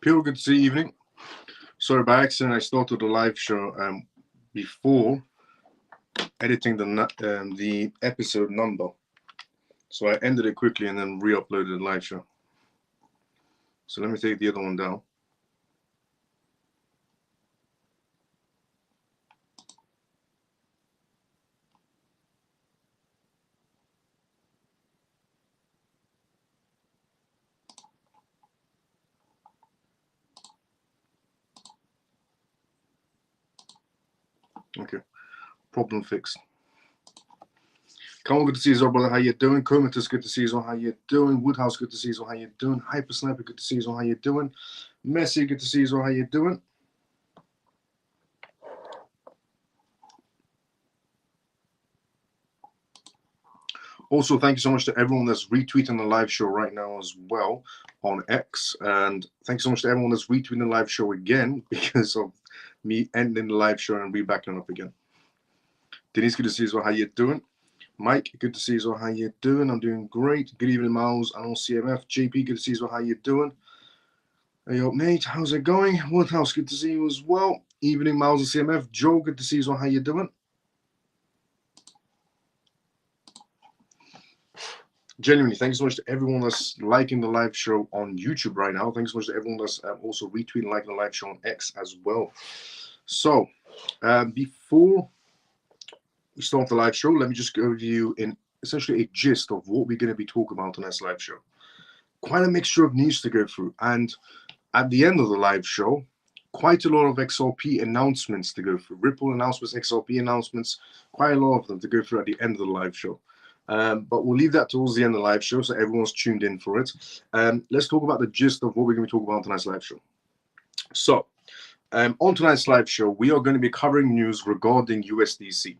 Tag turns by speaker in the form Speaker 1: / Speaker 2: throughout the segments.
Speaker 1: People, good to see you. Evening. Sorry, by accident, I started the live show before editing the episode number. So I ended it quickly and then re-uploaded the live show. So let me take the other one down. Okay, problem fixed. Come on, good to see you, brother. How you doing? Comatus, good to see you. How you doing? Woodhouse, good to see you. How you doing? Hyper Sniper, good to see you. How you doing? Messi, good to see you. How you doing? Also, thank you so much to everyone that's retweeting the live show right now as well on X. And thanks so much to everyone that's retweeting the live show again because of me ending the live show and re-backing up again. Denise, good to see you. How you doing? Mike, good to see you. How you doing? I'm doing great. Good evening, Miles. I'm on CMF. JP, good to see you. How you doing? Hey, up, Nate. How's it going? Woodhouse, good to see you as well. Evening, Miles of CMF. Joe, good to see you. How you doing? Genuinely, thanks so much to everyone that's liking the live show on YouTube right now. Thanks so much to everyone that's also retweeting, liking the live show on X as well. So, before we start the live show, let me just give you in essentially a gist of what we're going to be talking about on this live show. Quite a mixture of news to go through, and at the end of the live show, quite a lot of XRP announcements to go through. Ripple announcements, XRP announcements, quite a lot of them to go through at the end of the live show. But we'll leave that towards the end of the live show so everyone's tuned in for it. Let's talk about the gist of what we're going to be talking about on tonight's live show. So, on tonight's live show, we are going to be covering news regarding USDC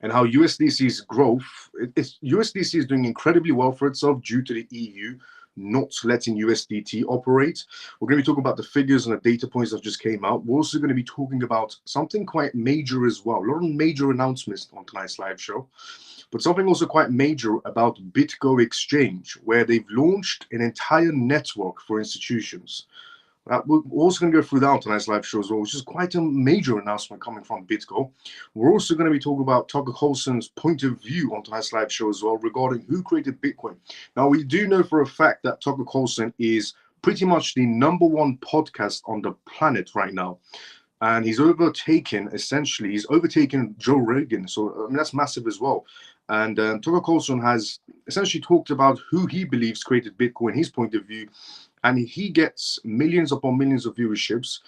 Speaker 1: and how USDC's growth, USDC is doing incredibly well for itself due to the EU not letting USDT operate. We're going to be talking about the figures and the data points that just came out. We're also going to be talking about something quite major as well. A lot of major announcements on tonight's live show. But something also quite major about BitGo Exchange, where they've launched an entire network for institutions. We're also going to go through that on tonight's live show as well, which is quite a major announcement coming from BitGo. We're also going to be talking about Tucker Carlson's point of view on tonight's live show as well regarding who created Bitcoin. Now, we do know for a fact that Tucker Carlson is pretty much the #1 podcast on the planet right now. And he's overtaken Joe Rogan. So, I mean, that's massive as well. And Tucker Carlson has essentially talked about who he believes created Bitcoin, his point of view, and he gets millions upon millions of viewerships.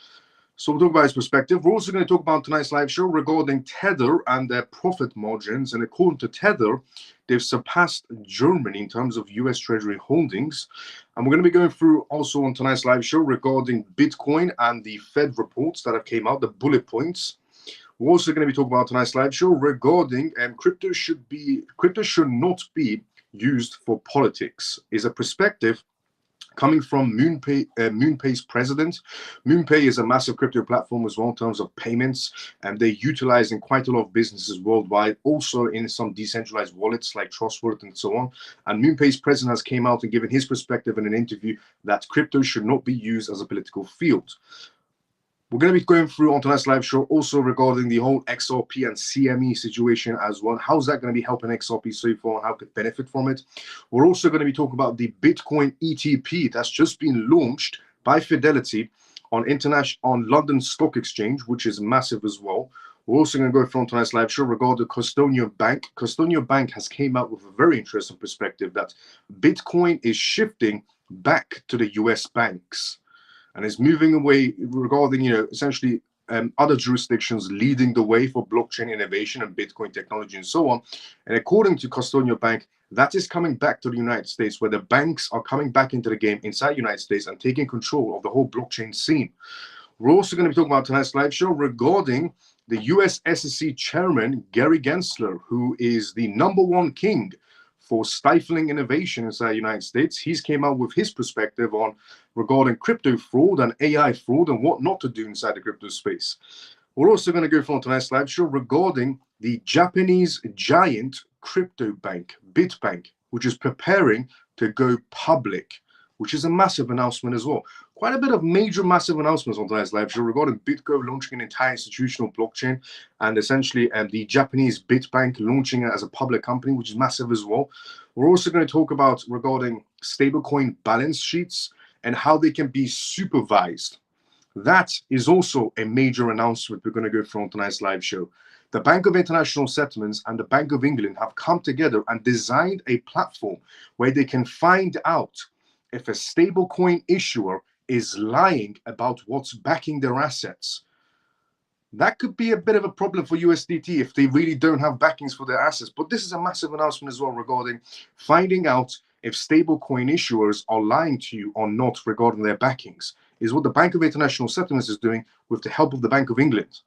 Speaker 1: So we'll talk about his perspective. We're also going to talk about tonight's live show regarding Tether and their profit margins. And according to Tether, they've surpassed Germany in terms of US Treasury holdings. And we're going to be going through also on tonight's live show regarding Bitcoin and the Fed reports that have came out, the bullet points. We're also going to be talking about tonight's live show regarding crypto should not be used for politics. Is a perspective coming from MoonPay's president. MoonPay is a massive crypto platform as well in terms of payments, and they're utilizing quite a lot of businesses worldwide, also in some decentralized wallets like Trust Wallet and so on. And MoonPay's president has came out and given his perspective in an interview that crypto should not be used as a political field. We're going to be going through on tonight's live show also regarding the whole XRP and CME situation as well. How's that going to be helping XRP so far and how could benefit from it? We're also going to be talking about the Bitcoin ETP that's just been launched by Fidelity on London Stock Exchange, which is massive as well. We're also going to go through on tonight's live show regarding Custodian Bank. Custodian Bank has came out with a very interesting perspective that Bitcoin is shifting back to the US banks and is moving away regarding, essentially other jurisdictions leading the way for blockchain innovation and Bitcoin technology and so on. And according to Custodian Bank, that is coming back to the United States, where the banks are coming back into the game inside the United States and taking control of the whole blockchain scene. We're also going to be talking about tonight's live show regarding the US SEC chairman, Gary Gensler, who is the #1 king for stifling innovation inside the United States. He's came out with his perspective on regarding crypto fraud and AI fraud and what not to do inside the crypto space. We're also going to go for tonight's live show regarding the Japanese giant crypto bank, Bitbank, which is preparing to go public, which is a massive announcement as well. quite a bit of major, massive announcements on tonight's live show regarding Bitgo launching an entire institutional blockchain, and essentially the Japanese Bitbank launching it as a public company, which is massive as well. We're also going to talk about regarding stablecoin balance sheets and how they can be supervised. That is also a major announcement we're going to go through on tonight's live show. The Bank of International Settlements and the Bank of England have come together and designed a platform where they can find out if a stablecoin issuer is lying about what's backing their assets. That could be a bit of a problem for USDT if they really don't have backings for their assets. But this is a massive announcement as well regarding finding out if stablecoin issuers are lying to you or not regarding their backings, is what the Bank of International Settlements is doing with the help of the Bank of England.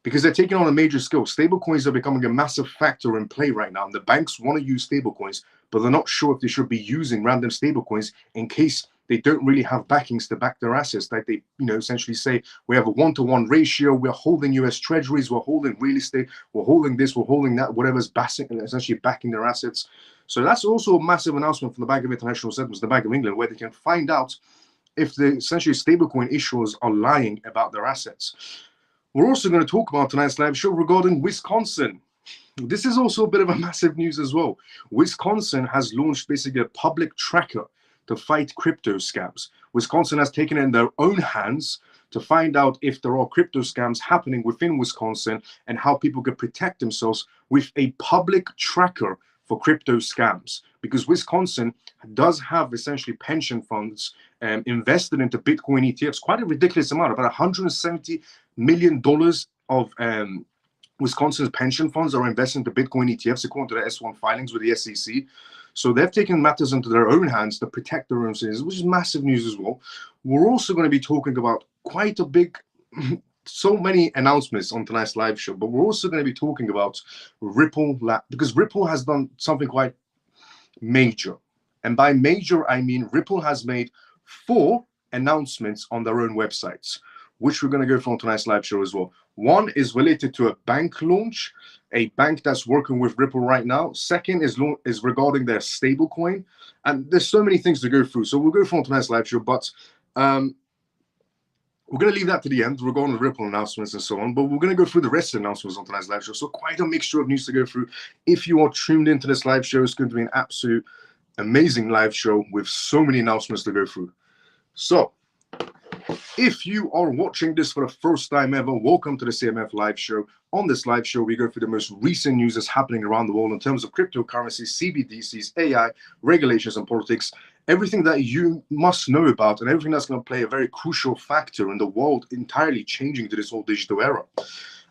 Speaker 1: Because they're taking on a major scale. Stablecoins are becoming a massive factor in play right now. And the banks want to use stablecoins, but they're not sure if they should be using random stablecoins in case they don't really have backings to back their assets. Like they, essentially say, we have a 1-to-1 ratio, we're holding US treasuries, we're holding real estate, we're holding this, we're holding that, whatever's essentially backing their assets. So that's also a massive announcement from the Bank of International Settlements, the Bank of England, where they can find out if the essentially stablecoin issuers are lying about their assets. We're also going to talk about tonight's live show regarding Wisconsin. This is also a bit of a massive news as well. Wisconsin has launched basically a public tracker to fight crypto scams. Wisconsin has taken it in their own hands to find out if there are crypto scams happening within Wisconsin and how people can protect themselves with a public tracker for crypto scams. Because Wisconsin does have essentially pension funds invested into Bitcoin ETFs, quite a ridiculous amount, about $170 million of Wisconsin's pension funds are invested into Bitcoin ETFs according to the S1 filings with the SEC. So they've taken matters into their own hands to protect their own citizens, which is massive news as well. We're also going to be talking about quite a big, so many announcements on tonight's live show, but we're also going to be talking about Ripple, because Ripple has done something quite major. And by major, I mean Ripple has made 4 announcements on their own websites, which we're going to go through on tonight's live show as well. One is related to a bank launch, a bank that's working with Ripple right now. Second is regarding their stablecoin. And there's so many things to go through. So we'll go through on tonight's live show, but we're going to leave that to the end regarding the Ripple announcements and so on. But we're going to go through the rest of the announcements on tonight's live show. So quite a mixture of news to go through. If you are tuned into this live show, it's going to be an absolute amazing live show with so many announcements to go through. So if you are watching this for the first time ever, welcome to the CMF live show. On this live show, we go through the most recent news that's happening around the world in terms of cryptocurrencies, CBDCs, AI, regulations, and politics. Everything that you must know about and everything that's going to play a very crucial factor in the world entirely changing to this whole digital era.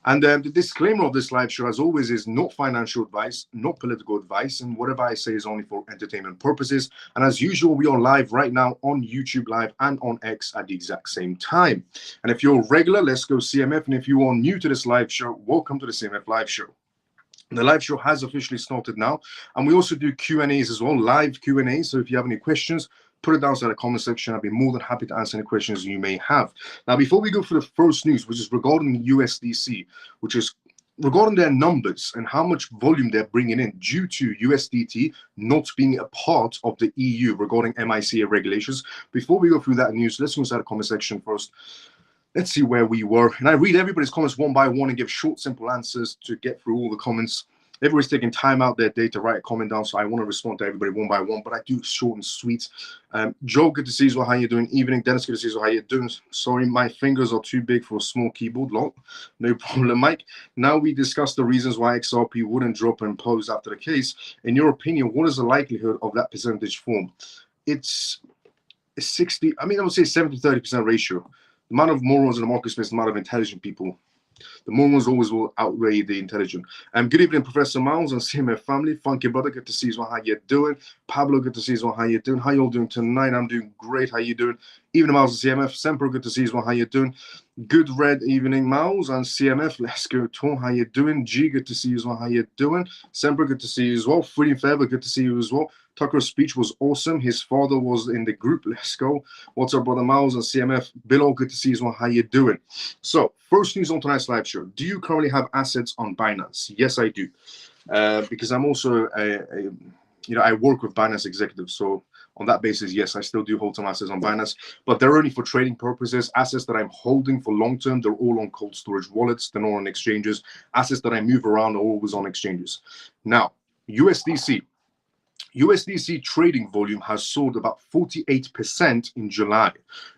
Speaker 1: And the disclaimer of this live show, as always, is not financial advice, not political advice, and whatever I say is only for entertainment purposes. And as usual, we are live right now on YouTube Live and on X at the exact same time. And if you're regular, let's go CMF. And if you are new to this live show, welcome to the CMF live show. The live show has officially started now. And we also do Q&As as well, live Q&As. So if you have any questions, put it down in the comment section. I'd be more than happy to answer any questions you may have. Now, before we go for the first news, which is regarding USDC, which is regarding their numbers and how much volume they're bringing in due to USDT not being a part of the EU regarding MiCA regulations. Before we go through that news, let's go inside the comment section first. Let's see where we were. And I read everybody's comments one by one and give short, simple answers to get through all the comments. Everybody's taking time out their day to write a comment down, so I want to respond to everybody one by one, but I do short and sweet. Joe, good to see you. How you doing? Evening. Dennis, good to see you. How you doing? Sorry, my fingers are too big for a small keyboard. No problem, Mike. Now we discuss the reasons why XRP wouldn't drop and pose after the case. In your opinion, what is the likelihood of that percentage form? It's 60, I would say 70-30% ratio. The amount of morons in the market space, the amount of intelligent people. The morons always will outweigh the intelligent. Good evening, Professor Miles and CMF family. Funky brother, good to see you. How you doing? Pablo, good to see you. How you doing? How you all doing tonight? I'm doing great. How you doing? Evening, Miles and CMF. Semper, good to see you. How you doing? Good red evening, Miles and CMF. Let's go, Tom. How you doing? G, good to see you. How you doing? Semper, good to see you as well. Freedom Forever, good to see you as well. Tucker's speech was awesome. His father was in the group. Let's go. What's up, brother Miles and CMF? Bill, good to see you. How you doing? So, first news on tonight's live show. Do you currently have assets on Binance? Yes, I do. Because I'm also I work with Binance executives. So on that basis, yes, I still do hold some assets on Binance, but they're only for trading purposes. Assets that I'm holding for long term, they're all on cold storage wallets. They're not on exchanges. Assets that I move around are always on exchanges. Now, USDC. USDC trading volume has soared about 48% in July,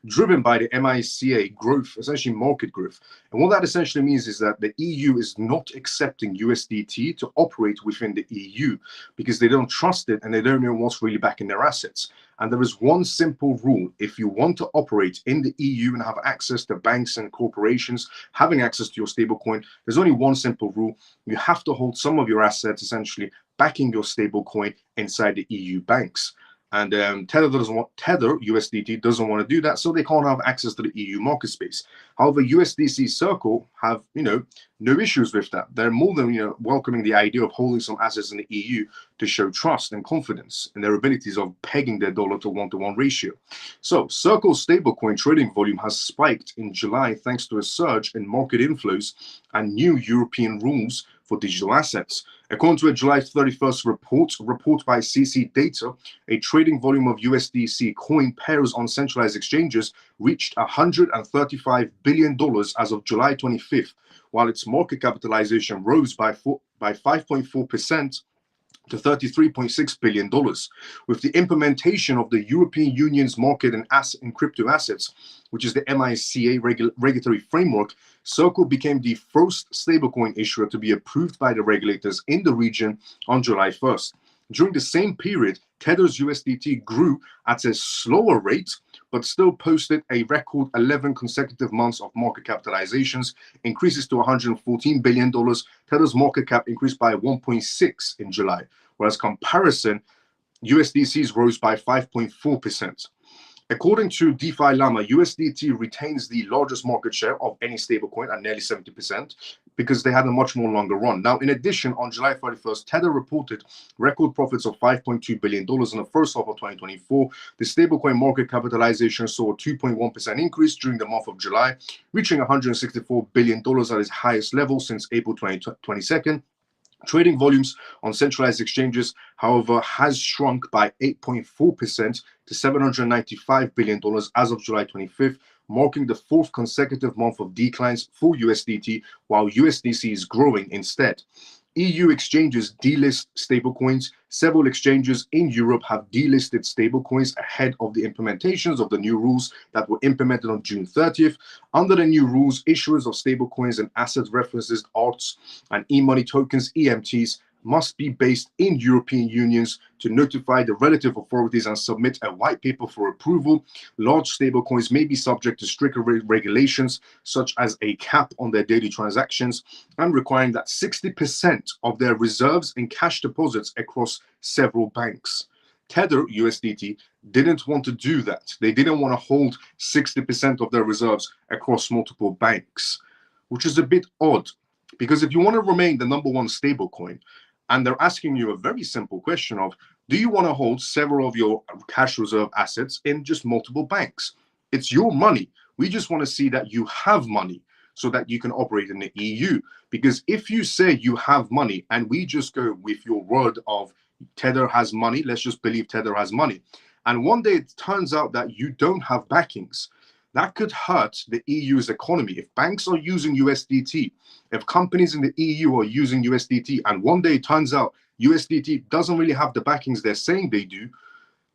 Speaker 1: driven by the MICA growth, essentially market growth. And what that essentially means is that the EU is not accepting USDT to operate within the EU because they don't trust it and they don't know what's really backing their assets. And there is one simple rule. If you want to operate in the EU and have access to banks and corporations having access to your stablecoin, there's only one simple rule. You have to hold some of your assets essentially backing your stablecoin inside the EU banks. And Tether USDT doesn't want to do that, so they can't have access to the EU market space. However, USDC Circle have, no issues with that. They're more than, welcoming the idea of holding some assets in the EU to show trust and confidence in their abilities of pegging their dollar to one-to-one ratio. So Circle's stablecoin trading volume has spiked in July thanks to a surge in market inflows and new European rules for digital assets. According to a July 31st report by CC Data, a trading volume of USDC coin pairs on centralized exchanges reached $135 billion as of July 25th, while its market capitalization rose by 5.4% to $33.6 billion. With the implementation of the European Union's market in crypto assets, which is the MICA regulatory framework, Circle became the first stablecoin issuer to be approved by the regulators in the region on July 1st. During the same period, Tether's USDT grew at a slower rate, but still posted a record 11 consecutive months of market capitalizations, increases to $114 billion. Tether's market cap increased by 1.6 in July, whereas comparison, USDC's rose by 5.4%. According to DeFi Llama, USDT retains the largest market share of any stablecoin at nearly 70% because they had a much more longer run. Now, in addition, on July 31st, Tether reported record profits of $5.2 billion in the first half of 2024. The stablecoin market capitalization saw a 2.1% increase during the month of July, reaching $164 billion at its highest level since April 22nd. Trading volumes on centralized exchanges, however, has shrunk by 8.4% to $795 billion as of July 25th, marking the fourth consecutive month of declines for USDT, while USDC is growing instead. EU exchanges delist stablecoins. Several exchanges in Europe have delisted stablecoins ahead of the implementations of the new rules that were implemented on June 30th. Under the new rules, issuers of stablecoins and asset references, ARTs, and e-money tokens, EMTs, must be based in European unions to notify the relative authorities and submit a white paper for approval. Large stablecoins may be subject to stricter regulations, such as a cap on their daily transactions and requiring that 60% of their reserves in cash deposits across several banks. Tether USDT didn't want to do that. They didn't want to hold 60% of their reserves across multiple banks, which is a bit odd, because if you want to remain the number one stablecoin, and they're asking you a very simple question of, do you want to hold several of your cash reserve assets in just multiple banks? It's your money. We just want to see that you have money so that you can operate in the EU. Because if you say you have money and we just go with your word of Tether has money, let's just believe Tether has money, and one day it turns out that you don't have backings, that could hurt the EU's economy. If banks are using USDT, if companies in the EU are using USDT, and one day it turns out USDT doesn't really have the backings they're saying they do,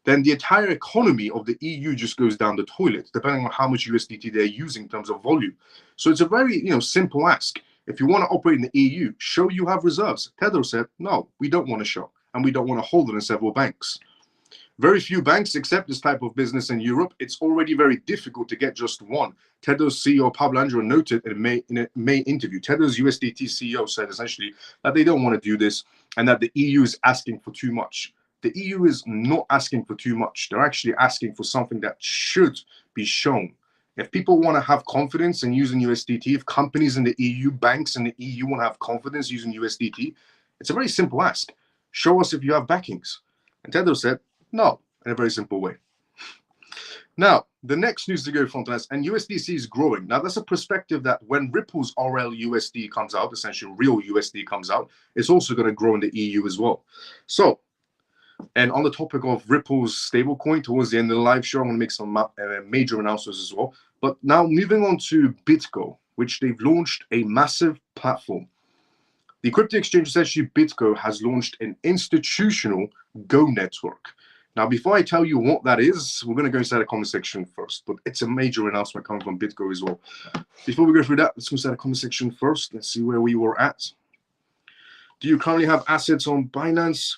Speaker 1: then the entire economy of the EU just goes down the toilet, depending on how much USDT they're using in terms of volume. So it's a very simple ask. If you want to operate in the EU, show you have reserves. Tether said, no, we don't want to show, and we don't want to hold it in several banks. Very few banks accept this type of business in Europe. It's already very difficult to get just one. Tether's CEO Pablo Andrew noted in a May interview, Tether's USDT CEO said essentially that they don't want to do this and that the EU is asking for too much. The EU is not asking for too much. They're actually asking for something that should be shown. If people want to have confidence in using USDT, if companies in the EU, banks in the EU want to have confidence using USDT, it's a very simple ask. Show us if you have backings. And Tether said, no, in a very simple way. Now, the next news to go front on us, and USDC is growing. Now, that's a perspective that when Ripple's RLUSD comes out, essentially real USD comes out, it's also going to grow in the EU as well. So, And on the topic of Ripple's stablecoin, towards the end of the live show, I'm going to make some major announcements as well. But now moving on to BitGo, which they've launched a massive platform. The crypto exchange, essentially BitGo, has launched an institutional Go network. Now, before I tell you what that is, we're going to go inside the comment section first. But it's a major announcement coming from BitGo as well. Before we go through that, let's go inside the comment section first. Let's see where we were at. Do you currently have assets on Binance?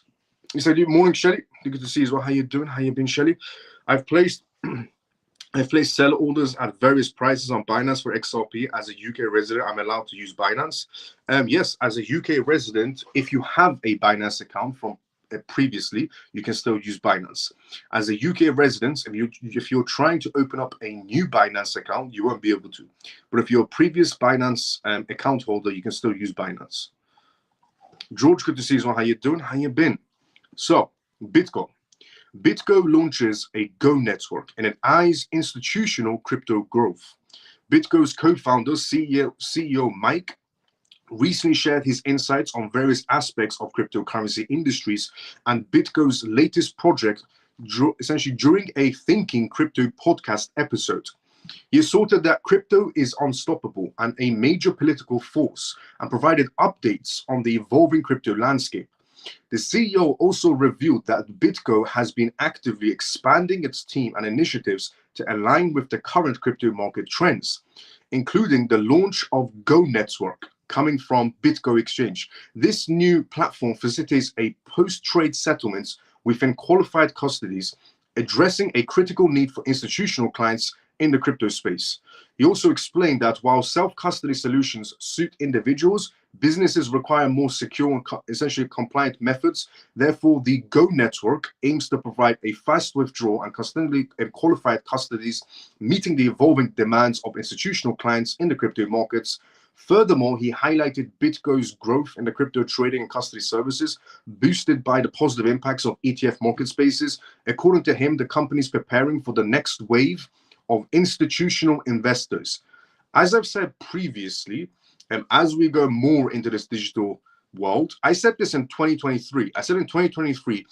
Speaker 1: Yes, I do. Morning, Shelly. Good to see you as well. How you doing? How you been, Shelly? I've placed sell orders at various prices on Binance for XRP. As a UK resident, I'm allowed to use Binance. Yes, as a UK resident, if you have a Binance account from previously, you can still use Binance. As a UK resident, if you're trying to open up a new Binance account, you won't be able to. But if you're a previous Binance account holder, you can still use Binance. George, good to see you as well. How you doing? How you been? So, BitGo. BitGo launches a Go network and it eyes institutional crypto growth. BitGo's co-founder, CEO Mike, recently shared his insights on various aspects of cryptocurrency industries and BitGo's latest project, essentially during a Thinking Crypto podcast episode. He asserted that crypto is unstoppable and a major political force and provided updates on the evolving crypto landscape. The CEO also revealed that BitGo has been actively expanding its team and initiatives to align with the current crypto market trends, including the launch of Go Network coming from BitGo Exchange. This new platform facilitates a post-trade settlements within qualified custodies, addressing a critical need for institutional clients in the crypto space. He also explained that while self-custody solutions suit individuals, businesses require more secure and essentially compliant methods. Therefore, the Go network aims to provide a fast withdrawal and custodially and qualified custodies, meeting the evolving demands of institutional clients in the crypto markets. Furthermore, he highlighted BitGo's growth in the crypto trading and custody services, boosted by the positive impacts of ETF market spaces. According to him, the company is preparing for the next wave of institutional investors. As I've said previously, as we go more into this digital world, I said this in 2023. I said in 2023,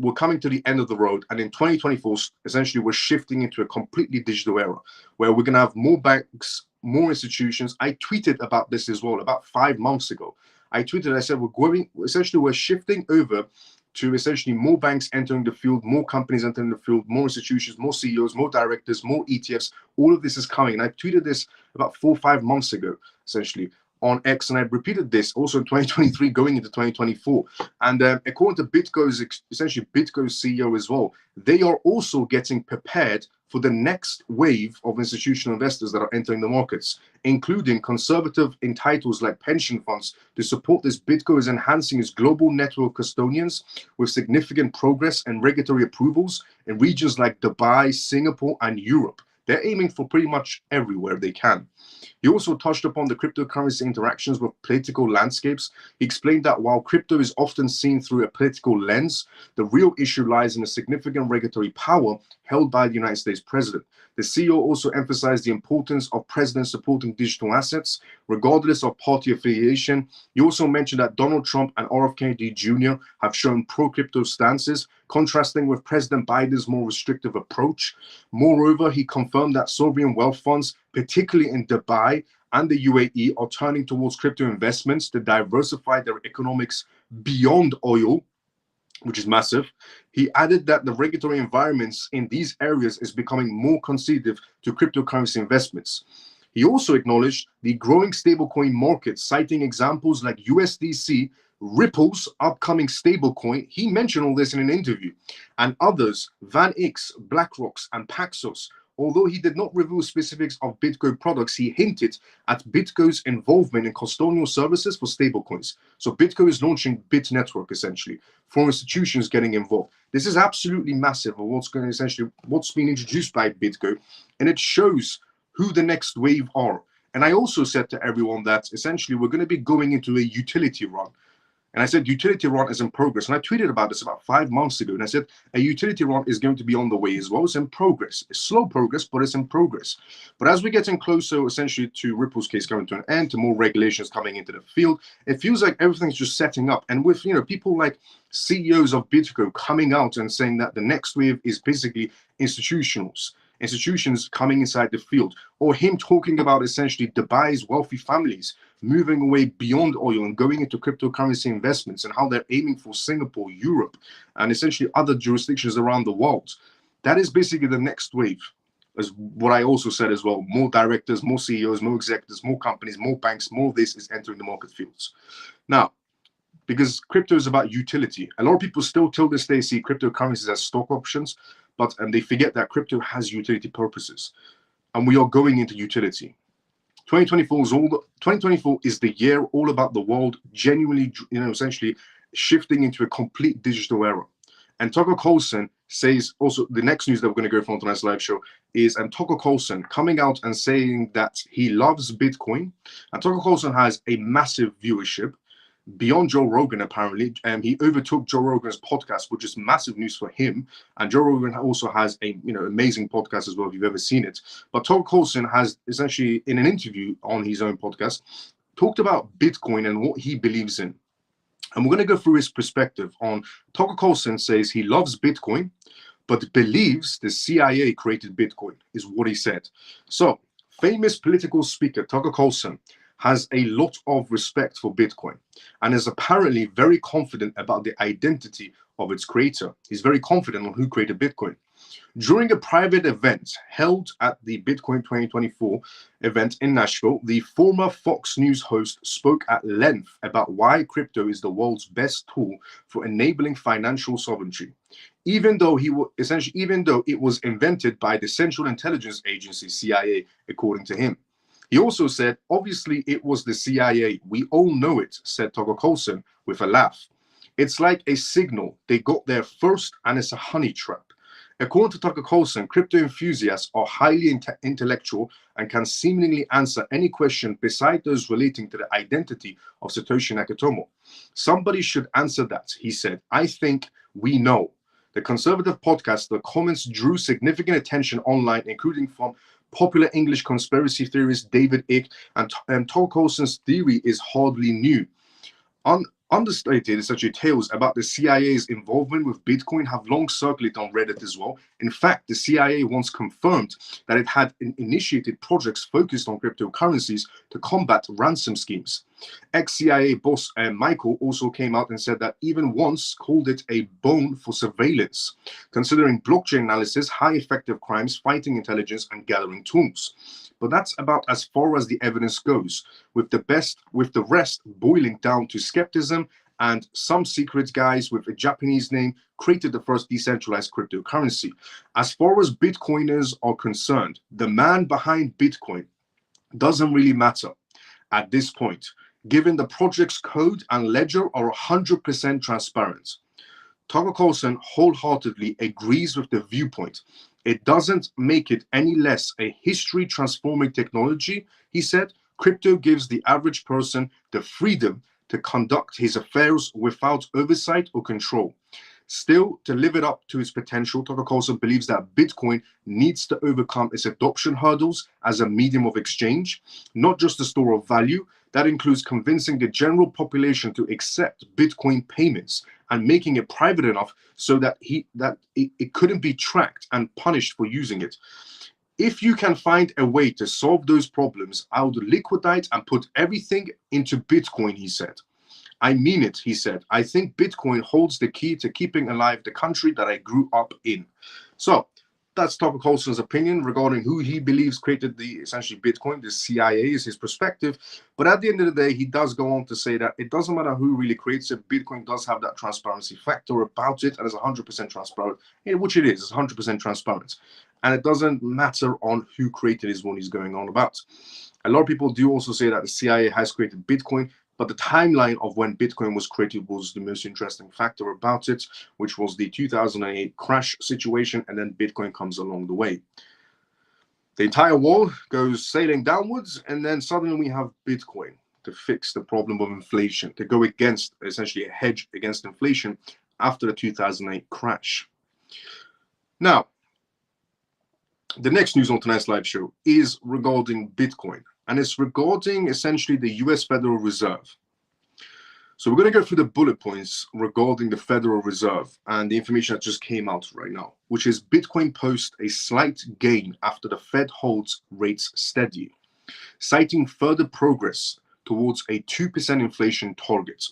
Speaker 1: we're coming to the end of the road, and in 2024, essentially, we're shifting into a completely digital era where we're going to have more banks, more institutions. I tweeted about this as well about 5 months ago. I said we're shifting over to essentially more banks entering the field, more companies entering the field, more institutions, more CEOs, more directors, more ETFs. All of this is coming. And I tweeted this about 4 or 5 months ago, essentially, on X. And I repeated this also in 2023 going into 2024. And according to BitGo's CEO as well, they are also getting prepared for the next wave of institutional investors that are entering the markets, including conservative entitles like pension funds. To support this, BitGo is enhancing its global network of custodians with significant progress and regulatory approvals in regions like Dubai, Singapore, and Europe. They're aiming for pretty much everywhere they can. He also touched upon the cryptocurrency interactions with political landscapes. He explained that while crypto is often seen through a political lens, the real issue lies in the significant regulatory power held by the United States president. The CEO also emphasized the importance of presidents supporting digital assets, regardless of party affiliation. He also mentioned that Donald Trump and RFK Jr. have shown pro-crypto stances, contrasting with President Biden's more restrictive approach. Moreover, he confirmed that sovereign wealth funds, particularly in Dubai and the UAE, are turning towards crypto investments to diversify their economics beyond oil, which is massive. He added that the regulatory environments in these areas is becoming more conducive to cryptocurrency investments. He also acknowledged the growing stablecoin market, citing examples like USDC, Ripple's upcoming stablecoin. He mentioned all this in an interview, and others, VanEck, BlackRock's, and Paxos. Although he did not reveal specifics of BitGo products, he hinted at BitGo's involvement in custodial services for stablecoins. So BitGo is launching Bit Network, essentially, for institutions getting involved. This is absolutely massive of what's been introduced by BitGo, and it shows who the next wave are. And I also said to everyone that essentially we're going to be going into a utility run. And I said, utility run is in progress. And I tweeted about this about 5 months ago. And I said, a utility run is going to be on the way as well. It's in progress. It's slow progress, but it's in progress. But as we're getting closer, essentially, to Ripple's case coming to an end, to more regulations coming into the field, it feels like everything's just setting up. And with, people like CEOs of Bitcoin coming out and saying that the next wave is basically institutions coming inside the field, or him talking about essentially Dubai's wealthy families moving away beyond oil and going into cryptocurrency investments, and how they're aiming for Singapore, Europe, and essentially other jurisdictions around the world. That is basically the next wave, as what I also said as well. More directors, more CEOs, more executives, more companies, more banks, more of this is entering the market fields. Now, because crypto is about utility, a lot of people still till this day see cryptocurrencies as stock options, but they forget that crypto has utility purposes, and we are going into utility. 2024 is the year all about the world genuinely, essentially shifting into a complete digital era. And Tucker Carlson says also, the next news that we're going to go from tonight's live show is Tucker Carlson coming out and saying that he loves Bitcoin. And Tucker Carlson has a massive viewership beyond Joe Rogan, apparently. He overtook Joe Rogan's podcast, which is massive news for him. And Joe Rogan also has a amazing podcast as well, if you've ever seen it. But Tucker Carlson has essentially, in an interview on his own podcast, talked about Bitcoin and what he believes in. And we're going to go through his perspective on. Tucker Carlson says he loves Bitcoin, but believes the CIA created Bitcoin, is what he said. So, famous political speaker Tucker Carlson has a lot of respect for Bitcoin and is apparently very confident about the identity of its creator. He's very confident on who created Bitcoin. During a private event held at the Bitcoin 2024 event in Nashville, the former Fox News host spoke at length about why crypto is the world's best tool for enabling financial sovereignty, even though it was invented by the Central Intelligence Agency, CIA, according to him. He also said, obviously, it was the CIA. We all know it, said Tucker Carlson with a laugh. It's like a signal. They got there first, and it's a honey trap. According to Tucker Carlson, crypto enthusiasts are highly intellectual and can seemingly answer any question beside those relating to the identity of Satoshi Nakamoto. Somebody should answer that, he said. I think we know. The conservative podcast, the comments drew significant attention online, including from popular English conspiracy theorist David Icke, and Tucker Carlson's theory is hardly new. Understated, essentially, tales about the CIA's involvement with Bitcoin have long circulated on Reddit as well. In fact, the CIA once confirmed that it had initiated projects focused on cryptocurrencies to combat ransom schemes. Ex-CIA boss Michael also came out and said that even once called it a bone for surveillance, considering blockchain analysis, high effective crimes, fighting intelligence, and gathering tools. But that's about as far as the evidence goes, with the rest boiling down to skepticism and some secret guys with a Japanese name created the first decentralized cryptocurrency. As far as Bitcoiners are concerned, the man behind Bitcoin doesn't really matter at this point, given the project's code and ledger are 100% transparent. Tucker Carlson wholeheartedly agrees with the viewpoint. It doesn't make it any less a history-transforming technology, he said. Crypto gives the average person the freedom to conduct his affairs without oversight or control. Still, to live it up to its potential, Tucker Carlson believes that Bitcoin needs to overcome its adoption hurdles as a medium of exchange, not just a store of value. That includes convincing the general population to accept Bitcoin payments and making it private enough so that it couldn't be tracked and punished for using it. If you can find a way to solve those problems, I would liquidate and put everything into Bitcoin, he said. I mean it, he said. I think Bitcoin holds the key to keeping alive the country that I grew up in. So that's Tucker Carlson's opinion regarding who he believes created the essentially Bitcoin. The CIA is his perspective. But at the end of the day, he does go on to say that it doesn't matter who really creates it. Bitcoin does have that transparency factor about it, and it's 100% transparent, which it is. It's 100% transparent. And it doesn't matter on who created is what he's going on about. A lot of people do also say that the CIA has created Bitcoin, but the timeline of when Bitcoin was created was the most interesting factor about it, which was the 2008 crash situation, and then Bitcoin comes along the way. The entire world goes sailing downwards, and then suddenly we have Bitcoin. to fix the problem of inflation, to go against, essentially a hedge against inflation after the 2008 crash. Now, the next news on tonight's live show is regarding Bitcoin, and it's regarding essentially the US Federal Reserve. So we're going to go through the bullet points regarding the Federal Reserve and the information that just came out right now, which is Bitcoin posts a slight gain after the Fed holds rates steady, citing further progress towards a 2% inflation target.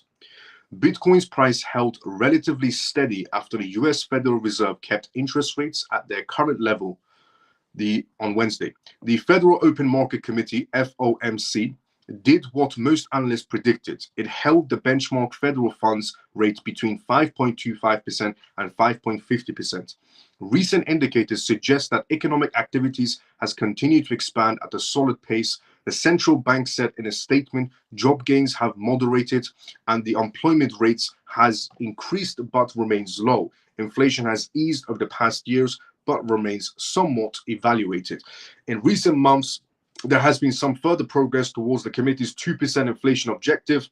Speaker 1: Bitcoin's price held relatively steady after the US Federal Reserve kept interest rates at their current level on Wednesday. The Federal Open Market Committee, FOMC, did what most analysts predicted. It held the benchmark federal funds rate between 5.25% and 5.50%. Recent indicators suggest that economic activities has continued to expand at a solid pace. The central bank said in a statement, job gains have moderated and the employment rates has increased but remains low. Inflation has eased over the past years but remains somewhat evaluated. In recent months, there has been some further progress towards the committee's 2% inflation objective.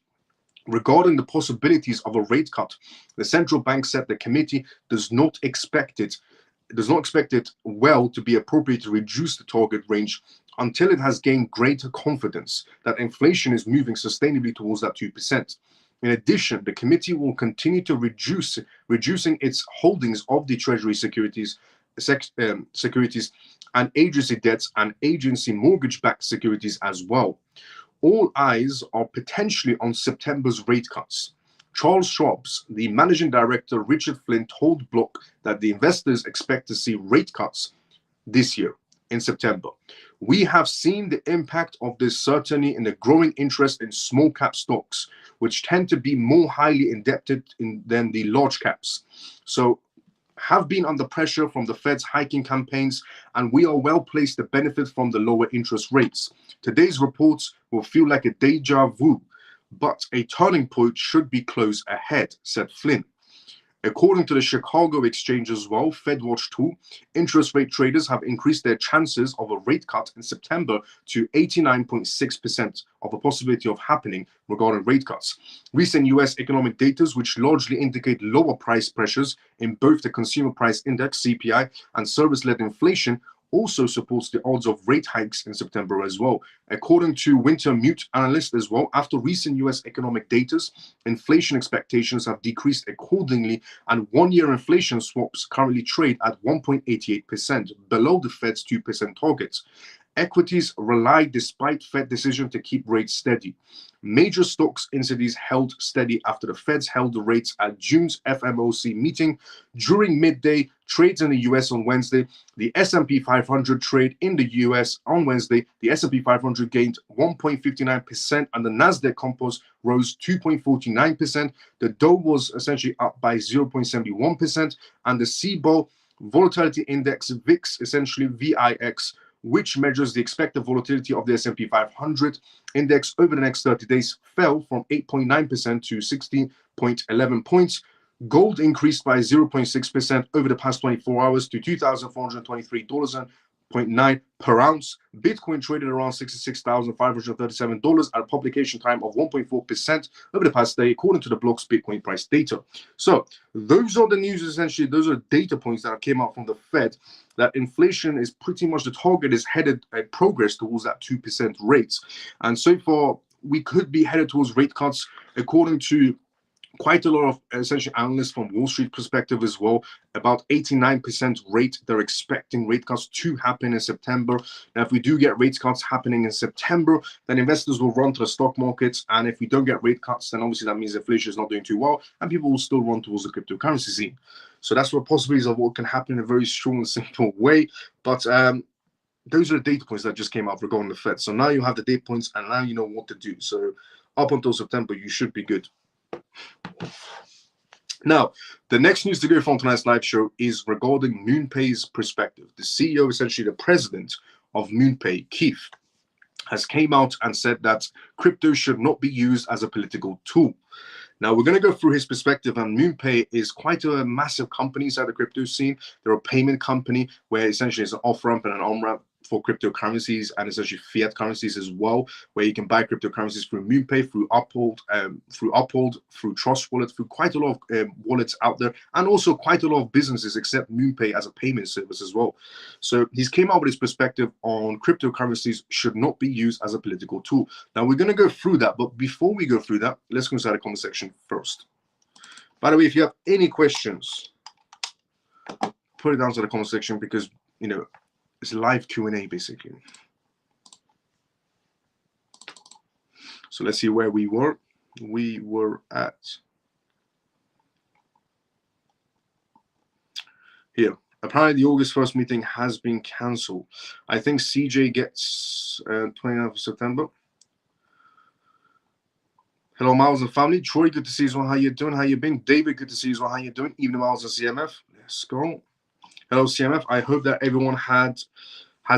Speaker 1: Regarding the possibilities of a rate cut, the central bank said the committee does not expect it well to be appropriate to reduce the target range until it has gained greater confidence that inflation is moving sustainably towards that 2%. In addition, the committee will continue to reducing its holdings of the Treasury securities and agency debts and agency mortgage-backed securities as well. All eyes are potentially on September's rate cuts. Charles Schwab, the managing director, Richard Flynn, told Block that the investors expect to see rate cuts this year in September. We have seen the impact of this certainly in the growing interest in small cap stocks, which tend to be more highly indebted than the large caps. So have been under pressure from the Fed's hiking campaigns, and we are well placed to benefit from the lower interest rates. Today's reports will feel like a deja vu, but a turning point should be close ahead, said Flynn. According to the Chicago Exchange as well, FedWatch tool, interest rate traders have increased their chances of a rate cut in September to 89.6% of a possibility of happening regarding rate cuts. Recent US economic data, which largely indicate lower price pressures in both the consumer price index, CPI, and service-led inflation, also supports the odds of rate hikes in September as well. According to Wintermute analyst as well, after recent US economic data, inflation expectations have decreased accordingly, and one-year inflation swaps currently trade at 1.88%, below the Fed's 2% target. Equities rely despite Fed decision to keep rates steady. Major stocks indices held steady after the Feds held the rates at June's FOMC meeting. During midday trades in the US on Wednesday, the S&P 500 trade in the US on Wednesday. The S&P 500 gained 1.59% and the Nasdaq Composite rose 2.49%. The Dow was essentially up by 0.71%, and the CBOE Volatility Index VIX, essentially VIX, which measures the expected volatility of the S&P 500 index over the next 30 days, fell from 8.9% to 16.11 points. Gold increased by 0.6% over the past 24 hours to $2,423.9 per ounce. Bitcoin traded around $66,537 at a publication time of 1.4% over the past day, according to the Block's Bitcoin price data. So those are the news, essentially. Those are data points that came out from the Fed, that inflation is pretty much the target is headed progress towards that 2% rate. And so far, we could be headed towards rate cuts, according to quite a lot of essentially analysts from Wall Street perspective as well. About 89% rate, they're expecting rate cuts to happen in September. Now, if we do get rate cuts happening in September, then investors will run to the stock markets. And if we don't get rate cuts, then obviously that means inflation is not doing too well, and people will still run towards the cryptocurrency scene. So that's what possibilities of what can happen in a very strong and simple way. But those are the data points that just came out regarding the Fed. So now you have the data points, and now you know what to do. So up until September, you should be good. Now, the next news to go from tonight's live show is regarding MoonPay's perspective. The CEO, essentially the president of MoonPay, Keith, has came out and said that crypto should not be used as a political tool. Now, we're going to go through his perspective, and MoonPay is quite a massive company inside the crypto scene. They're a payment company where essentially it's an off-ramp and an on-ramp for cryptocurrencies and essentially fiat currencies as well, where you can buy cryptocurrencies through MoonPay, through Uphold, through Trust Wallet, through quite a lot of wallets out there, and also quite a lot of businesses accept MoonPay as a payment service as well. So he's came out with his perspective on cryptocurrencies should not be used as a political tool. Now we're going to go through that, but before we go through that, let's go inside the comment section first. By the way, if you have any questions, put it down to the comment section, because it's a live Q&A basically. So let's see where we were. We were at here. Apparently the August 1st meeting has been cancelled. I think CJ gets 29th of September. Hello, Miles and family. Troy, good to see you as well. How you doing? How you been? David, good to see you as well. How you doing? Evening, Miles and CMF. Let's go. Hello, CMF. I hope that everyone has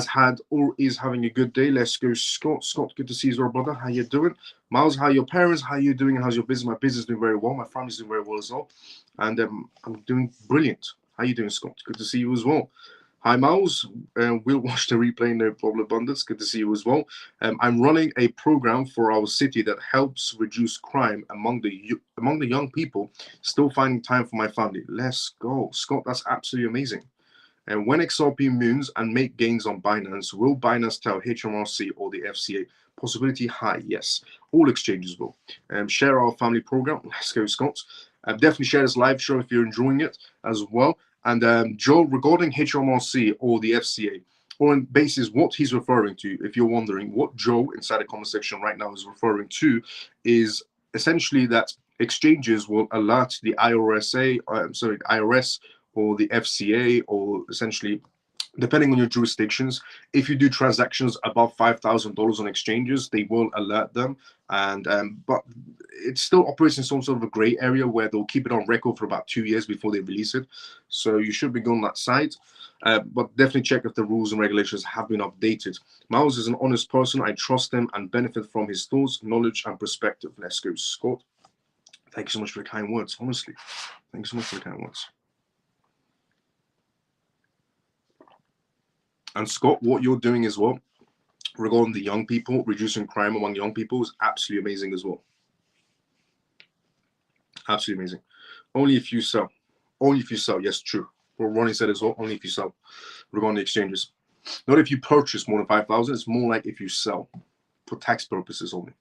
Speaker 1: had or is having a good day. Let's go, Scott. Scott, good to see you as well, brother. How you doing? Miles, how are your parents? How are you doing? And how's your business? My business is doing very well. My family's doing very well as well. And I'm doing brilliant. How you doing, Scott? Good to see you as well. Hi, Miles. We'll watch the replay, no problem, Abundance. Good to see you as well. I'm running a program for our city that helps reduce crime among the young people, still finding time for my family. Let's go. Scott, that's absolutely amazing. And when XRP moons and make gains on Binance, will Binance tell HMRC or the FCA? Possibility high, yes. All exchanges will. Share our family program. Let's go, Scott. Definitely share this live show if you're enjoying it as well. And Joe, regarding HMRC or the FCA, or on basis what he's referring to, if you're wondering, what Joe inside the comment section right now is referring to is essentially that exchanges will alert the IRS or the FCA, or essentially, depending on your jurisdictions, if you do transactions above $5,000 on exchanges, they will alert them. And but it still operates in some sort of a gray area where they'll keep it on record for about 2 years before they release it. So you should be going on that side. But definitely check if the rules and regulations have been updated. Miles is an honest person. I trust him and benefit from his thoughts, knowledge, and perspective. Let's go, Scott. Thank you so much for the kind words, honestly. Thank you so much for the kind words. And Scott, what you're doing as well regarding the young people, reducing crime among young people, is absolutely amazing as well. Absolutely amazing. Only if you sell. Only if you sell. Yes, true. What Ronnie said as well, only if you sell regarding the exchanges. Not if you purchase more than 5,000. It's more like if you sell for tax purposes only.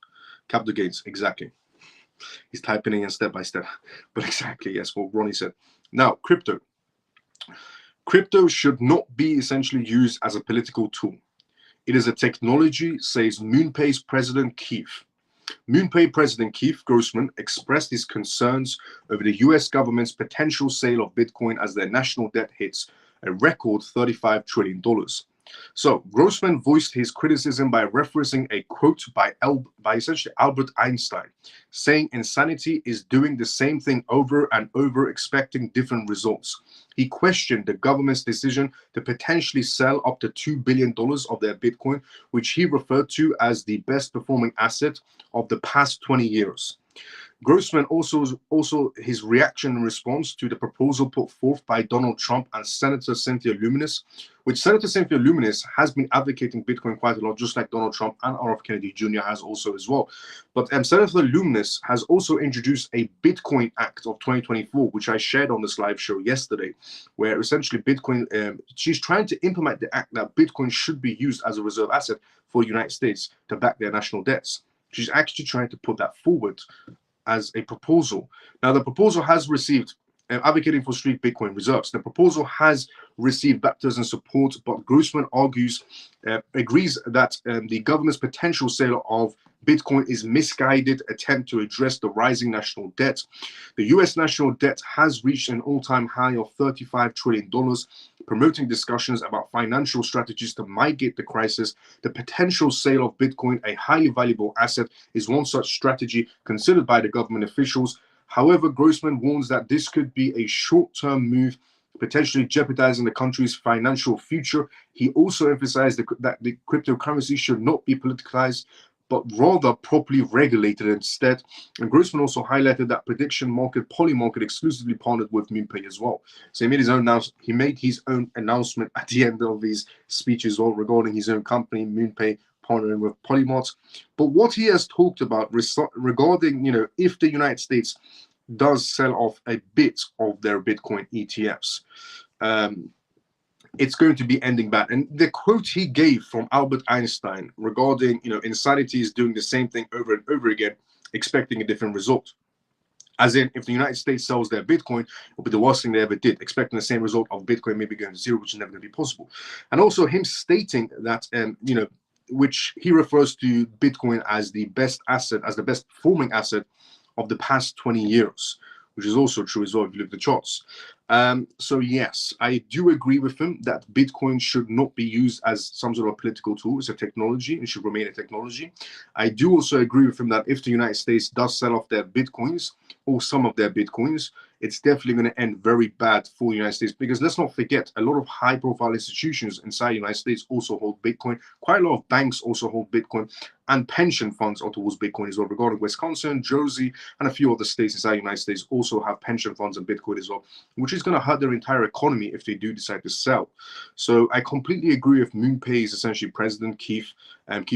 Speaker 1: Capital gains, exactly. He's typing in step by step. But exactly, yes, what Ronnie said. Now, crypto. Crypto should not be essentially used as a political tool. It is a technology, says MoonPay's President Keith. MoonPay President Keith Grossman expressed his concerns over the US government's potential sale of Bitcoin as their national debt hits a record $35 trillion. So Grossman voiced his criticism by referencing a quote by essentially Albert Einstein, saying insanity is doing the same thing over and over, expecting different results. He questioned the government's decision to potentially sell up to $2 billion of their Bitcoin, which he referred to as the best performing asset of the past 20 years. Grossman also his reaction in response to the proposal put forth by Donald Trump and Senator Cynthia Lummis, which Senator Cynthia Lummis has been advocating Bitcoin quite a lot, just like Donald Trump and R.F. Kennedy Jr. has also as well. But Senator Lummis has also introduced a Bitcoin Act of 2024, which I shared on this live show yesterday, where essentially Bitcoin, she's trying to implement the act that Bitcoin should be used as a reserve asset for the United States to back their national debts. She's actually trying to put that forward as a proposal. Now, the proposal has received, advocating for street Bitcoin reserves. The proposal has received bipartisan support, but Grossman agrees that the government's potential sale of Bitcoin is misguided attempt to address the rising national debt. The U.S. national debt has reached an all-time high of $35 trillion, promoting discussions about financial strategies to mitigate the crisis. The potential sale of Bitcoin, a highly valuable asset, is one such strategy considered by the government officials. However, Grossman warns that this could be a short-term move, potentially jeopardizing the country's financial future. He also emphasized that the cryptocurrency should not be politicized, but rather properly regulated instead. And Grossman also highlighted that prediction market, Polymarket, exclusively partnered with MoonPay as well. So he made his own announcement at the end of his speech as well regarding his own company, MoonPay, partnering with Polymart. But what he has talked about regarding, if the United States does sell off a bit of their Bitcoin ETFs, it's going to be ending bad. And the quote he gave from Albert Einstein regarding, insanity is doing the same thing over and over again, expecting a different result. As in, if the United States sells their Bitcoin, it will be the worst thing they ever did, expecting the same result of Bitcoin maybe going to zero, which is never going to be possible. And also him stating that, which he refers to Bitcoin as the best asset, as the best performing asset of the past 20 years, which is also true as well if you look at the charts. So yes, I do agree with him that Bitcoin should not be used as some sort of political tool. It's a technology. It should remain a technology. I do also agree with him that if the United States does sell off their Bitcoins or some of their Bitcoins, it's definitely going to end very bad for the United States, because let's not forget, a lot of high-profile institutions inside the United States also hold Bitcoin. Quite a lot of banks also hold Bitcoin, and pension funds are towards Bitcoin as well. Regarding Wisconsin, Jersey, and a few other states inside the United States also have pension funds and Bitcoin as well, which is going to hurt their entire economy if they do decide to sell. So I completely agree with MoonPay's essentially president, Keith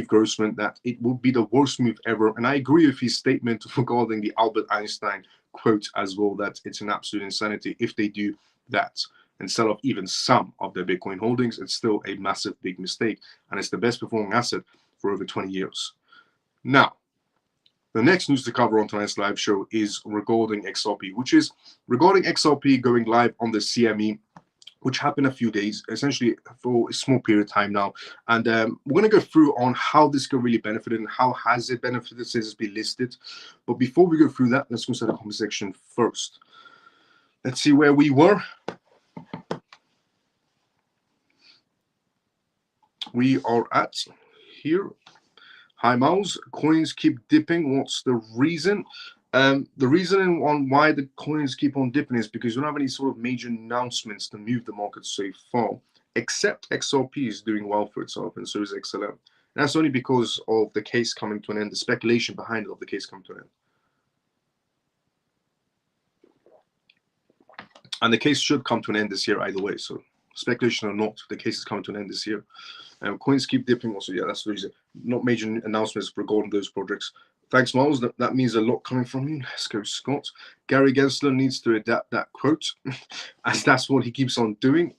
Speaker 1: Grossman, that it would be the worst move ever. And I agree with his statement regarding the Albert Einstein quote as well, that it's an absolute insanity if they do that and sell off even some of their Bitcoin holdings. It's still a massive, big mistake, and it's the best performing asset for over 20 years. Now, the next news to cover on tonight's live show is regarding XRP, which is regarding XRP going live on the CME, which happened a few days, essentially for a small period of time now. And we're going to go through on how this could really benefit and how has it benefited since it's been listed. But before we go through that, let's go to the comment section first. Let's see where we were. We are at here. Hi, Miles. Coins keep dipping. What's the reason? The reason on why the coins keep on dipping is because we don't have any sort of major announcements to move the market so far, except XRP is doing well for itself, and so is XLM. And that's only because of the case coming to an end, the speculation behind it of the case coming to an end. And the case should come to an end this year either way. So speculation or not, the case is coming to an end this year. Coins keep dipping also. Yeah, that's the reason. Not major announcements regarding those projects. Thanks, Miles. That means a lot coming from you. Let's go, Scott. Gary Gensler needs to adapt that quote, as that's what he keeps on doing.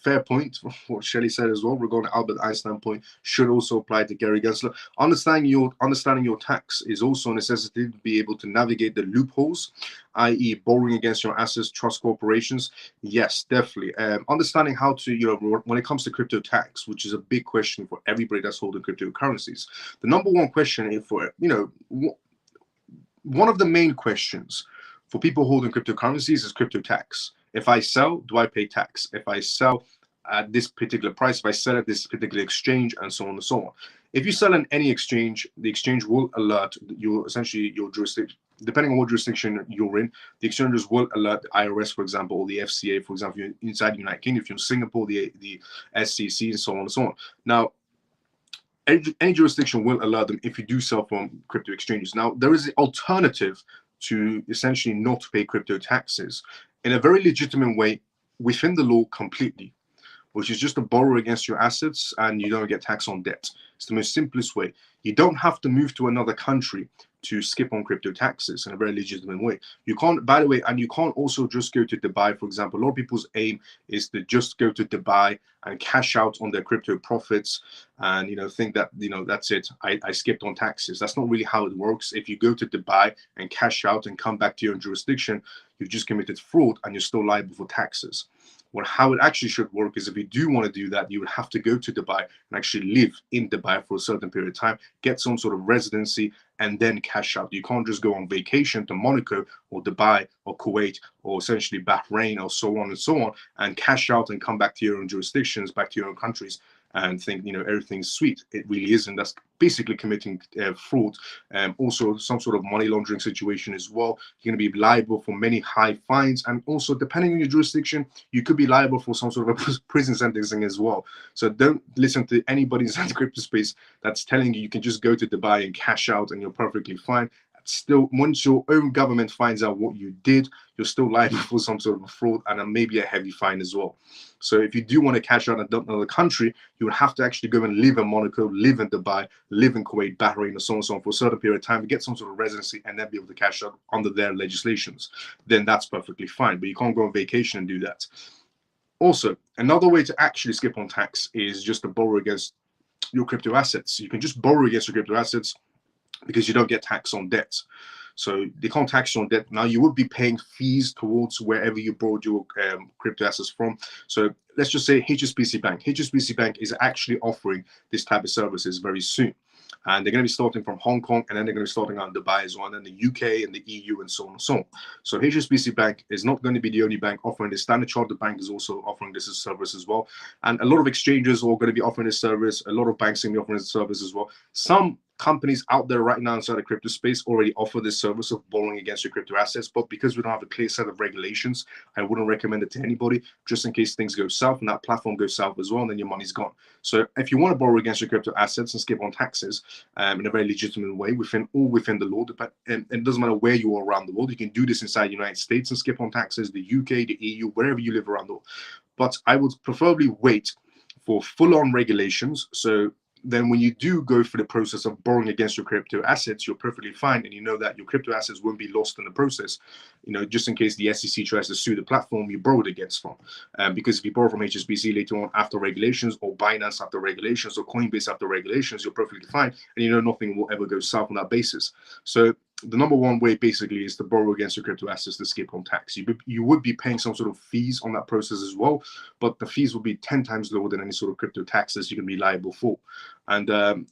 Speaker 1: Fair point. What Shelley said as well regarding Albert Einstein point should also apply to Gary Gensler. Understanding your tax is also a necessity to be able to navigate the loopholes, i.e., borrowing against your assets, trust corporations. Yes, definitely. Understanding how to, when it comes to crypto tax, which is a big question for everybody that's holding cryptocurrencies. The number one question for, one of the main questions for people holding cryptocurrencies is crypto tax. If I sell, do I pay tax? If I sell at this particular price, if I sell at this particular exchange, and so on and so on. If you sell in any exchange, the exchange will alert your jurisdiction. Depending on what jurisdiction you're in, the exchanges will alert the IRS, for example, or the FCA, for example, if you're inside the United Kingdom, if you're in Singapore, the SEC, and so on and so on. Now, any jurisdiction will alert them if you do sell from crypto exchanges. Now, there is an alternative to essentially not pay crypto taxes in a very legitimate way within the law completely, which is just to borrow against your assets and you don't get tax on debt. It's the most simplest way. You don't have to move to another country to skip on crypto taxes in a very legitimate way. You can't, by the way, and you can't also just go to Dubai, for example. A lot of people's aim is to just go to Dubai and cash out on their crypto profits and, think that, that's it. I skipped on taxes. That's not really how it works. If you go to Dubai and cash out and come back to your own jurisdiction, you've just committed fraud and you're still liable for taxes. Well, how it actually should work is if you do want to do that, you would have to go to Dubai and actually live in Dubai for a certain period of time, get some sort of residency, and then cash out. You can't just go on vacation to Monaco or Dubai or Kuwait or essentially Bahrain or so on and so on and cash out and come back to your own jurisdictions, back to your own countries and think, you know, everything's sweet. It really isn't. That's basically committing fraud. Also, some sort of money laundering situation as well. You're going to be liable for many high fines, and also, depending on your jurisdiction, you could be liable for some sort of a prison sentencing as well. So don't listen to anybody inside the crypto space that's telling you can just go to Dubai and cash out and you're perfectly fine. Still, once your own government finds out what you did, you're still liable for some sort of a fraud and maybe a heavy fine as well. So if you do want to cash out in another country, you would have to actually go and live in Monaco, live in Dubai, live in Kuwait, Bahrain, or so on and so on for a certain period of time to get some sort of residency and then be able to cash out under their legislations. Then that's perfectly fine, but you can't go on vacation and do that. Also, another way to actually skip on tax is just to borrow against your crypto assets. You can just borrow against your crypto assets because you don't get tax on debt. So they can't tax you on debt. Now, you would be paying fees towards wherever you borrowed your crypto assets from. So let's just say HSBC Bank. HSBC Bank is actually offering this type of services very soon. And they're going to be starting from Hong Kong, and then they're going to be starting out in Dubai as well, and then the UK and the EU and so on and so on. So HSBC Bank is not going to be the only bank offering this. Standard Chartered Bank is also offering this service as well. And a lot of exchanges are going to be offering this service. A lot of banks are going to be offering this service as well. Some companies out there right now inside the crypto space already offer this service of borrowing against your crypto assets, but because we don't have a clear set of regulations, I wouldn't recommend it to anybody, just in case things go south and that platform goes south as well, and then your money's gone. So if you want to borrow against your crypto assets and skip on taxes in a very legitimate way, within the law, but it doesn't matter where you are around the world, you can do this inside the United States and skip on taxes, the UK, the EU, wherever you live around the world. But I would preferably wait for full-on regulations. So then when you do go through the process of borrowing against your crypto assets, you're perfectly fine, and you know that your crypto assets won't be lost in the process, you know, just in case the SEC tries to sue the platform you borrowed against from. Because if you borrow from HSBC later on after regulations, or Binance after regulations, or Coinbase after regulations, you're perfectly fine, and you know nothing will ever go south on that basis. So the number one way basically is to borrow against your crypto assets to skip on tax. You would be paying some sort of fees on that process as well, but the fees will be 10 times lower than any sort of crypto taxes you can be liable for. And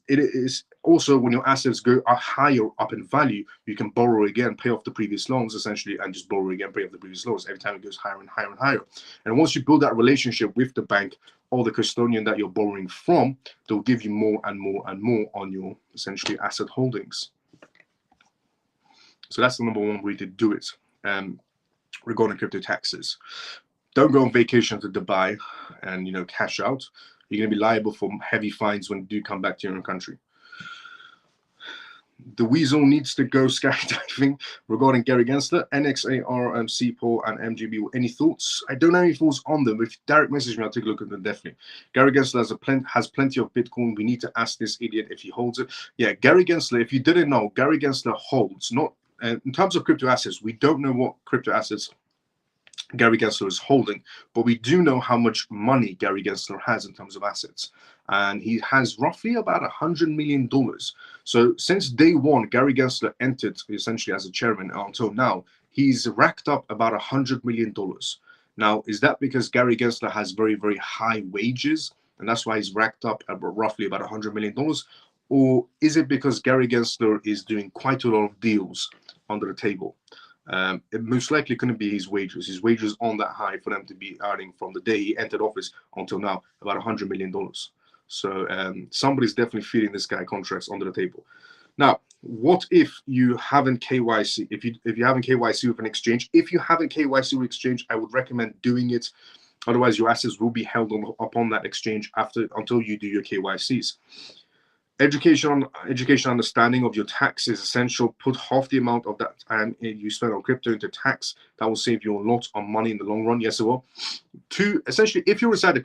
Speaker 1: it is also, when your assets are higher up in value, you can borrow again, pay off the previous loans essentially, and just borrow again, pay off the previous loans every time it goes higher and higher and higher. And once you build that relationship with the bank or the custodian that you're borrowing from, they'll give you more and more and more on your essentially asset holdings. So that's the number one way to do it regarding crypto taxes. Don't go on vacation to Dubai and, you know, cash out. You're going to be liable for heavy fines when you do come back to your own country. The Weasel needs to go skydiving regarding Gary Gensler, NXAR, C-Paul, and MGB. Any thoughts? I don't have any thoughts on them. If Derek messaged me, I'll take a look at them definitely. Gary Gensler has plenty of Bitcoin. We need to ask this idiot if he holds it. Yeah, Gary Gensler, if you didn't know, Gary Gensler holds, not in terms of crypto assets, we don't know what crypto assets Gary Gensler is holding, but we do know how much money Gary Gensler has in terms of assets. And he has roughly about $100 million. So since day one, Gary Gensler entered essentially as a chairman until now, he's racked up about $100 million. Now, is that because Gary Gensler has very, very high wages, and that's why he's racked up roughly about $100 million? Or is it because Gary Gensler is doing quite a lot of deals under the table? It most likely couldn't be his wages. His wages aren't that high for them to be earning from the day he entered office until now about $100 million. So somebody's definitely feeding this guy contracts under the table. Now, what if you haven't KYC? If you haven't KYC with an exchange, if you haven't KYC with exchange, I would recommend doing it. Otherwise, your assets will be held upon that exchange until you do your KYCs. Education understanding of your tax is essential. Put half the amount of that time you spend on crypto into tax. That will save you a lot of money in the long run. Yes, it will. Two, essentially, if you're inside the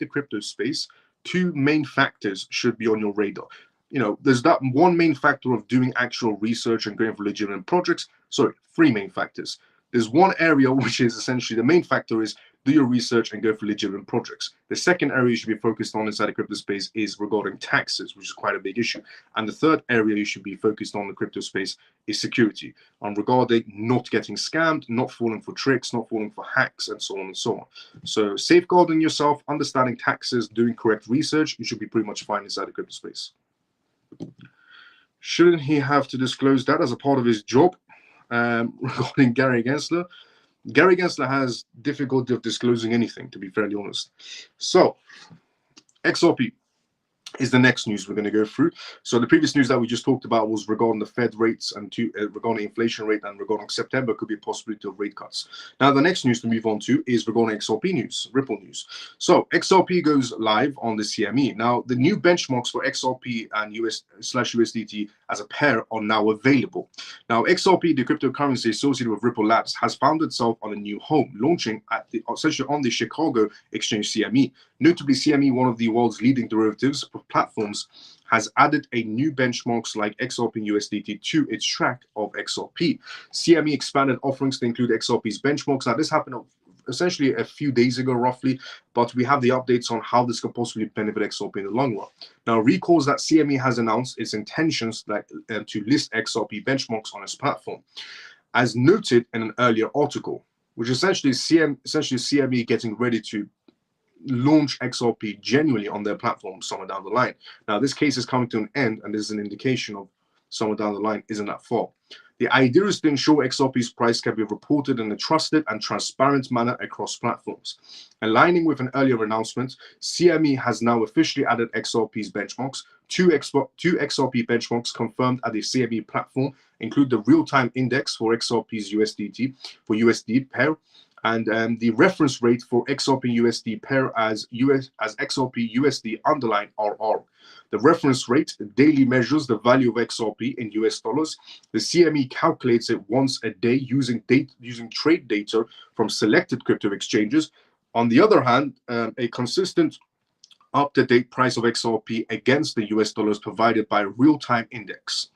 Speaker 1: crypto space, two main factors should be on your radar. You know, there's that one main factor of doing actual research and going for legitimate projects. Sorry, three main factors. There's one area which is essentially the main factor is do your research and go for legitimate projects. The second area you should be focused on inside the crypto space is regarding taxes, which is quite a big issue. And the third area you should be focused on in the crypto space is security, regarding not getting scammed, not falling for tricks, not falling for hacks, and so on and so on. So safeguarding yourself, understanding taxes, doing correct research, you should be pretty much fine inside the crypto space. Shouldn't he have to disclose that as a part of his job? Regarding Gary Gensler, Gary Gensler has difficulty of disclosing anything, to be fairly honest. So XRP is the next news we're going to go through. So the previous news that we just talked about was regarding the Fed rates and regarding inflation rate, and regarding September could be a possibility of rate cuts. Now the next news to move on to is regarding XRP news, Ripple news. So XRP goes live on the CME. Now the new benchmarks for XRP and US/USDT as a pair are now available. Now XRP, the cryptocurrency associated with Ripple Labs, has found itself on a new home, launching at essentially on the Chicago Exchange CME. Notably, CME, one of the world's leading derivatives platforms, has added a new benchmarks like XRP and USDT to its track of XRP. CME expanded offerings to include XRP's benchmarks. Now, this happened essentially a few days ago, roughly, but we have the updates on how this could possibly benefit XRP in the long run. Now, recalls that CME has announced its intentions to list XRP benchmarks on its platform, as noted in an earlier article, which essentially is CME getting ready to launch XRP genuinely on their platform somewhere down the line. Now, this case is coming to an end, and this is an indication of somewhere down the line isn't that far. The idea is to ensure XRP's price can be reported in a trusted and transparent manner across platforms. Aligning with an earlier announcement, CME has now officially added XRP's benchmarks. Two XRP benchmarks confirmed at the CME platform include the real-time index for XRP's USD pair, and the reference rate for XRP USD pair as XRP USD underline RR. The reference rate daily measures the value of XRP in US dollars. The CME calculates it once a day using trade data from selected crypto exchanges. On the other hand, a consistent up-to-date price of XRP against the US dollars provided by a real-time index.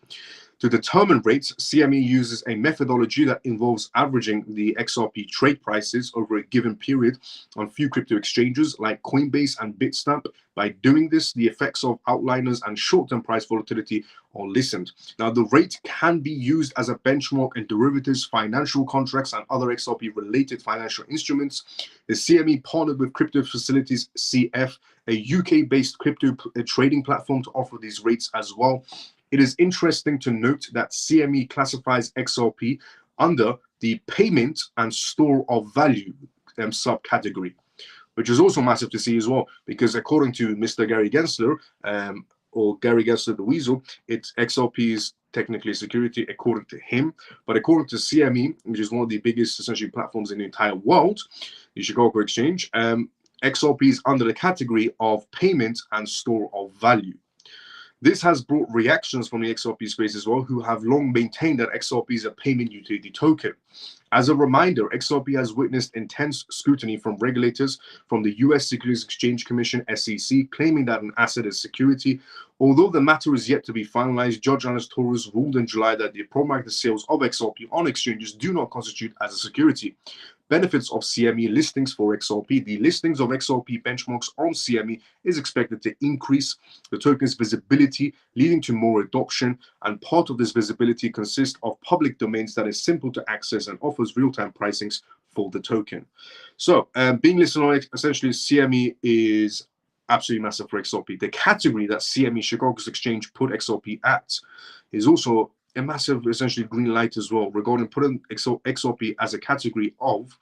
Speaker 1: To determine rates, CME uses a methodology that involves averaging the XRP trade prices over a given period on few crypto exchanges like Coinbase and Bitstamp. By doing this, the effects of outliers and short-term price volatility are lessened. Now, the rate can be used as a benchmark in derivatives, financial contracts, and other XRP-related financial instruments. The CME partnered with Crypto Facilities CF, a UK-based crypto trading platform, to offer these rates as well. It is interesting to note that CME classifies XRP under the payment and store of value subcategory, which is also massive to see as well, because according to Mr. Gary Gensler, or Gary Gensler the Weasel, XRP is technically a security according to him, but according to CME, which is one of the biggest essentially platforms in the entire world, the Chicago Exchange, XRP is under the category of payment and store of value. This has brought reactions from the XRP space as well, who have long maintained that XRP is a payment utility token. As a reminder, XRP has witnessed intense scrutiny from regulators from the US Securities Exchange Commission, SEC, claiming that an asset is security. Although the matter is yet to be finalized, Judge Anas Torres ruled in July that the pro-market sales of XRP on exchanges do not constitute as a security. Benefits of CME listings for XRP. The listings of XRP benchmarks on CME is expected to increase the token's visibility, leading to more adoption, and part of this visibility consists of public domains that is simple to access and offers real-time pricings for the token. So being listed on it, essentially CME is absolutely massive for XRP. The category that CME Chicago's Exchange put XRP at is also a massive, essentially, green light as well regarding putting XRP as a category of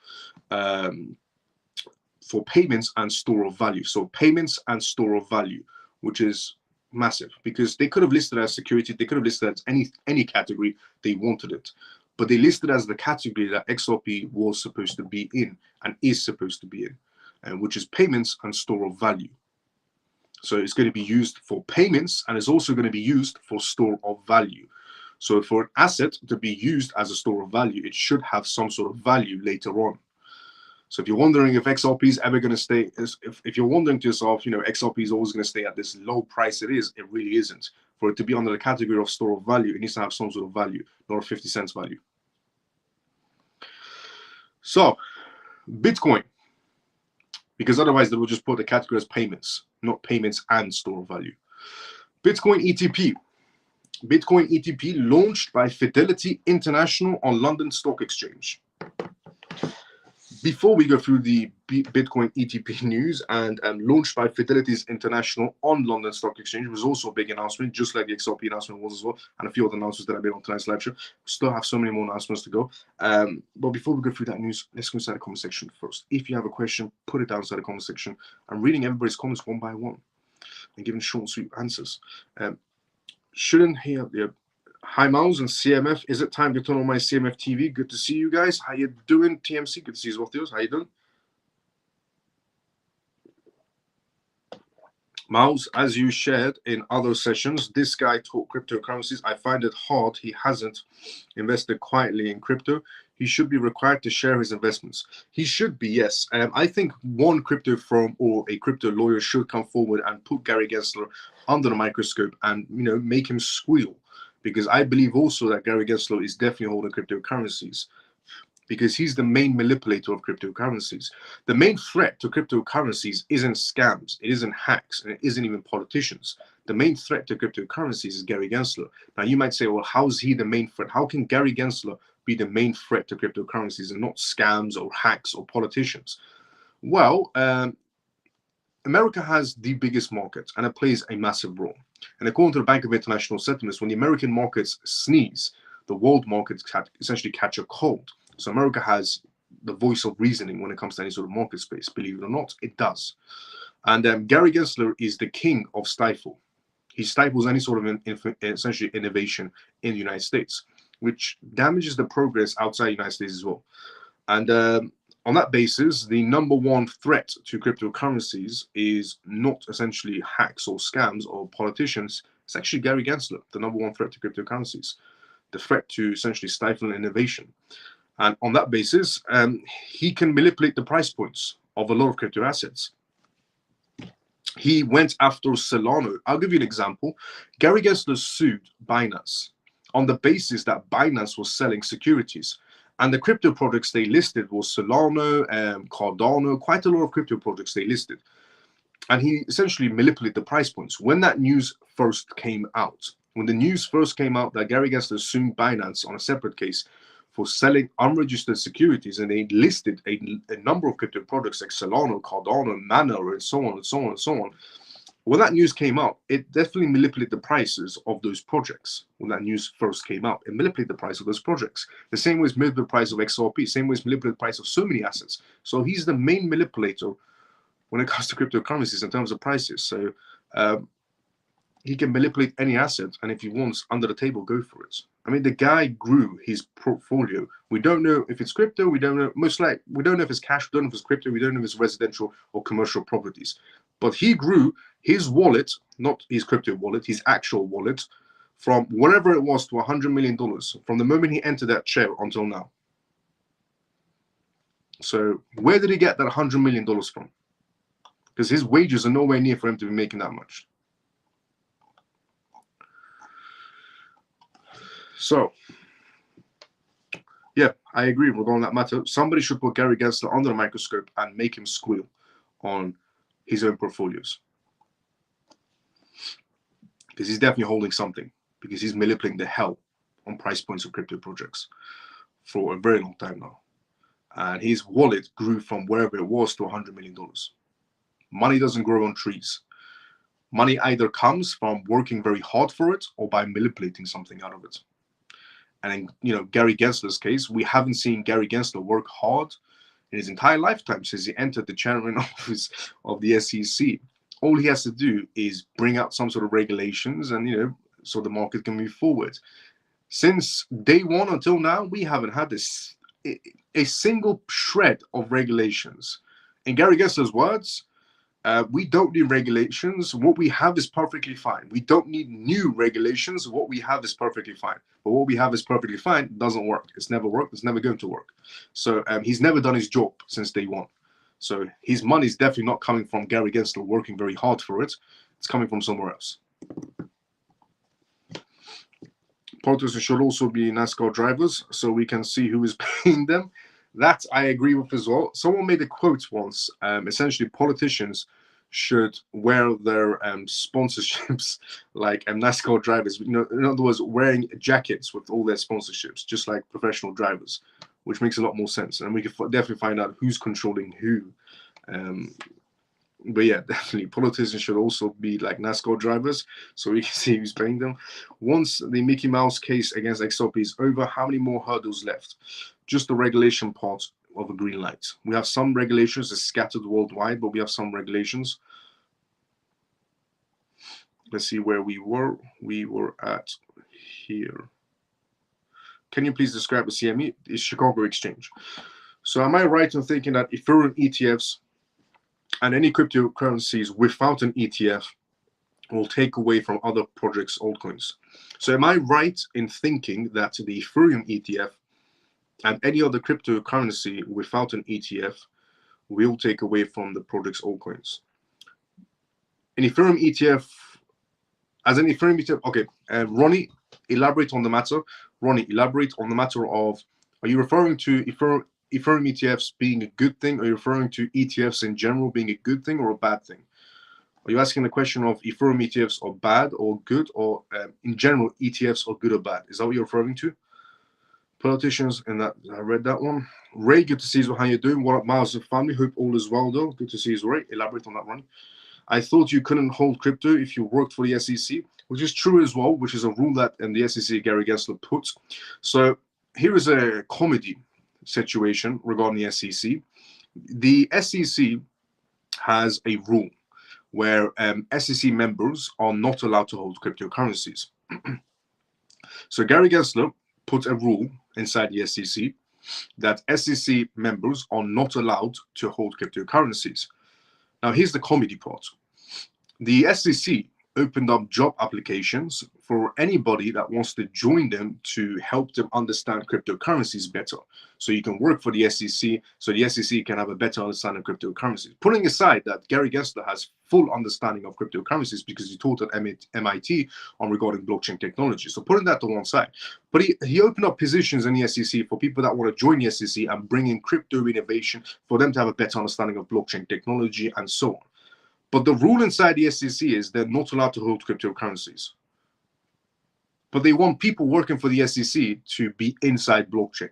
Speaker 1: for payments and store of value. So payments and store of value, which is massive, because they could have listed as security, they could have listed as any category they wanted it, but they listed as the category that XRP was supposed to be in and is supposed to be in, and which is payments and store of value. So it's going to be used for payments, and it's also going to be used for store of value. So for an asset to be used as a store of value, it should have some sort of value later on. So if you're wondering if XRP is ever going to stay, if you're wondering to yourself, XRP is always going to stay at this low price it really isn't. For it to be under the category of store of value, it needs to have some sort of value, not a 50 cents value. So Bitcoin, because otherwise they will just put the category as payments, not payments and store of value. Bitcoin ETP. Bitcoin ETP launched by Fidelity International on London Stock Exchange. Before we go through the Bitcoin ETP news and launched by Fidelity's International on London Stock Exchange, was also a big announcement, just like the XRP announcement was as well, and a few other announcements that I made on tonight's live show. We still have so many more announcements to go. But before we go through that news, let's go inside the comment section first. If you have a question, put it down inside the comment section. I'm reading everybody's comments one by one. and giving short, sweet answers. Shouldn't he have the Hi Miles and CMF? Is it time to turn on my CMF TV? Good to see you guys. How you doing, TMC? Good to see you as well, Theos. How you doing? Miles, as you shared in other sessions, this guy taught cryptocurrencies. I find it hard he hasn't invested quietly in crypto. He should be required to share his investments. He should be, yes. I think one crypto firm or a crypto lawyer should come forward and put Gary Gensler under the microscope and make him squeal. Because I believe also that Gary Gensler is definitely holding cryptocurrencies, because he's the main manipulator of cryptocurrencies. The main threat to cryptocurrencies isn't scams, it isn't hacks, and it isn't even politicians. The main threat to cryptocurrencies is Gary Gensler. Now, you might say, well, how is he the main threat? How can Gary Gensler be the main threat to cryptocurrencies and not scams or hacks or politicians? Well, America has the biggest market, and it plays a massive role. And according to the Bank of International Settlements, when the American markets sneeze, the world markets essentially catch a cold. So America has the voice of reasoning when it comes to any sort of market space. Believe it or not, it does. And Gary Gensler is the king of stifle. He stifles any sort of essentially innovation in the United States, which damages the progress outside the United States as well. And on that basis, the number one threat to cryptocurrencies is not essentially hacks or scams or politicians. It's actually Gary Gensler, the number one threat to cryptocurrencies, the threat to essentially stifling innovation. And on that basis, he can manipulate the price points of a lot of crypto assets. He went after Solana. I'll give you an example. Gary Gensler sued Binance on the basis that Binance was selling securities. And the crypto projects they listed was Solana, Cardano, quite a lot of crypto projects they listed. And he essentially manipulated the price points. When that news first came out, that Gary Gensler sued Binance on a separate case for selling unregistered securities, and they listed a number of crypto products like Solana, Cardano, Mana, and so on and so on and so on. When that news came out, it definitely manipulated the prices of those projects. When that news first came out, it manipulated the price of those projects. The same way as manipulated the price of XRP, same way as manipulated the price of so many assets. So he's the main manipulator when it comes to cryptocurrencies in terms of prices. So he can manipulate any asset, and if he wants under the table, go for it. I mean, the guy grew his portfolio. We don't know if it's crypto. We don't know. Most likely, we don't know if it's cash. We don't know if it's crypto. We don't know if it's residential or commercial properties. But he grew his wallet, not his crypto wallet, his actual wallet, from whatever it was to $100 million from the moment he entered that chair until now. So where did he get that $100 million from? Because his wages are nowhere near for him to be making that much. So, yeah, I agree regarding that matter. Somebody should put Gary Gensler under the microscope and make him squeal on his own portfolios. Because he's definitely holding something, because he's manipulating the hell on price points of crypto projects for a very long time now. And his wallet grew from wherever it was to $100 million. Money doesn't grow on trees. Money either comes from working very hard for it or by manipulating something out of it. And in Gary Gensler's case, we haven't seen Gary Gensler work hard in his entire lifetime since he entered the chairman office of the SEC. All he has to do is bring out some sort of regulations and, so the market can move forward. Since day one until now, we haven't had a single shred of regulations. In Gary Gensler's words, we don't need regulations. What we have is perfectly fine. We don't need new regulations. What we have is perfectly fine. But what we have is perfectly fine doesn't work. It's never worked. It's never going to work. So he's never done his job since day one. So his money is definitely not coming from Gary Gensler working very hard for it. It's coming from somewhere else. Politicians should also be NASCAR drivers so we can see who is paying them. That I agree with as well. Someone made a quote once. Essentially, politicians should wear their sponsorships like NASCAR drivers. In other words, wearing jackets with all their sponsorships, just like professional drivers, which makes a lot more sense. And we can definitely find out who's controlling who. But yeah, definitely, politicians should also be like NASCAR drivers, so we can see who's paying them. Once the Mickey Mouse case against XRP is over, how many more hurdles left? Just the regulation part of a green light. We have some regulations that's scattered worldwide, but we have some regulations. let's see where we were. We were at here. Can you please describe the CME? It's Chicago Exchange. So am I right in thinking that Ethereum ETFs and any cryptocurrencies without an ETF will take away from other projects' altcoins? So am I right in thinking that the Ethereum ETF and any other cryptocurrency without an ETF will take away from the project's altcoins? An Ethereum ETF, as an Ethereum ETF, okay, Ronnie, elaborate on the matter. Ronnie, elaborate on the matter of, are you referring to Ethereum ETFs being a good thing? Are you referring to ETFs in general being a good thing or a bad thing? Are you asking the question of Ethereum ETFs are bad or good, or in general ETFs are good or bad? Is that what you're referring to? Politicians, and that I read that one. Ray, good to see you. How you doing? What up, Miles and family? Hope all is well, though. Good to see you, Ray. Elaborate on that one. I thought you couldn't hold crypto if you worked for the SEC, which is true as well, which is a rule that the SEC, Gary Gensler, puts. So here is a comedy situation regarding the SEC. The SEC has a rule where SEC members are not allowed to hold cryptocurrencies. So Gary Gensler put a rule inside the SEC that SEC members are not allowed to hold cryptocurrencies. Now, here's the comedy part. The SEC opened up job applications for anybody that wants to join them to help them understand cryptocurrencies better. So you can work for the SEC, so the SEC can have a better understanding of cryptocurrencies. Putting aside that Gary Gensler has full understanding of cryptocurrencies because he taught at MIT on regarding blockchain technology. So putting that to one side. But he opened up positions in the SEC for people that want to join the SEC and bring in crypto innovation for them to have a better understanding of blockchain technology and so on. But the rule inside the SEC is they're not allowed to hold cryptocurrencies. But they want people working for the SEC to be inside blockchain.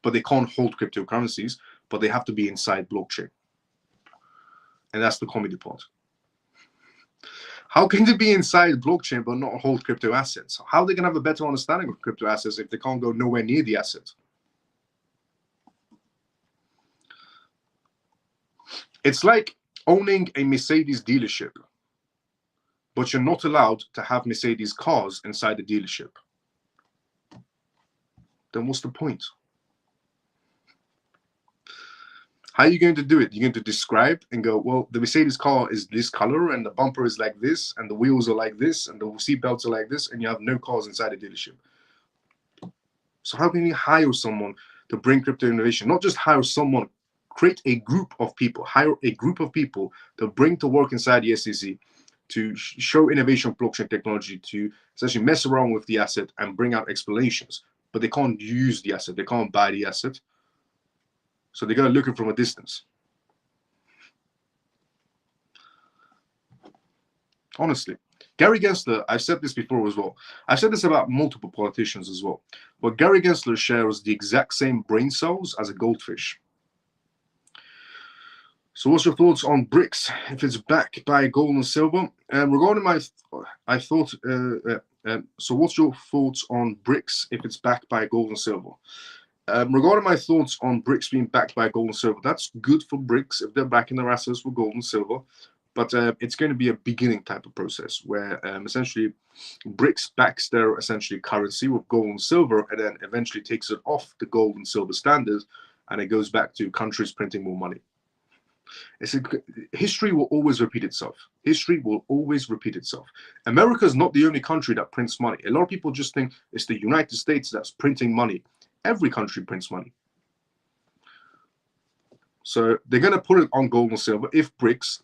Speaker 1: But they can't hold cryptocurrencies, but they have to be inside blockchain. And that's the comedy part. How can they be inside blockchain but not hold crypto assets? How are they going to have a better understanding of crypto assets if they can't go nowhere near the asset? It's like owning a Mercedes dealership, but you're not allowed to have Mercedes cars inside the dealership. Then what's the point? How are you going to do it? You're going to describe and go, well, the Mercedes car is this color and the bumper is like this and the wheels are like this and the seat belts are like this, and you have no cars inside the dealership. So how can you hire someone to bring crypto innovation? Not just hire someone, create a group of people, hire a group of people to bring to work inside the SEC to show innovation of blockchain technology, to essentially mess around with the asset and bring out explanations. But they can't use the asset. They can't buy the asset. So they got to look at it from a distance. Honestly, Gary Gensler, I've said this before as well. I've said this about multiple politicians as well. But Gary Gensler shares the exact same brain cells as a goldfish. So what's your thoughts on BRICS if it's backed by gold and silver? Regarding my, so what's your thoughts on BRICS if it's backed by gold and silver? Regarding my thoughts on BRICS being backed by gold and silver, that's good for BRICS if they're backing their assets with gold and silver. But it's going to be a beginning type of process where essentially BRICS backs their essentially currency with gold and silver and then eventually takes it off the gold and silver standard and it goes back to countries printing more money. History will always repeat itself. History will always repeat itself. America is not the only country that prints money. A lot of people just think it's the United States that's printing money. Every country prints money. So they're going to put it on gold and silver. If BRICS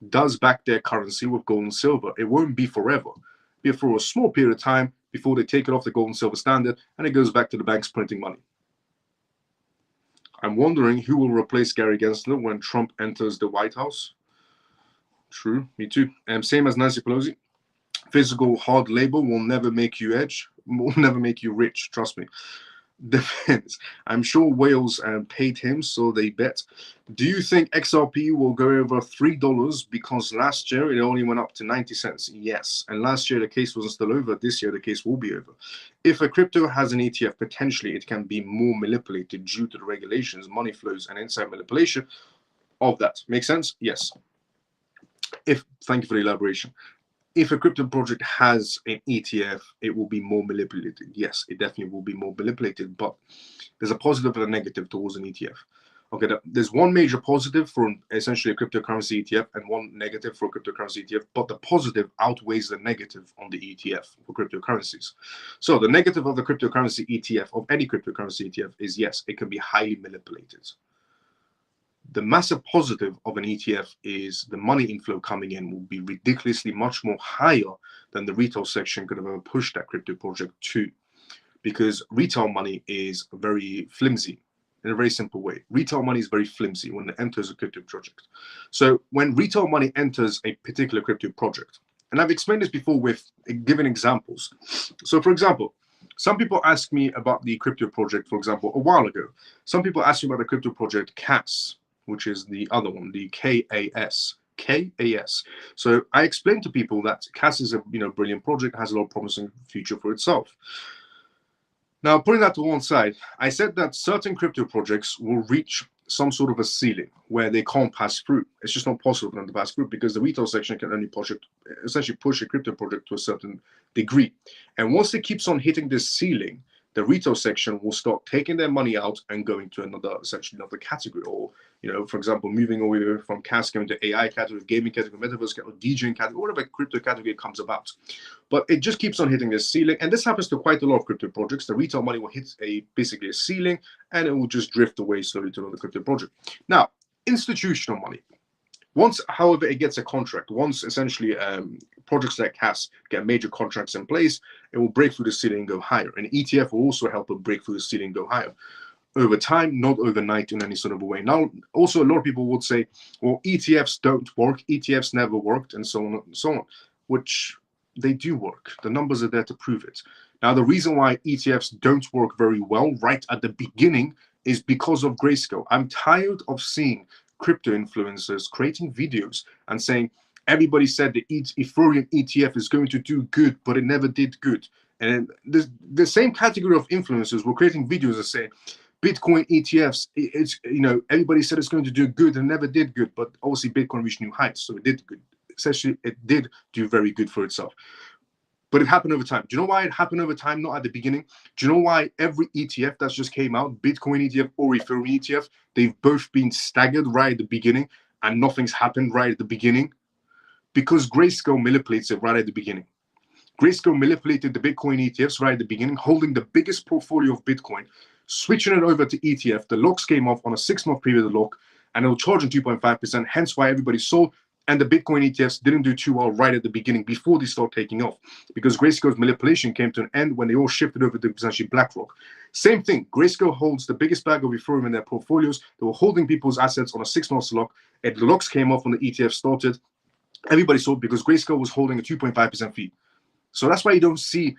Speaker 1: does back their currency with gold and silver, it won't be forever. It'll be for a small period of time before they take it off the gold and silver standard and it goes back to the banks printing money. I'm wondering who will replace Gary Gensler when Trump enters the White House. True, me too. Same as Nancy Pelosi. Physical hard labor will never make you rich. Trust me. Depends. I'm sure Wales paid him, so they bet. Do you think XRP will go over $3 because last year it only went up to 90 cents? Yes. And last year the case wasn't still over. This year the case will be over. If a crypto has an ETF, potentially it can be more manipulated due to the regulations, money flows, and inside manipulation of that. Make sense? Yes. Thank you for the elaboration. if a crypto project has an ETF, it will be more manipulated. Yes, it definitely will be more manipulated, but there's a positive and a negative towards an ETF. Okay, there's one major positive for essentially a cryptocurrency ETF and one negative for a cryptocurrency ETF, but the positive outweighs the negative on the ETF for cryptocurrencies. So the negative of the cryptocurrency ETF, of any cryptocurrency ETF, is yes, it can be highly manipulated. The massive positive of an ETF is the money inflow coming in will be ridiculously much more higher than the retail section could have ever pushed that crypto project to, because retail money is very flimsy. In a very simple way, retail money is very flimsy when it enters a crypto project. So when retail money enters a particular crypto project, and I've explained this before with given examples. So for example, some people ask me about the crypto project, for example, a while ago. Some people asked me about the crypto project CAS, which is the other one, the KAS. So I explained to people that CAS is a brilliant project, has a lot of promising future for itself. Now, putting that to one side, I said that certain crypto projects will reach some sort of a ceiling where they can't pass through. It's just not possible for them to pass through because the retail section can only essentially push a crypto project to a certain degree. And once it keeps on hitting this ceiling, the retail section will start taking their money out and going to essentially another category, or for example, moving away from CAS, going to AI category, gaming category, metaverse category, DJing category, whatever crypto category comes about. But it just keeps on hitting this ceiling, and this happens to quite a lot of crypto projects. The retail money will hit basically a ceiling, and it will just drift away slowly to another crypto project. Now, institutional money. Once, however, it gets a contract, once essentially projects like CAS get major contracts in place, it will break through the ceiling and go higher. And ETF will also help it break through the ceiling and go higher. Over time, not overnight in any sort of a way. Now, also a lot of people would say, well, ETFs don't work, ETFs never worked, and so on and so on, which they do work. The numbers are there to prove it. Now, the reason why ETFs don't work very well right at the beginning is because of Grayscale. I'm tired of seeing crypto influencers creating videos and saying, everybody said the Ethereum ETF is going to do good, but it never did good. And the same category of influencers were creating videos that say, Bitcoin ETFs, everybody said it's going to do good and never did good, but obviously Bitcoin reached new heights, so it did good. Essentially, it did do very good for itself. But it happened over time. Do you know why it happened over time, not at the beginning? Do you know why every ETF that's just came out, Bitcoin ETF or Ethereum ETF, they've both been staggered right at the beginning and nothing's happened right at the beginning? Because Grayscale manipulates it right at the beginning. Grayscale manipulated the Bitcoin ETFs right at the beginning, holding the biggest portfolio of Bitcoin, switching it over to ETF. The locks came off on a 6-month period of lock, and they were charging 2.5%, hence why everybody sold. And the Bitcoin ETFs didn't do too well right at the beginning before they started taking off, because Grayscale's manipulation came to an end when they all shifted over to essentially BlackRock. Same thing, Grayscale holds the biggest bag of Ethereum in their portfolios. They were holding people's assets on a 6-month lock, and the locks came off when the ETF started. Everybody sold because Grayscale was holding a 2.5% fee. So that's why you don't see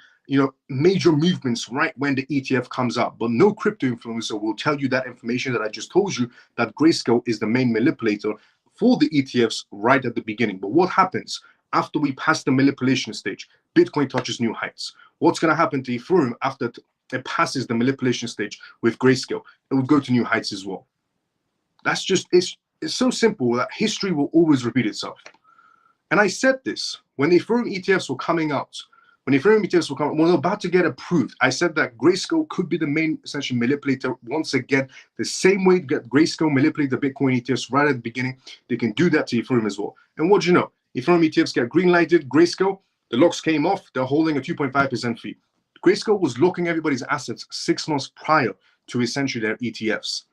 Speaker 1: major movements right when the ETF comes out. But no crypto influencer will tell you that information that I just told you, that Grayscale is the main manipulator for the ETFs right at the beginning. But what happens after we pass the manipulation stage? Bitcoin touches new heights. What's going to happen to Ethereum after it passes the manipulation stage with Grayscale? It will go to new heights as well. That's just, it's so simple that history will always repeat itself. And I said this when the Ethereum ETFs were coming out, when Ethereum ETFs were coming, when they're about to get approved, I said that Grayscale could be the main essentially manipulator once again. The same way that Grayscale manipulated the Bitcoin ETFs right at the beginning, they can do that to Ethereum as well. And what do you know? Ethereum ETFs get green lighted, Grayscale, the locks came off, they're holding a 2.5% fee. Grayscale was locking everybody's assets 6 months prior to essentially their ETFs.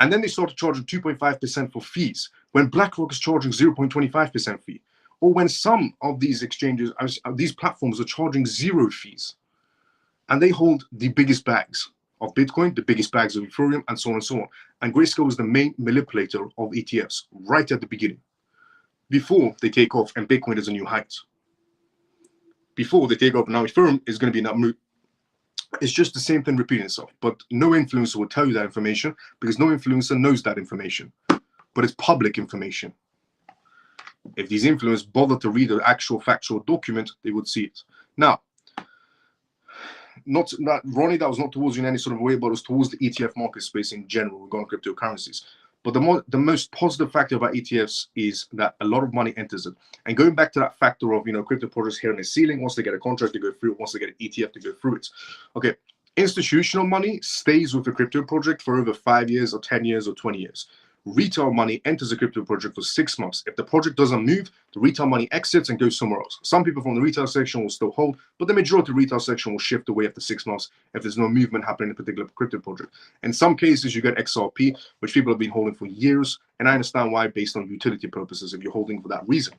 Speaker 1: And then they started charging 2.5% for fees when BlackRock is charging 0.25% fee. Or when some of these exchanges, these platforms are charging 0 fees. And they hold the biggest bags of Bitcoin, the biggest bags of Ethereum, and so on and so on. And Grayscale is the main manipulator of ETFs right at the beginning, before they take off and Bitcoin is a new height. Before they take off, now Ethereum is going to be in that mood. It's just the same thing repeating itself. But no influencer will tell you that information because no influencer knows that information. But it's public information. If these influencers bother to read the actual factual document, they would see it. Now, not that Ronnie, that was not towards you in any sort of way, but it was towards the ETF market space in general regarding cryptocurrencies. But the most positive factor about ETFs is that a lot of money enters it. And going back to that factor of, crypto projects hitting a ceiling, once they get a contract to go through it, once they get an ETF to go through it. Okay, institutional money stays with the crypto project for over 5 years or 10 years or 20 years. Retail money enters a crypto project for 6 months. If the project doesn't move, the retail money exits and goes somewhere else. Some people from the retail section will still hold, but the majority of the retail section will shift away after 6 months if there's no movement happening in a particular crypto project. In some cases, you get XRP, which people have been holding for years, and I understand why, based on utility purposes, if you're holding for that reason.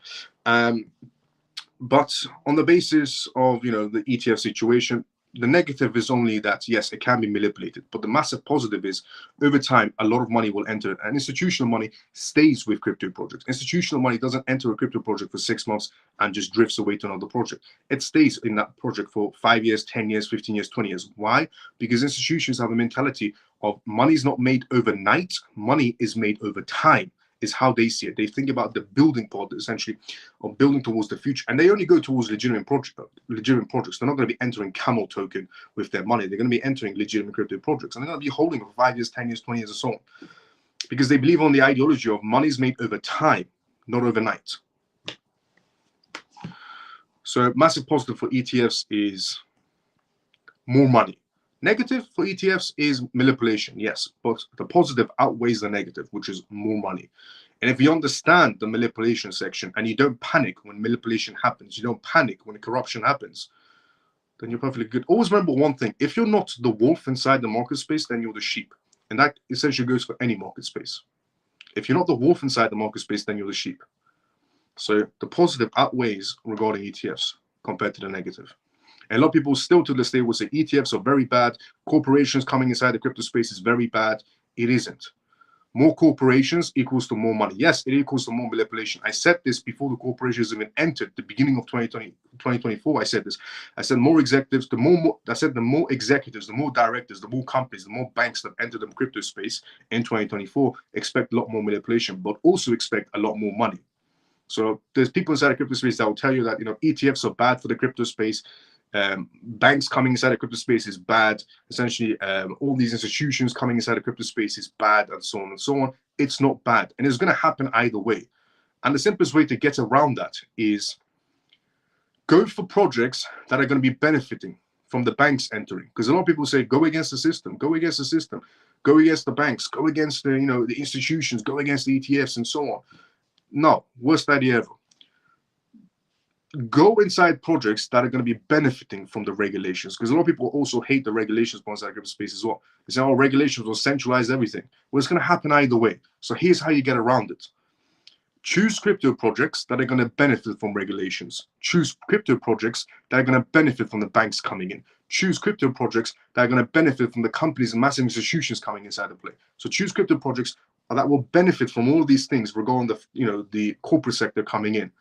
Speaker 1: But on the basis of the ETF situation, the negative is only that, yes, it can be manipulated. But the massive positive is, over time, a lot of money will enter it. And institutional money stays with crypto projects. Institutional money doesn't enter a crypto project for 6 months and just drifts away to another project. It stays in that project for 5 years, 10 years, 15 years, 20 years. Why? Because institutions have a mentality of money is not made overnight. Money is made over time. Is how they see it. They think about the building part, essentially, of building towards the future, and they only go towards legitimate projects. They're not going to be entering Camel token with their money. They're going to be entering legitimate crypto projects, and they're going to be holding for 5 years, 10 years, 20 years, and so on, because they believe on the ideology of money is made over time, not overnight. So, massive positive for ETFs is more money. Negative for ETFs is manipulation, yes, but the positive outweighs the negative, which is more money. And if you understand the manipulation section and you don't panic when manipulation happens, you don't panic when corruption happens, then you're perfectly good. Always remember one thing: if you're not the wolf inside the market space, then you're the sheep. And that essentially goes for any market space. If you're not the wolf inside the market space, then you're the sheep. So the positive outweighs regarding ETFs compared to the negative. And a lot of people still to this day will say ETFs are very bad. Corporations coming inside the crypto space is very bad. It isn't. More corporations equals to more money. Yes, it equals to more manipulation. I said this before the corporations even entered the beginning of 2024. I said this. I said more executives, the more executives, the more directors, the more companies, the more banks that enter the crypto space in 2024 expect a lot more manipulation, but also expect a lot more money. So there's people inside the crypto space that will tell you that ETFs are bad for the crypto space. Banks coming inside the crypto space is bad. Essentially, all these institutions coming inside the crypto space is bad, and so on and so on. It's not bad, and it's going to happen either way. And the simplest way to get around that is go for projects that are going to be benefiting from the banks entering. Because a lot of people say, go against the system, go against the system, go against the banks, go against the the institutions, go against the ETFs, and so on. No, worst idea ever. Go inside projects that are going to be benefiting from the regulations, because a lot of people also hate the regulations inside the crypto space as well. They say, oh, regulations will centralize everything. Well, it's going to happen either way. So here's how you get around it. Choose crypto projects that are going to benefit from regulations. Choose crypto projects that are going to benefit from the banks coming in. Choose crypto projects that are going to benefit from the companies and massive institutions coming inside the play. So choose crypto projects that will benefit from all of these things regarding the corporate sector coming in.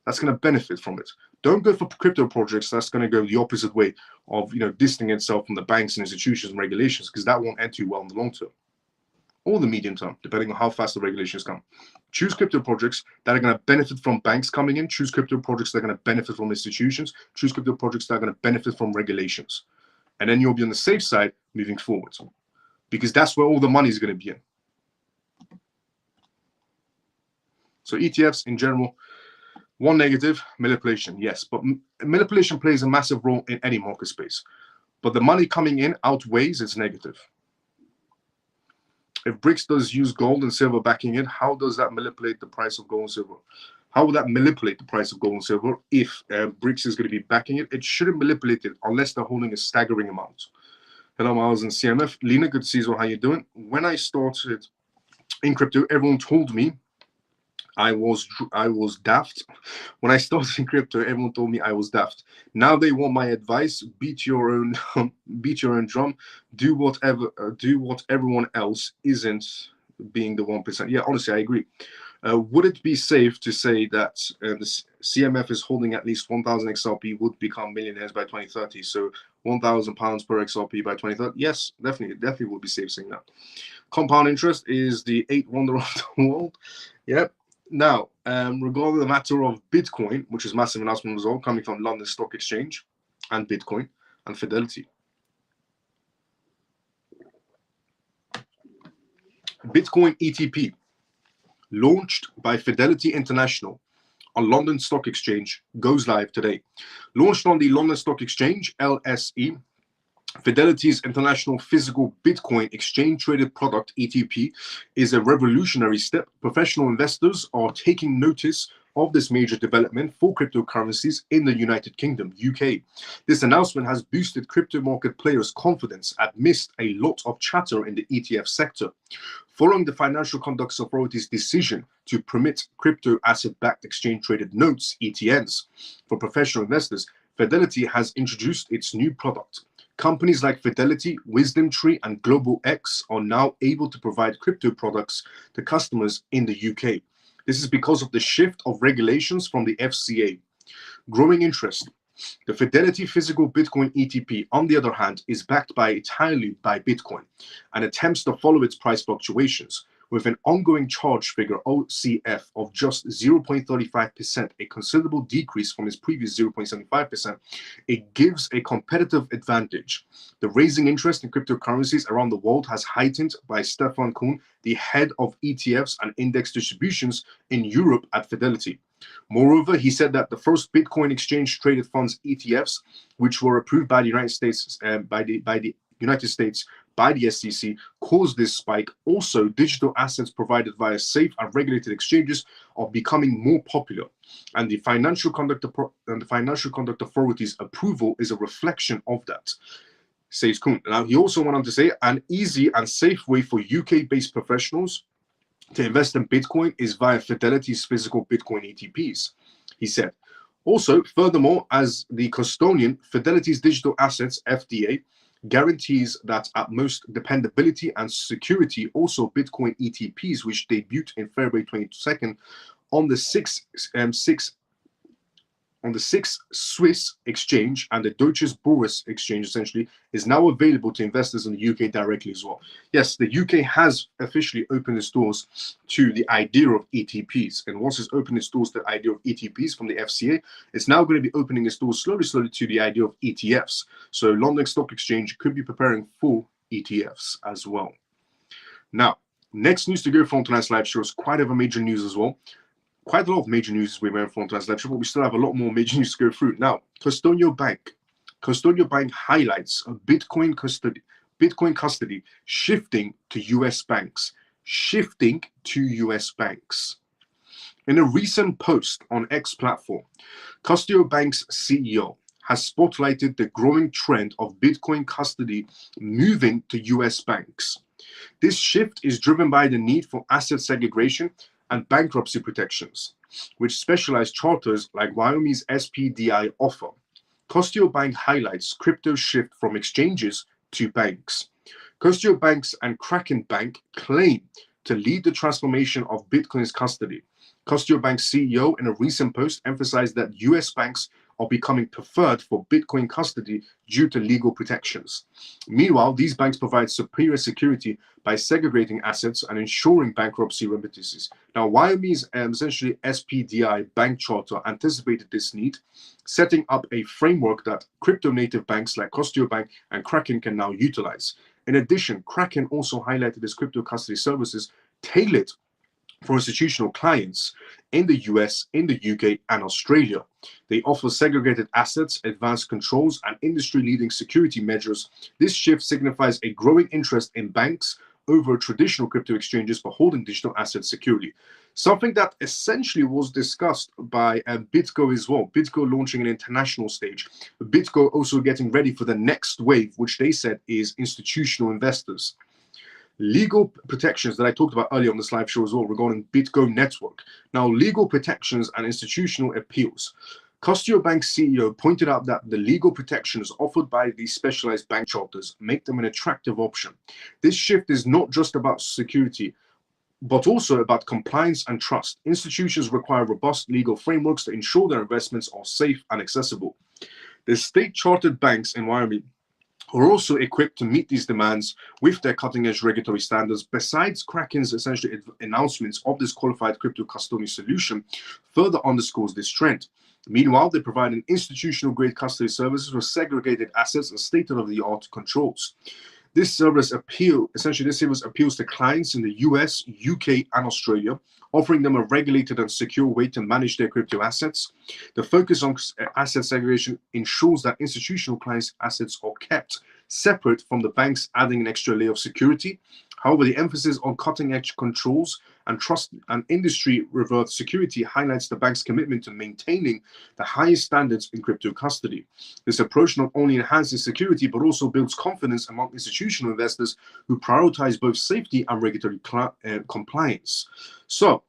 Speaker 1: That's going to benefit from it. Don't go for crypto projects that's going to go the opposite way of distancing itself from the banks and institutions and regulations, because that won't end you well in the long term or the medium term, depending on how fast the regulations come. Choose crypto projects that are going to benefit from banks coming in. Choose crypto projects that are going to benefit from institutions. Choose crypto projects that are going to benefit from regulations. And then you'll be on the safe side moving forward, because that's where all the money is going to be in. So ETFs in general, one negative, manipulation, yes. But manipulation plays a massive role in any market space. But the money coming in outweighs its negative. If BRICS does use gold and silver backing it, how does that manipulate the price of gold and silver? How would that manipulate the price of gold and silver if BRICS is going to be backing it? It shouldn't manipulate it unless they're holding a staggering amount. Hello, Miles and CMF. Lena, good to see you. How you doing? When I started in crypto, everyone told me I was daft. When I started in crypto, everyone told me I was daft. Now they want my advice: beat your own drum. Do what everyone else isn't, being the 1%. Yeah, honestly, I agree. Would it be safe to say that the CMF is holding at least 1,000 XRP would become millionaires by 2030? So £1,000 per XRP by 2030? Yes, definitely would be safe saying that. Compound interest is the 8th wonder of the world. Yep. Now, regarding the matter of Bitcoin, which is massive announcement as well, coming from London Stock Exchange, and Bitcoin and Fidelity. Bitcoin ETP, launched by Fidelity International on London Stock Exchange, goes live today. Launched on the London Stock Exchange, LSE, Fidelity's International Physical Bitcoin Exchange-Traded Product, ETP, is a revolutionary step. Professional investors are taking notice of this major development for cryptocurrencies in the United Kingdom, UK. This announcement has boosted crypto market players' confidence amidst a lot of chatter in the ETF sector. Following the Financial Conduct Authority's decision to permit crypto asset-backed exchange-traded notes, ETNs, for professional investors, Fidelity has introduced its new product. Companies like Fidelity, WisdomTree, and Global X are now able to provide crypto products to customers in the UK. This is because of the shift of regulations from the FCA. Growing interest. The Fidelity Physical Bitcoin ETP, on the other hand, is backed entirely by Bitcoin and attempts to follow its price fluctuations. With an ongoing charge figure, OCF, of just 0.35%, a considerable decrease from its previous 0.75%, it gives a competitive advantage. The raising interest in cryptocurrencies around the world has heightened by Stefan Kuhn, the head of ETFs and index distributions in Europe at Fidelity. Moreover, he said that the first Bitcoin exchange-traded funds ETFs, which were approved by the United States by the SEC, caused this spike. Also, digital assets provided via safe and regulated exchanges are becoming more popular, and the Financial Conduct Authority's approval is a reflection of that, says Kuhn. Now, he also went on to say an easy and safe way for UK-based professionals to invest in Bitcoin is via Fidelity's physical Bitcoin ETPs, he said. Also, furthermore, as the custodian, Fidelity's digital assets, FDA, guarantees that utmost dependability and security. Also, Bitcoin ETPs, which debuted in February 22nd on the SIX Swiss exchange and the Deutsches Börse exchange, essentially, is now available to investors in the UK directly as well. Yes, the UK has officially opened its doors to the idea of ETPs. And once it's opened its doors to the idea of ETPs from the FCA, it's now going to be opening its doors slowly to the idea of ETFs. So London Stock Exchange could be preparing for ETFs as well. Now, next news to go for on tonight's live show is quite a major news as well. Quite a lot of major news we went for tonight's lecture, but we still have a lot more major news to go through. Now, Custodial Bank highlights a Bitcoin custody shifting to US banks. In a recent post on X platform, Custodial Bank's CEO has spotlighted the growing trend of Bitcoin custody moving to US banks. This shift is driven by the need for asset segregation and bankruptcy protections, which specialized charters like Wyoming's SPDI offer. Custodial Bank highlights crypto shift from exchanges to banks. Custodial Banks and Kraken Bank claim to lead the transformation of Bitcoin's custody. Custodial Bank's CEO, in a recent post, emphasized that US banks are becoming preferred for Bitcoin custody due to legal protections. Meanwhile, these banks provide superior security by segregating assets and ensuring bankruptcy remittances. Now, Wyoming's essentially SPDI bank charter anticipated this need, setting up a framework that crypto-native banks like Custodial Bank and Kraken can now utilize. In addition, Kraken also highlighted its crypto custody services tailored for institutional clients in the US, in the UK, and Australia. They offer segregated assets, advanced controls, and industry-leading security measures. This shift signifies a growing interest in banks over traditional crypto exchanges for holding digital assets securely. Something that essentially was discussed by BitGo as well. BitGo launching an international stage. BitGo also getting ready for the next wave, which they said is institutional investors. Legal protections that I talked about earlier on this live show as well regarding BitGo network. Now, legal protections and institutional appeals. Custodial Bank CEO pointed out that the legal protections offered by these specialized bank charters make them an attractive option. This shift is not just about security, but also about compliance and trust. Institutions require robust legal frameworks to ensure their investments are safe and accessible. The state-chartered banks in Wyoming are also equipped to meet these demands with their cutting-edge regulatory standards. Besides Kraken's essentially announcements of this qualified crypto custody solution, further underscores this trend. Meanwhile, they provide an institutional-grade custody services with segregated assets and state-of-the-art controls. This service appeals to clients in the US, UK, and Australia, offering them a regulated and secure way to manage their crypto assets. The focus on asset segregation ensures that institutional clients' assets are kept separate from the banks, adding an extra layer of security. However, the emphasis on cutting-edge controls and trust and industry-reversed security highlights the bank's commitment to maintaining the highest standards in crypto custody. This approach not only enhances security, but also builds confidence among institutional investors who prioritize both safety and regulatory compliance. So,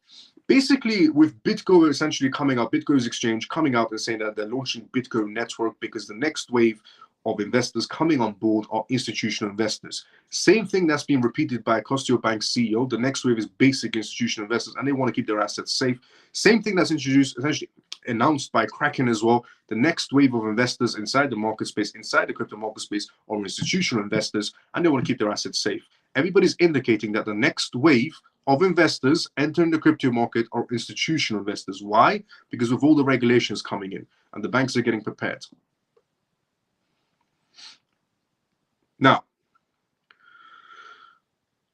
Speaker 1: basically, with BitGo essentially coming out, BitGo's exchange coming out and saying that they're launching BitGo Network because the next wave of investors coming on board are institutional investors. Same thing that's been repeated by Costio Bank CEO. The next wave is basic institutional investors, and they want to keep their assets safe. Same thing that's essentially announced by Kraken as well. The next wave of investors inside the market space, inside the crypto market space, are institutional investors, and they want to keep their assets safe. Everybody's indicating that the next wave of investors entering the crypto market are institutional investors. Why? Because of all the regulations coming in, and the banks are getting prepared. Now,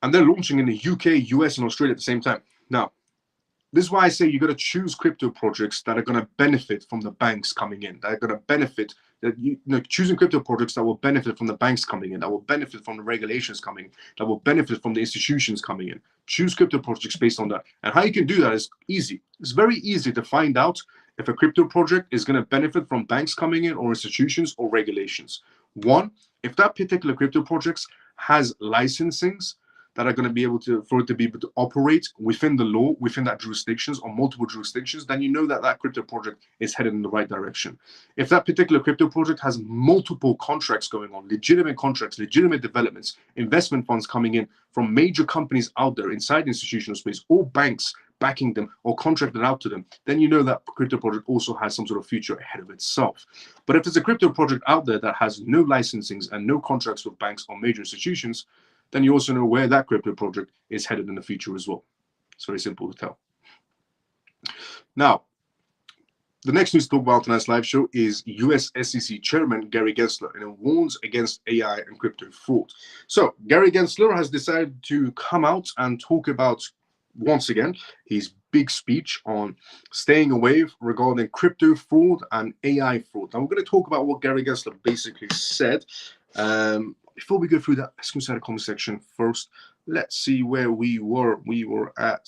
Speaker 1: and they're launching in the UK, US, and Australia at the same time. Now, this is why I say you got to choose crypto projects that are going to benefit from the banks coming in, that are going to benefit, that choosing crypto projects that will benefit from the banks coming in, that will benefit from the regulations coming in, that will benefit from the institutions coming in. Choose crypto projects based on that. And how you can do that is easy. It's very easy to find out if a crypto project is going to benefit from banks coming in or institutions or regulations. One, if that particular crypto project has licensings that are going to be able to, for it to be able to operate within the law, within that jurisdictions or multiple jurisdictions, then you know that that crypto project is headed in the right direction. If that particular crypto project has multiple contracts going on, legitimate contracts, legitimate developments, investment funds coming in from major companies out there inside the institutional space, or banks backing them or contracted out to them, then you know that crypto project also has some sort of future ahead of itself. But if there's a crypto project out there that has no licensings and no contracts with banks or major institutions, then you also know where that crypto project is headed in the future as well. It's very simple to tell. Now, the next news to talk about tonight's live show is US SEC Chairman Gary Gensler, and it warns against AI and crypto fraud. So Gary Gensler has decided to come out and talk about, once again, his big speech on staying away regarding crypto fraud and AI fraud. Now we're going to talk about what Gary Gensler basically said. Before we go through that, let's go inside the comment section first. Let's see where we were. We were at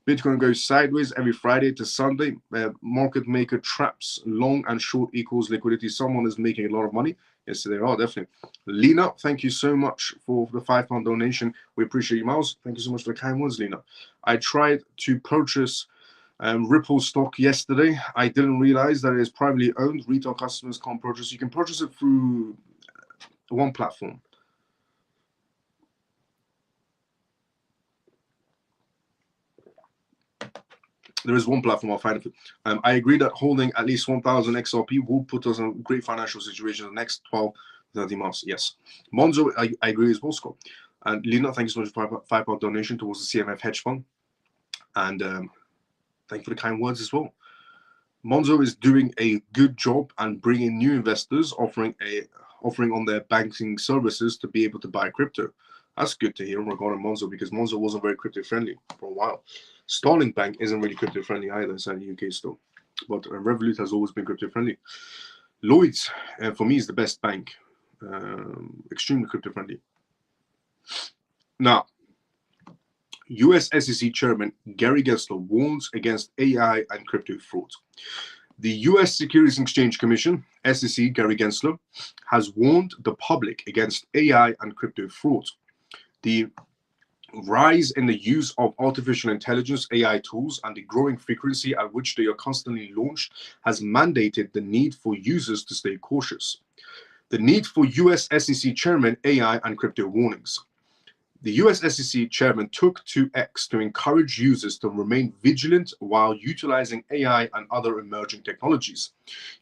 Speaker 1: Bitcoin goes sideways every Friday to Sunday. Market maker traps long and short equals liquidity. Someone is making a lot of money. Yes, they are, definitely. Lena, thank you so much for the £5 donation. We appreciate you, Miles. Thank you so much for the kind words, Lena. I tried to purchase Ripple stock yesterday. I didn't realize that it is privately owned. Retail customers can't purchase. You can purchase it through one platform. There is one platform I'll find it. I agree that holding at least 1,000 XRP will put us in a great financial situation in the next 12 to 30 months. Yes. Monzo, I agree as well, Scott. And Lena, thank you so much for £5 donation towards the CMF hedge fund. And thank you for the kind words as well. Monzo is doing a good job and bringing new investors, offering on their banking services to be able to buy crypto. That's good to hear regarding Monzo, because Monzo wasn't very crypto friendly for a while. Starling Bank isn't really crypto friendly either inside the UK still, but Revolut has always been crypto friendly. Lloyd's, for me, is the best bank, extremely crypto friendly. Now, US SEC Chairman Gary Gensler warns against AI and crypto fraud. The US Securities and Exchange Commission, SEC, Gary Gensler, has warned the public against AI and crypto fraud. The rise in the use of artificial intelligence, AI tools, and the growing frequency at which they are constantly launched has mandated the need for users to stay cautious. The need for US SEC Chairman AI and crypto warnings. The US SEC Chairman took to X to encourage users to remain vigilant while utilizing AI and other emerging technologies.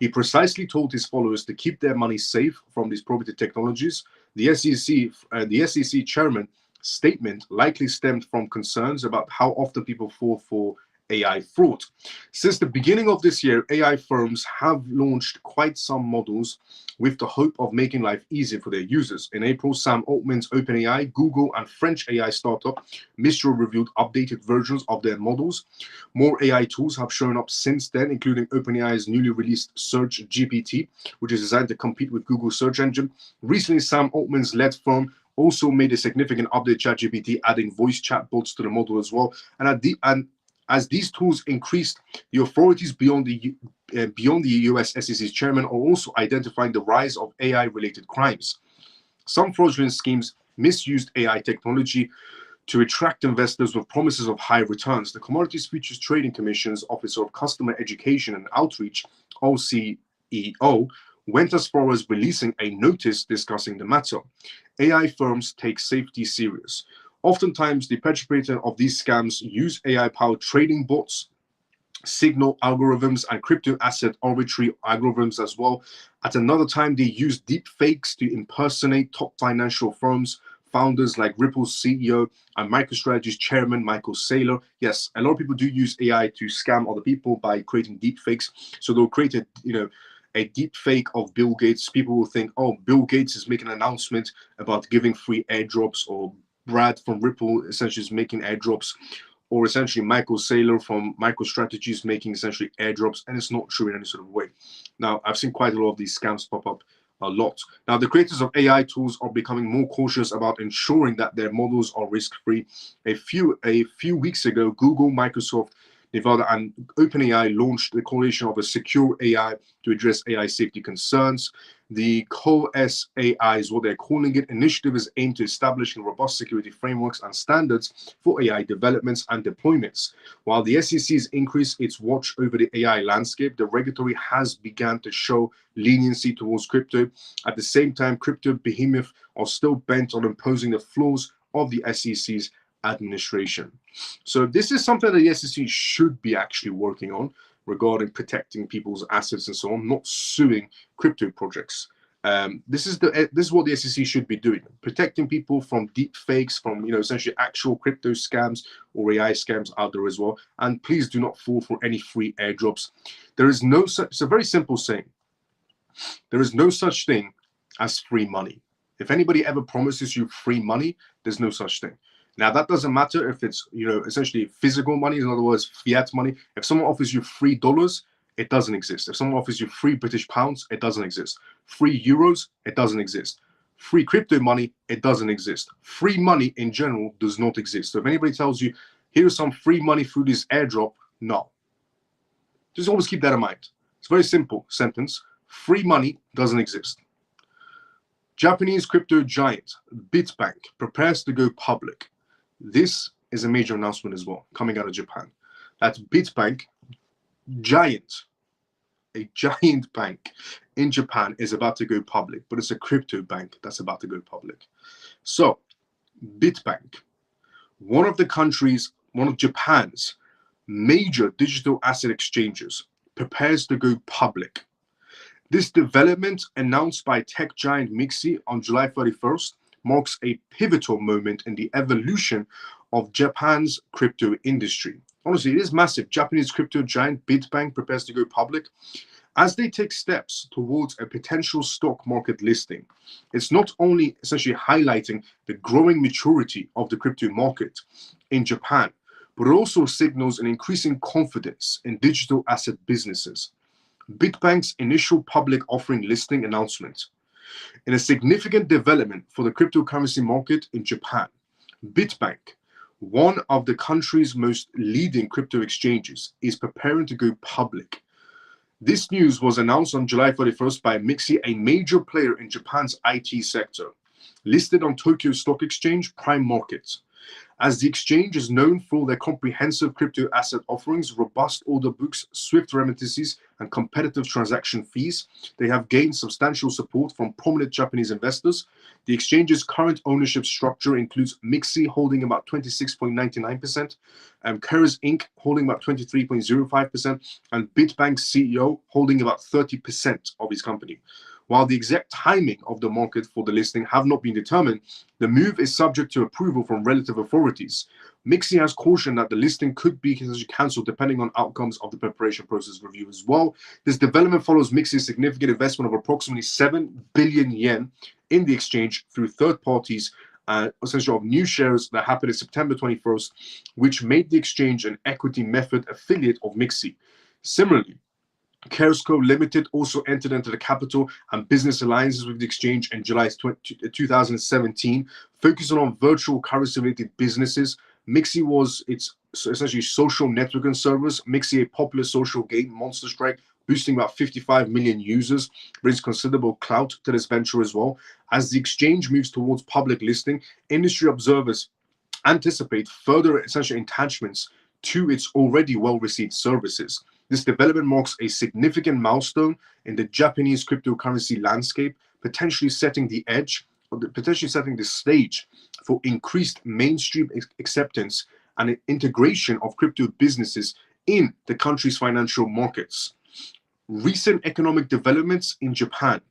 Speaker 1: He precisely told his followers to keep their money safe from these prohibited technologies. The SEC Chairman statement likely stemmed from concerns about how often people fall for AI fraud. Since the beginning of this year, AI firms have launched quite some models with the hope of making life easier for their users. In April, Sam Altman's OpenAI, Google, and French AI startup Mistral revealed updated versions of their models. More AI tools have shown up since then, including OpenAI's newly released Search GPT, which is designed to compete with Google's search engine. Recently, Sam Altman's led firm also made a significant update to ChatGPT, adding voice chatbots to the model as well. And as these tools increased, the authorities beyond the US SEC's chairman are also identifying the rise of AI-related crimes. Some fraudulent schemes misused AI technology to attract investors with promises of high returns. The Commodities Futures Trading Commission's Office of Customer Education and Outreach, OCEO, went as far as releasing a notice discussing the matter. AI firms take safety serious. Oftentimes, the perpetrator of these scams use AI-powered trading bots, signal algorithms, and crypto asset arbitrary algorithms as well. At another time, they use deep fakes to impersonate top financial firms, founders like Ripple's CEO and MicroStrategy's chairman, Michael Saylor. Yes, a lot of people do use AI to scam other people by creating deep fakes. So they'll create a deep fake of Bill Gates. People will think, oh, Bill Gates is making an announcement about giving free airdrops, or Brad from Ripple essentially is making airdrops, or essentially Michael Saylor from MicroStrategy is making essentially airdrops, and it's not true in any sort of way. Now, I've seen quite a lot of these scams pop up a lot. Now, the creators of AI tools are becoming more cautious about ensuring that their models are risk-free. A few weeks ago, Google, Microsoft, Nevada, and OpenAI launched the coalition of a secure AI to address AI safety concerns. The CoSAI is what they're calling it. Initiative is aimed to establishing robust security frameworks and standards for AI developments and deployments. While the SEC has increased its watch over the AI landscape, the regulatory has begun to show leniency towards crypto. At the same time, crypto behemoths are still bent on imposing the flaws of the SEC's administration. So this is something that the SEC should be actually working on regarding protecting people's assets and so on, not suing crypto projects. This is what the SEC should be doing: protecting people from deep fakes, from essentially actual crypto scams or AI scams out there as well. And please do not fall for any free airdrops. There is no such. It's a very simple saying. There is no such thing as free money. If anybody ever promises you free money, there's no such thing. Now, that doesn't matter if it's, essentially physical money, in other words, fiat money. If someone offers you $3, it doesn't exist. If someone offers you free British pounds, it doesn't exist. Free euros, it doesn't exist. Free crypto money, it doesn't exist. Free money in general does not exist. So if anybody tells you, here's some free money through this airdrop, no. Just always keep that in mind. It's a very simple sentence. Free money doesn't exist. Japanese crypto giant Bitbank prepares to go public. This is a major announcement as well, coming out of Japan. That Bitbank, a giant bank in Japan, is about to go public, but it's a crypto bank that's about to go public. So, Bitbank, one of Japan's major digital asset exchanges, prepares to go public. This development, announced by tech giant Mixi on July 31st, marks a pivotal moment in the evolution of Japan's crypto industry. Honestly, it is massive. Japanese crypto giant Bitbank prepares to go public. As they take steps towards a potential stock market listing, it's not only essentially highlighting the growing maturity of the crypto market in Japan, but it also signals an increasing confidence in digital asset businesses. Bitbank's initial public offering listing announcement, in a significant development for the cryptocurrency market in Japan, Bitbank, one of the country's most leading crypto exchanges, is preparing to go public. This news was announced on July 31st by Mixi, a major player in Japan's IT sector, listed on Tokyo Stock Exchange Prime Market. As the exchange is known for their comprehensive crypto asset offerings, robust order books, swift remittances, and competitive transaction fees, they have gained substantial support from prominent Japanese investors. The exchange's current ownership structure includes Mixi holding about 26.99%, Keras Inc. holding about 23.05%, and Bitbank's CEO holding about 30% of his company. While the exact timing of the market for the listing have not been determined, the move is subject to approval from relative authorities. MIXI has cautioned that the listing could be cancelled depending on outcomes of the preparation process review as well. This development follows MIXI's significant investment of approximately 7 billion yen in the exchange through third parties, essentially of new shares that happened in September 21st, which made the exchange an equity method affiliate of MIXI. Similarly, Kersco Limited also entered into the capital and business alliances with the exchange in July 2017, focusing on virtual currency-related businesses. MIXI was its essentially social networking service. MIXI, a popular social game, Monster Strike, boosting about 55 million users, brings considerable clout to this venture as well. As the exchange moves towards public listing, industry observers anticipate further essential attachments to its already well-received services. This development marks a significant milestone in the Japanese cryptocurrency landscape, potentially setting the stage for increased mainstream acceptance and integration of crypto businesses in the country's financial markets. Recent economic developments in Japan.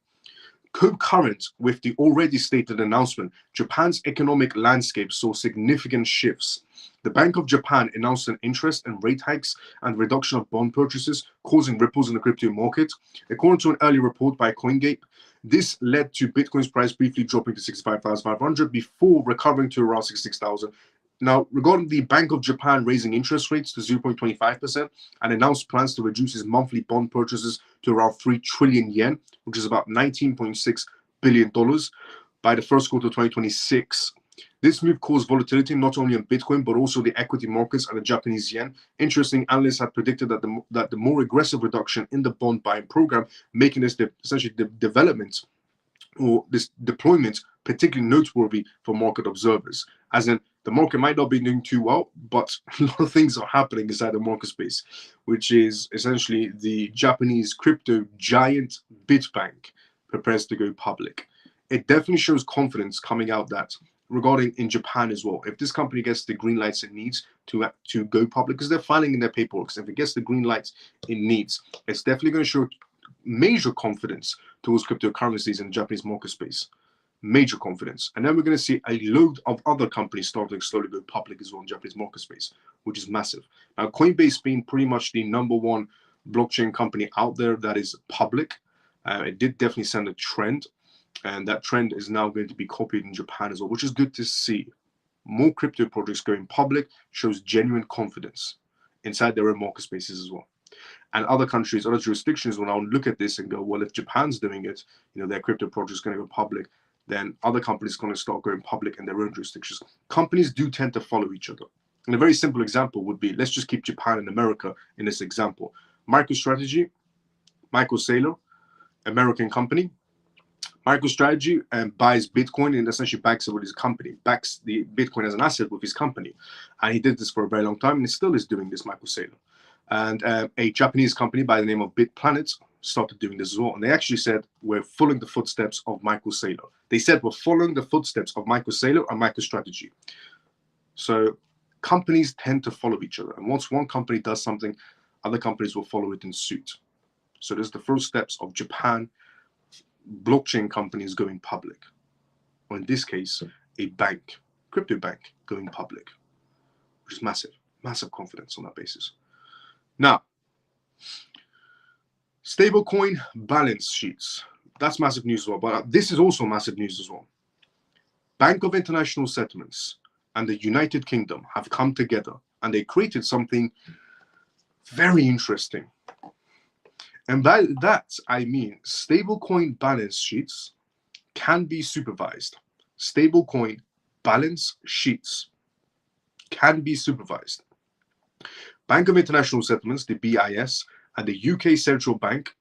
Speaker 1: Concurrent with the already stated announcement, Japan's economic landscape saw significant shifts. The Bank of Japan announced an interest in rate hikes and reduction of bond purchases, causing ripples in the crypto market. According to an early report by CoinGate, this led to Bitcoin's price briefly dropping to 65,500 before recovering to around 66,000. Now, regarding the Bank of Japan raising interest rates to 0.25% and announced plans to reduce its monthly bond purchases to around 3 trillion yen, which is about $19.6 billion by the first quarter of 2026. This move caused volatility not only in Bitcoin, but also the equity markets and the Japanese yen. Interesting, analysts had predicted that the more aggressive reduction in the bond buying program, making this essentially the development or this deployment particularly noteworthy for market observers. As in, the market might not be doing too well, but a lot of things are happening inside the market space, which is essentially the Japanese crypto giant Bitbank prepares to go public. It definitely shows confidence coming out that regarding in Japan as well. If this company gets the green lights it needs to go public, because they're filing in their paperwork, so if it gets the green lights it needs, it's definitely going to show major confidence towards cryptocurrencies in the Japanese market space. Major confidence. And then we're going to see a load of other companies starting to slowly go public as well in the Japanese market space, which is massive. Now, Coinbase being pretty much the #1 blockchain company out there that is public, it did definitely send a trend. And that trend is now going to be copied in Japan as well, which is good to see. More crypto projects going public shows genuine confidence inside their own market spaces as well. And other countries, other jurisdictions will now look at this and go, well, if Japan's doing it, their crypto project is going to go public, then other companies are going to start going public in their own jurisdictions. Companies do tend to follow each other. And a very simple example would be, let's just keep Japan and America in this example. MicroStrategy, Michael Saylor, American company. MicroStrategy buys Bitcoin and essentially backs it with his company, backs the Bitcoin as an asset with his company. And he did this for a very long time and he still is doing this, Michael Saylor. And a Japanese company by the name of BitPlanet started doing this as well. And they actually said, we're following the footsteps of Michael Saylor. They said, we're following the footsteps of Michael Saylor and MicroStrategy. So companies tend to follow each other. And once one company does something, other companies will follow it in suit. So there's the first steps of Japan blockchain companies going public. Or in this case, a bank, crypto bank going public, which is massive, massive confidence on that basis. Now, stablecoin balance sheets. That's massive news as well, but this is also massive news as well. Bank of International Settlements and the United Kingdom have come together and they created something very interesting. And by that, I mean stablecoin balance sheets can be supervised. Stablecoin balance sheets can be supervised. Bank of International Settlements, the BIS, and the UK Central Bank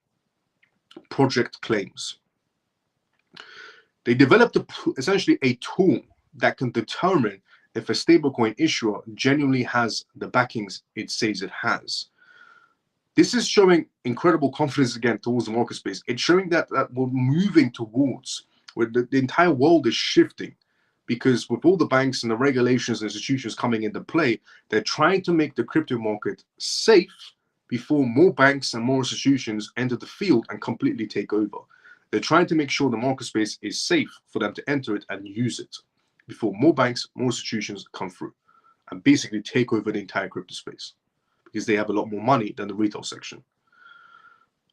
Speaker 1: project claims. They developed essentially a tool that can determine if a stablecoin issuer genuinely has the backings it says it has. This is showing incredible confidence again towards the market space. It's showing that we're moving towards where the entire world is shifting, because with all the banks and the regulations and institutions coming into play, they're trying to make the crypto market safe before more banks and more institutions enter the field and completely take over. They're trying to make sure the market space is safe for them to enter it and use it before more banks, more institutions come through and basically take over the entire crypto space, because they have a lot more money than the retail section.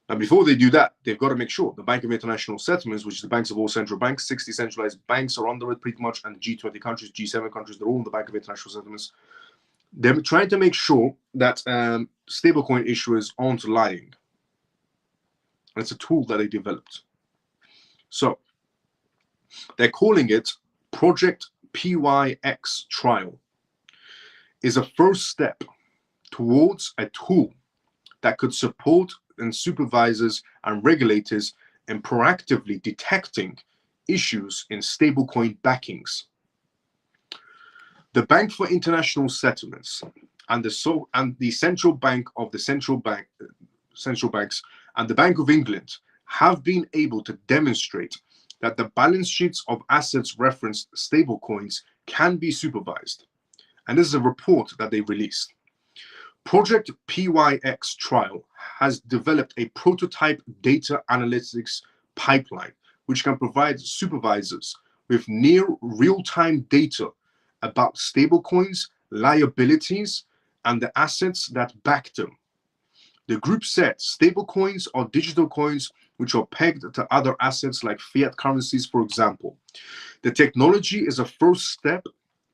Speaker 1: And before they do that, they've got to make sure the Bank of International Settlements, which is the banks of all central banks, 60 centralized banks are under it pretty much, and G20 countries, G7 countries, they're all in the Bank of International Settlements. They're trying to make sure that stablecoin issuers aren't lying. And it's a tool that they developed. So they're calling it Project PYX Trial. Is a first step towards a tool that could support and supervisors and regulators in proactively detecting issues in stablecoin backings. The Bank for International Settlements and the central bank of the central banks and the Bank of England have been able to demonstrate that the balance sheets of assets referenced stablecoins can be supervised. And this is a report that they released. Project PYX Trial has developed a prototype data analytics pipeline which can provide supervisors with near real-time data about stablecoins, liabilities, and the assets that back them. The group said stablecoins are digital coins which are pegged to other assets like fiat currencies, for example. The technology is a first step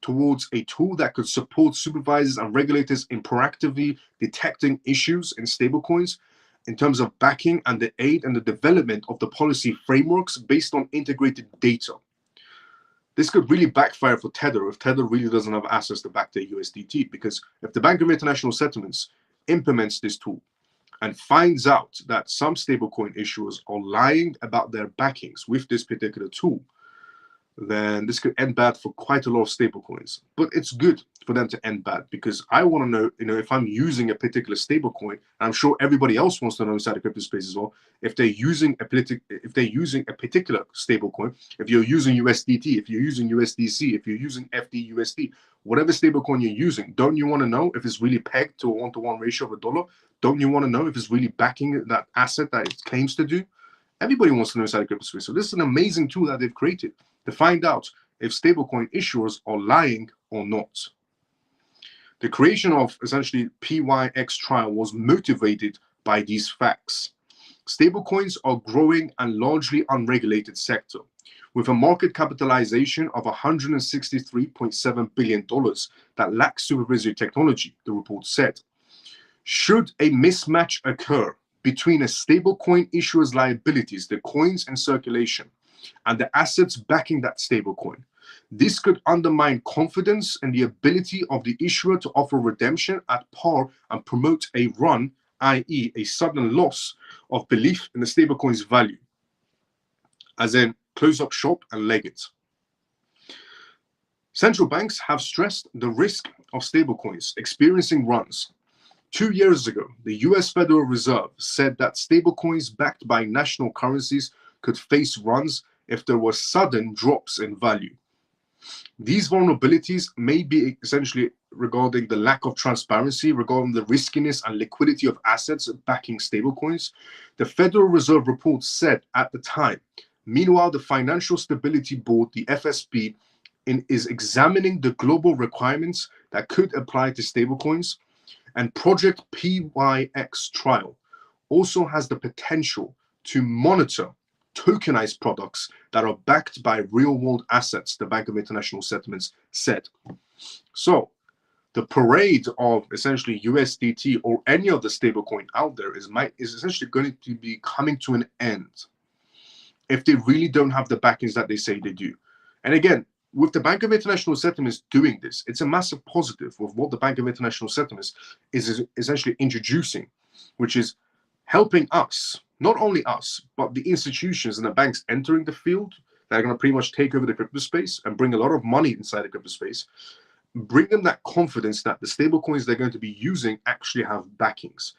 Speaker 1: towards a tool that could support supervisors and regulators in proactively detecting issues in stablecoins in terms of backing and the aid and the development of the policy frameworks based on integrated data. This could really backfire for Tether if Tether really doesn't have access to back their USDT, because if the Bank of International Settlements implements this tool and finds out that some stablecoin issuers are lying about their backings with this particular tool, then this could end bad for quite a lot of stablecoins. But it's good for them to end bad, because I want to know, if I'm using a particular stablecoin, I'm sure everybody else wants to know inside the crypto space as well, if they're using a particular stablecoin, if you're using USDT, if you're using USDC, if you're using FDUSD, whatever stablecoin you're using, don't you want to know if it's really pegged to a 1-to-1 ratio of a dollar? Don't you want to know if it's really backing that asset that it claims to do? Everybody wants to know inside the crypto space. So this is an amazing tool that they've created to find out if stablecoin issuers are lying or not. The creation of essentially PYX Trial was motivated by these facts. Stablecoins are growing and largely unregulated sector, with a market capitalization of $163.7 billion that lacks supervisory technology, the report said. Should a mismatch occur between a stablecoin issuer's liabilities, the coins in circulation, and the assets backing that stablecoin, this could undermine confidence in the ability of the issuer to offer redemption at par and promote a run, i.e. a sudden loss of belief in the stablecoin's value, as in close up shop and leg it. Central banks have stressed the risk of stablecoins experiencing runs. 2 years ago, the US Federal Reserve said that stablecoins backed by national currencies could face runs if there were sudden drops in value. These vulnerabilities may be essentially regarding the lack of transparency, regarding the riskiness and liquidity of assets backing stablecoins. The Federal Reserve report said at the time. Meanwhile, the Financial Stability Board, the FSB, is examining the global requirements that could apply to stablecoins. And Project PYX Trial also has the potential to monitor tokenized products that are backed by real-world assets, the Bank of International Settlements said. So the parade of essentially USDT or any other stablecoin out there is essentially going to be coming to an end if they really don't have the backings that they say they do. And again, with the Bank of International Settlements doing this, it's a massive positive with what the Bank of International Settlements is essentially introducing, which is helping us, not only us, but the institutions and the banks entering the field that are going to pretty much take over the crypto space and bring a lot of money inside the crypto space, bring them that confidence that the stable coins they're going to be using actually have backings.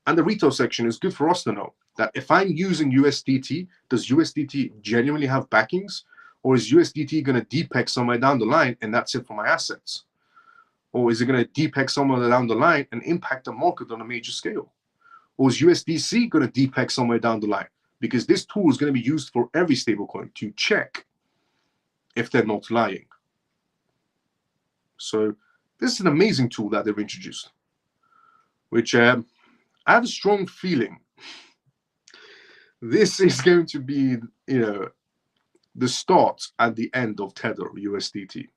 Speaker 1: And the retail section is good for us to know that if I'm using USDT, does USDT genuinely have backings? Or is USDT going to depeg somewhere down the line and that's it for my assets? Or is it going to depeg somewhere down the line and impact the market on a major scale? Or is USDC going to depeg somewhere down the line? because this tool is going to be used for every stablecoin to check if they're not lying. So this is an amazing tool that they've introduced, which I have a strong feeling this is going to be, the start at the end of Tether USDT.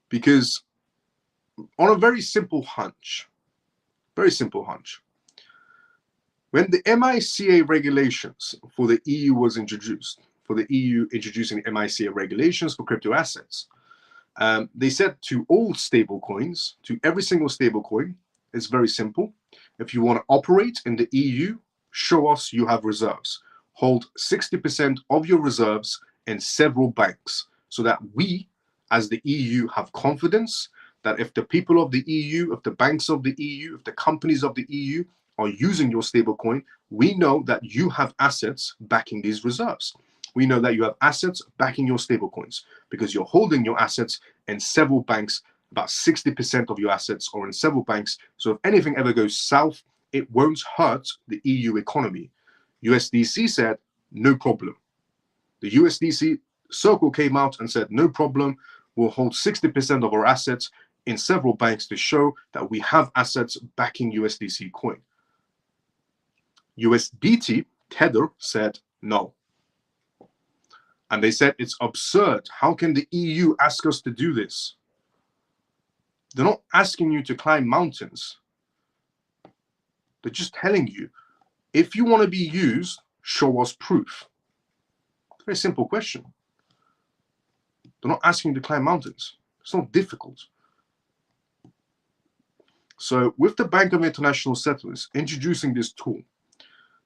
Speaker 1: Because on a very simple hunch, when the MiCA regulations for the EU was introduced, for the EU introducing MiCA regulations for crypto assets, they said to all stablecoins, to every single stablecoin, it's very simple. If you want to operate in the EU, show us you have reserves. Hold 60% of your reserves in several banks so that we, as the EU, have confidence that if the people of the EU, if the banks of the EU, if the companies of the EU are using your stablecoin, we know that you have assets backing these reserves. We know that you have assets backing your stablecoins because you're holding your assets in several banks. About 60% of your assets are in several banks. So if anything ever goes south, it won't hurt the EU economy. USDC said, no problem. The USDC circle came out and said, no problem. We'll hold 60% of our assets in several banks to show that we have assets backing USDC coin. USDT, Tether, said no. And they said it's absurd. How can the EU ask us to do this? They're not asking you to climb mountains. They're just telling you, if you want to be used, show us proof. Very simple question. They're not asking you to climb mountains. It's not difficult. So with the Bank of International Settlements introducing this tool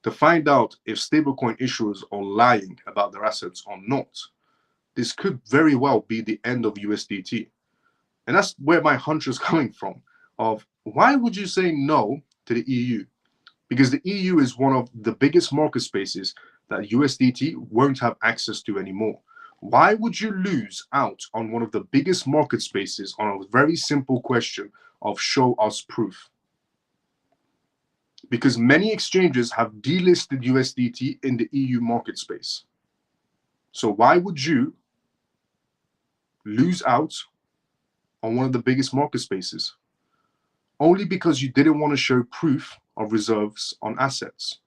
Speaker 1: to find out if stablecoin issuers are lying about their assets or not, this could very well be the end of USDT. And that's where my hunch is coming from, of why would you say no to the EU? Because the EU is one of the biggest market spaces that USDT won't have access to anymore. Why would you lose out on one of the biggest market spaces on a very simple question of show us proof? Because many exchanges have delisted USDT in the EU market space. So why would you lose out on one of the biggest market spaces? Only because you didn't want to show proof of reserves on assets.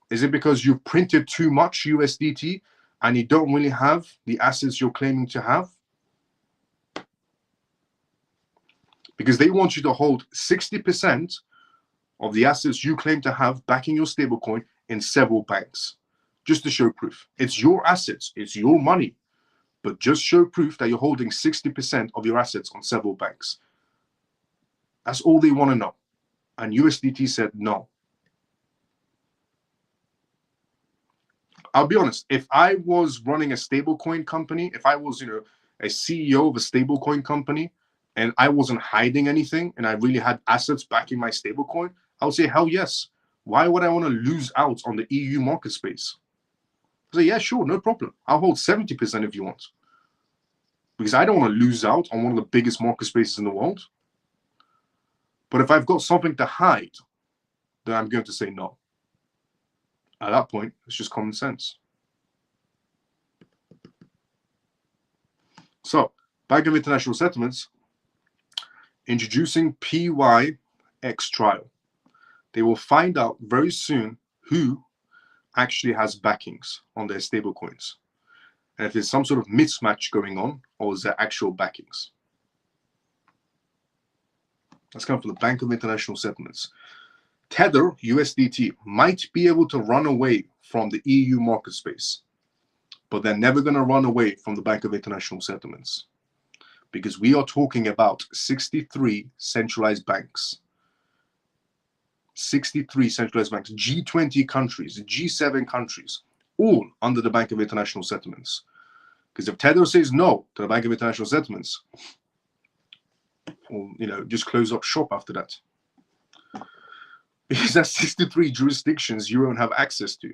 Speaker 1: Is it because you've printed too much USDT and you don't really have the assets you're claiming to have? Because they want you to hold 60% of the assets you claim to have backing your stablecoin in several banks, just to show proof. It's your assets, it's your money, but just show proof that you're holding 60% of your assets on several banks. That's all they want to know. And USDT said no. I'll be honest, if I was running a stablecoin company, if I was, a CEO of a stablecoin company, and I wasn't hiding anything, and I really had assets backing my stablecoin, I would say, hell yes. Why would I want to lose out on the EU market space? I say, yeah, sure, no problem. I'll hold 70% if you want. Because I don't want to lose out on one of the biggest market spaces in the world. But if I've got something to hide, then I'm going to say no. At that point, it's just common sense. So, Bank of International Settlements introducing PYX trial. They will find out very soon who actually has backings on their stablecoins, and if there's some sort of mismatch going on, or is there actual backings. That's coming from the Bank of International Settlements. Tether, USDT, might be able to run away from the EU market space, but they're never going to run away from the Bank of International Settlements, because we are talking about 63 centralized banks. 63 centralized banks, G20 countries, G7 countries, all under the Bank of International Settlements. Because if Tether says no to the Bank of International Settlements, or just close up shop after that. Because that's 63 jurisdictions you won't have access to.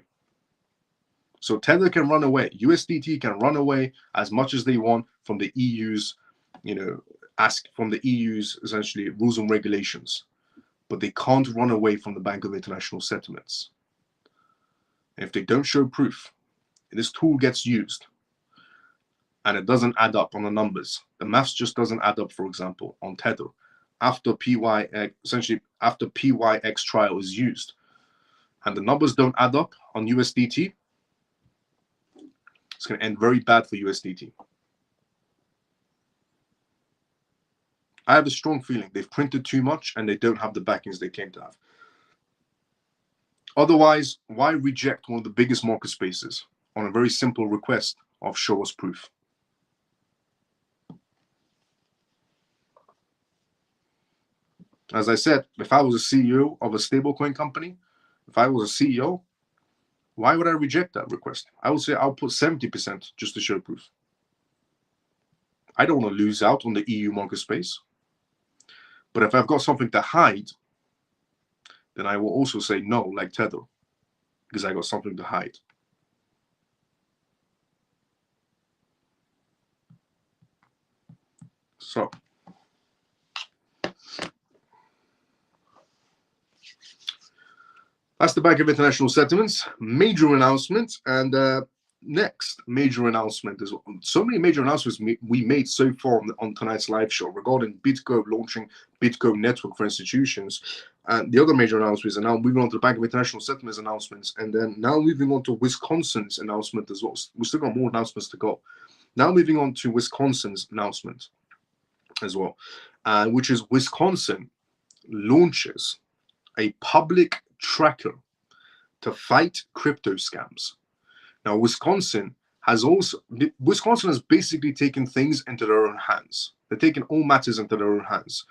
Speaker 1: So Tether can run away. USDT can run away as much as they want from the EU's, from the EU's essentially rules and regulations. But they can't run away from the Bank of International Settlements. And if they don't show proof, this tool gets used and it doesn't add up on the numbers. The maths just doesn't add up, for example, on Tether. After PYX, essentially after PYX trial is used and the numbers don't add up on USDT, it's going to end very bad for USDT. I have a strong feeling they've printed too much and they don't have the backings they claim to have. Otherwise, why reject one of the biggest market spaces on a very simple request of show us proof? As I said, if I was a CEO of a stablecoin company, if I was a CEO, why would I reject that request? I would say I'll put 70% just to show proof. I don't want to lose out on the EU market space. But if I've got something to hide, then I will also say no, like Tether, because I got something to hide. So that's the Bank of International Settlements major announcement. And next major announcement is so many major announcements we made so far on tonight's live show regarding BitGo launching BitGo network for institutions. And the other major announcements are now moving on to the Bank of International Settlements announcements, and then now moving on to Wisconsin's announcement as well. We still got more announcements to go. Now moving on to Wisconsin's announcement as well, which is Wisconsin launches a public tracker to fight crypto scams. Now, Wisconsin has basically taken things into their own hands. They're taking all matters into their own hands.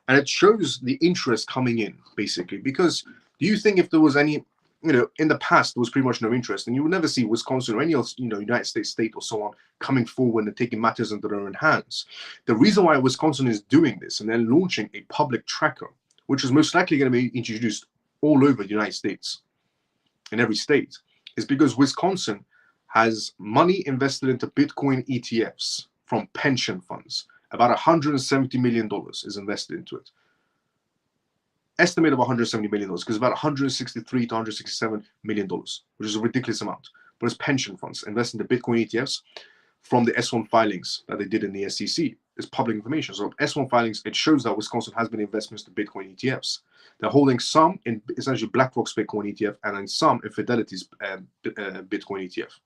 Speaker 1: And it shows the interest coming in, basically, because do you think if there was any, in the past, there was pretty much no interest, and you would never see Wisconsin or any else, United States state or so on, coming forward and taking matters into their own hands. The reason why Wisconsin is doing this and then launching a public tracker, which is most likely going to be introduced all over the United States, in every state, is because Wisconsin has money invested into Bitcoin ETFs from pension funds. About $170 million is invested into it. Estimate of $170 million, because about $163 to $167 million, which is a ridiculous amount. But it's pension funds invested into Bitcoin ETFs from the S1 filings that they did in the SEC. It's public information. So S1 filings, it shows that Wisconsin has been investments to Bitcoin ETFs. They're holding some in essentially BlackRock's Bitcoin ETF and then some in Fidelity's Bitcoin ETF.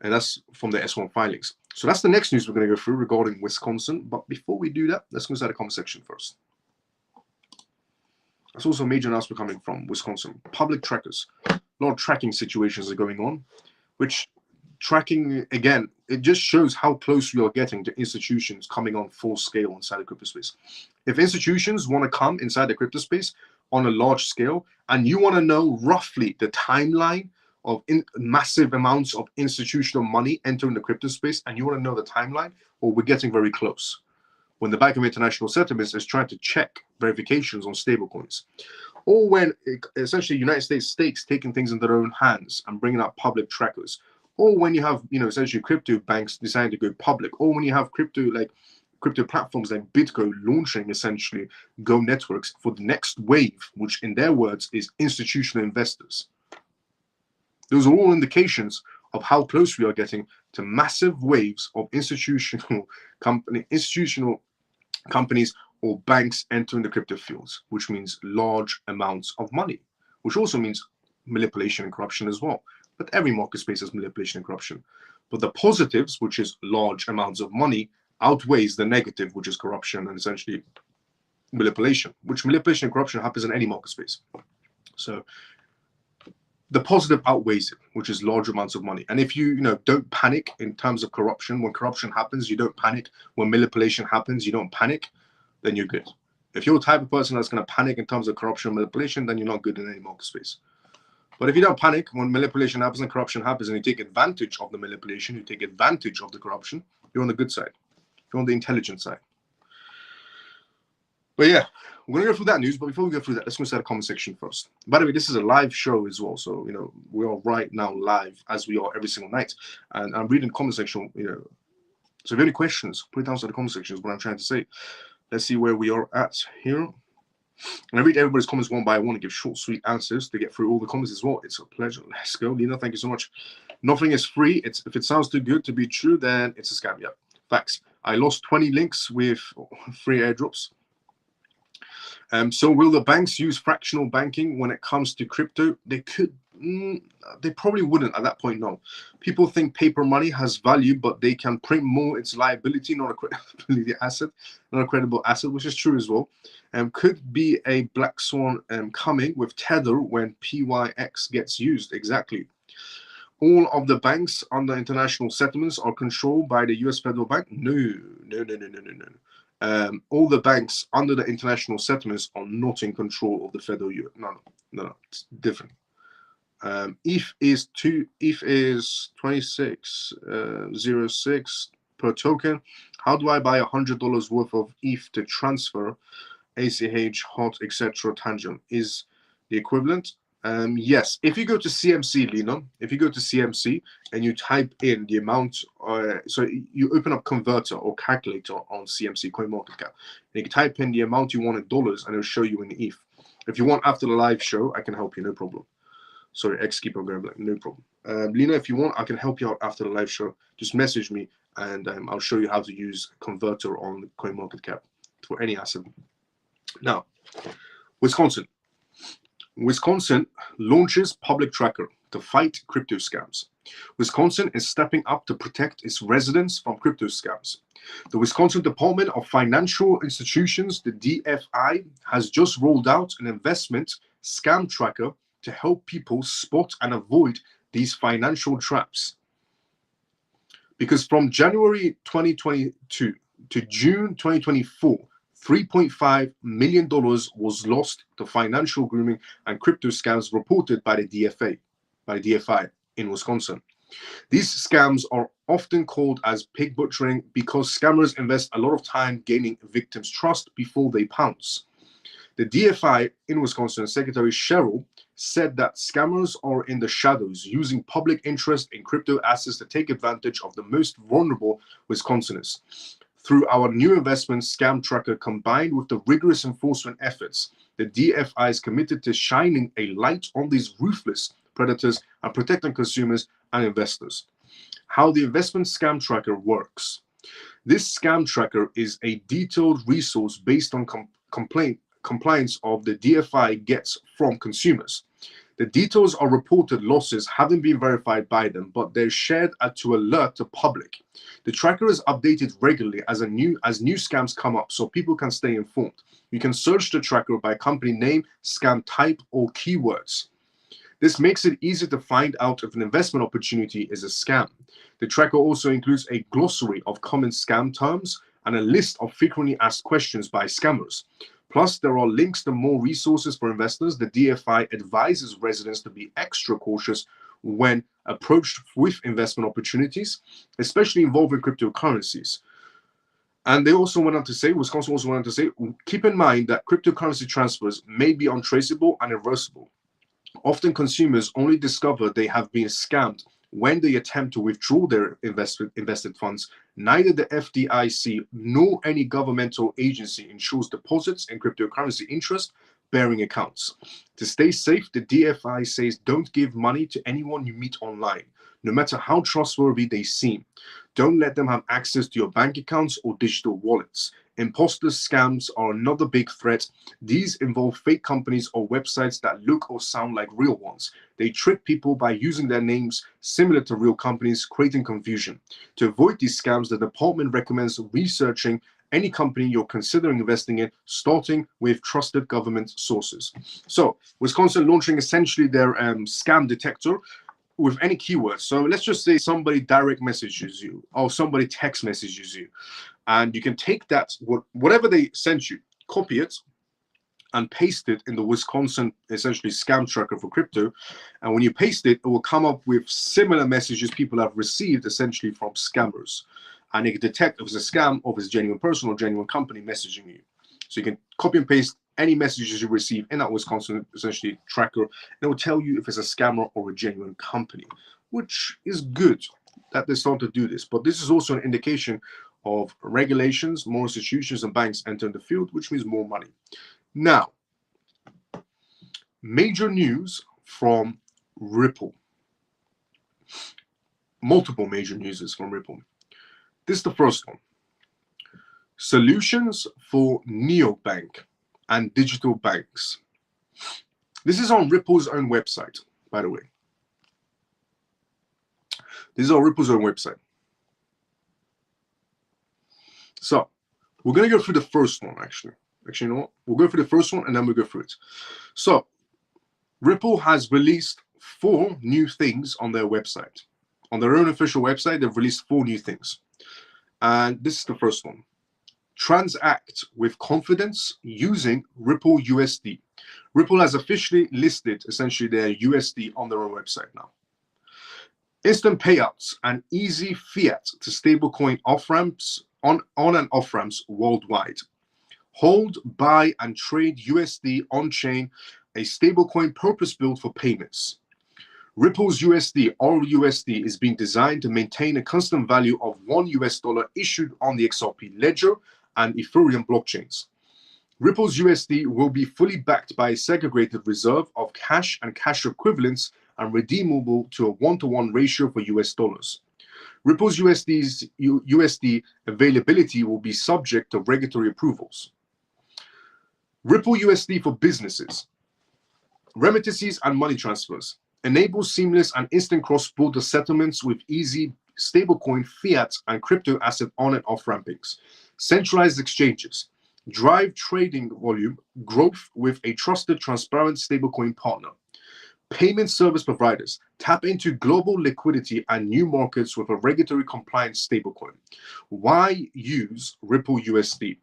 Speaker 1: And that's from the S1 filings. So that's the next news we're going to go through regarding Wisconsin. But before we do that, let's go inside the comment section first. That's also a major announcement coming from Wisconsin. Public trackers. A lot of tracking situations are going on, which tracking, again, it just shows how close we are getting to institutions coming on full scale inside the crypto space. If institutions want to come inside the crypto space on a large scale, and you want to know roughly the timeline of massive amounts of institutional money entering the crypto space, and you want to know the timeline, well, we're getting very close. When the Bank of International Settlements is trying to check verifications on stablecoins, or when essentially United States states taking things into their own hands and bringing out public trackers, or when you have essentially crypto banks deciding to go public, or when you have crypto platforms like BitGo launching essentially Go networks for the next wave, which in their words is institutional investors. Those are all indications of how close we are getting to massive waves of institutional companies or banks entering the crypto fields, which means large amounts of money, which also means manipulation and corruption as well. But every market space has manipulation and corruption. But the positives, which is large amounts of money, outweighs the negative, which is corruption and essentially manipulation, which manipulation and corruption happens in any market space. So the positive outweighs it, which is large amounts of money. And if you don't panic in terms of corruption, when corruption happens, you don't panic. When manipulation happens, you don't panic, then you're good. If you're the type of person that's going to panic in terms of corruption and manipulation, then you're not good in any market space. But if you don't panic when manipulation happens and corruption happens, and you take advantage of the manipulation, you take advantage of the corruption, you're on the good side. You're on the intelligent side. But yeah, we're going to go through that news. But before we go through that, let's go inside the comment section first. By the way, this is a live show as well. So, we are right now live as we are every single night. And I'm reading the comment section, So if you have any questions, put it down in the comment section is what I'm trying to say. Let's see where we are at here. And I read everybody's comments one by one and give short, sweet answers to get through all the comments as well. It's a pleasure. Let's go. Lena, thank you so much. Nothing is free. If it sounds too good to be true, then it's a scam. Yeah, facts. I lost 20 links with free airdrops. So will the banks use fractional banking when it comes to crypto? They could. They probably wouldn't at that point. No. People think paper money has value, but they can print more. It's liability, not a credibility asset, not a credible asset, which is true as well. Could be a black swan coming with Tether when PYX gets used. Exactly. All of the banks under international settlements are controlled by the US federal bank? No. All the banks under the international settlements are not in control of the federal US. No, it's different. ETH is 26.06 per token. How do I buy $100 worth of ETH to transfer ACH, hot, etc. tangent? Is the equivalent? Yes, if you go to CMC, Lena, if you go to CMC and you type in the amount, so you open up converter or calculator on CMC CoinMarketCap, and you can type in the amount you want in dollars and it'll show you in ETH. If you want after the live show, I can help you, no problem. Sorry, X-Keeper Graham, no problem. Lena, if you want, I can help you out after the live show. Just message me and I'll show you how to use converter on CoinMarketCap for any asset. Now, Wisconsin launches public tracker to fight crypto scams. Wisconsin is stepping up to protect its residents from crypto scams. The Wisconsin Department of Financial Institutions, the DFI, has just rolled out an investment scam tracker to help people spot and avoid these financial traps. Because from January 2022 to June 2024, $3.5 million was lost to financial grooming and crypto scams reported by the DFI in Wisconsin. These scams are often called as pig butchering because scammers invest a lot of time gaining victims' trust before they pounce. The DFI in Wisconsin, Secretary Sherrill, said that scammers are in the shadows using public interest in crypto assets to take advantage of the most vulnerable Wisconsiners. Through our new investment scam tracker combined with the rigorous enforcement efforts, the DFI is committed to shining a light on these ruthless predators and protecting consumers and investors. How the investment scam tracker works. This scam tracker is a detailed resource based on complaints of the DFI gets from consumers. The details are reported losses haven't been verified by them, but they're shared to alert the public. The tracker is updated regularly as new scams come up so people can stay informed. You can search the tracker by company name, scam type, or keywords. This makes it easy to find out if an investment opportunity is a scam. The tracker also includes a glossary of common scam terms and a list of frequently asked questions by scammers. Plus, there are links to more resources for investors. The DFI advises residents to be extra cautious when approached with investment opportunities, especially involving cryptocurrencies. And they also went on to say, Wisconsin also went on to say, keep in mind that cryptocurrency transfers may be untraceable and irreversible. Often consumers only discover they have been scammed when they attempt to withdraw their invested funds. Neither the FDIC nor any governmental agency ensures deposits in cryptocurrency interest-bearing accounts. To stay safe, the DFI says don't give money to anyone you meet online, no matter how trustworthy they seem. Don't let them have access to your bank accounts or digital wallets. Imposter scams are another big threat. These involve fake companies or websites that look or sound like real ones. They trick people by using their names similar to real companies, creating confusion. To avoid these scams, the department recommends researching any company you're considering investing in, starting with trusted government sources. So, Wisconsin launching essentially their scam detector with any keywords. So let's just say somebody direct messages you or somebody text messages you. And you can take that, whatever they sent you, copy it and paste it in the Wisconsin, essentially, scam tracker for crypto. And when you paste it, it will come up with similar messages people have received, essentially, from scammers. And it can detect if it's a scam or if it's a genuine person or genuine company messaging you. So you can copy and paste any messages you receive in that Wisconsin, essentially, tracker. And it will tell you if it's a scammer or a genuine company, which is good that they start to do this. But this is also an indication of regulations, more institutions and banks entering the field, which means more money. Now, major news from Ripple. Multiple major news from Ripple. This is the first one. Solutions for neobank and digital banks. This is on Ripple's own website, by the way. This is on Ripple's own website. So we're going to go through the first one, actually. Actually, you know what? We'll go through the first one and then we'll go through it. So Ripple has released 4 new things on their website. On their own official website, they've released 4 new things. And this is the first one. Transact with confidence using Ripple USD. Ripple has officially listed essentially their USD on their own website now. Instant payouts and easy fiat to stablecoin off-ramps on and off-ramps worldwide. Hold, buy, and trade USD on-chain, a stablecoin purpose-built for payments. Ripple's USD, or USD, is being designed to maintain a constant value of $1 issued on the XRP ledger and Ethereum blockchains. Ripple's USD will be fully backed by a segregated reserve of cash and cash equivalents and redeemable to a 1-to-1 ratio for US dollars. Ripple's USD availability will be subject to regulatory approvals. Ripple USD for businesses. Remittances and money transfers. Enables seamless and instant cross-border settlements with easy stablecoin, fiat, and crypto asset on and off rampings. Centralized exchanges. Drive trading volume growth with a trusted, transparent stablecoin partner. Payment service providers. Tap into global liquidity and new markets with a regulatory compliant stablecoin. Why use Ripple USD?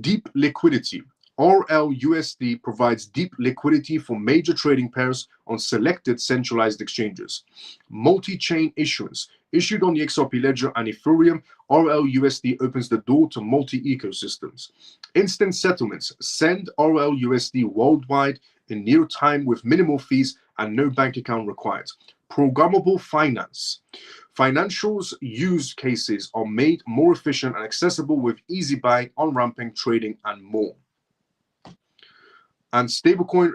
Speaker 1: Deep liquidity. RLUSD provides deep liquidity for major trading pairs on selected centralized exchanges. Multi-chain issuance. Issued on the XRP ledger and Ethereum, RLUSD opens the door to multi-ecosystems. Instant settlements. Send RLUSD worldwide in near time with minimal fees and no bank account required. Programmable finance. Financials use cases are made more efficient and accessible with easy buying, on-ramping, trading, and more. And stablecoin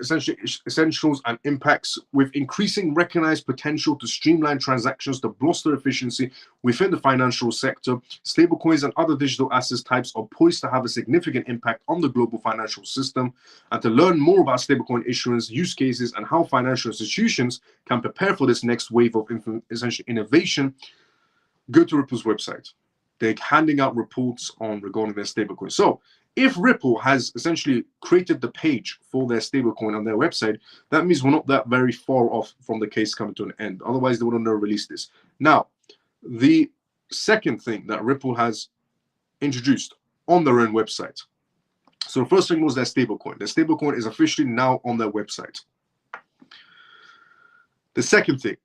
Speaker 1: essentials and impacts with increasing recognized potential to streamline transactions to bolster efficiency within the financial sector. Stablecoins and other digital assets types are poised to have a significant impact on the global financial system. And to learn more about stablecoin issuance, use cases, and how financial institutions can prepare for this next wave of essential innovation, go to Ripple's website. They're handing out reports on regarding their stablecoin. So if Ripple has essentially created the page for their stablecoin on their website, that means we're not that very far off from the case coming to an end. Otherwise, they would have never released this. Now, the second thing that Ripple has introduced on their own website. So the first thing was their stablecoin. Their stablecoin is officially now on their website. The second thing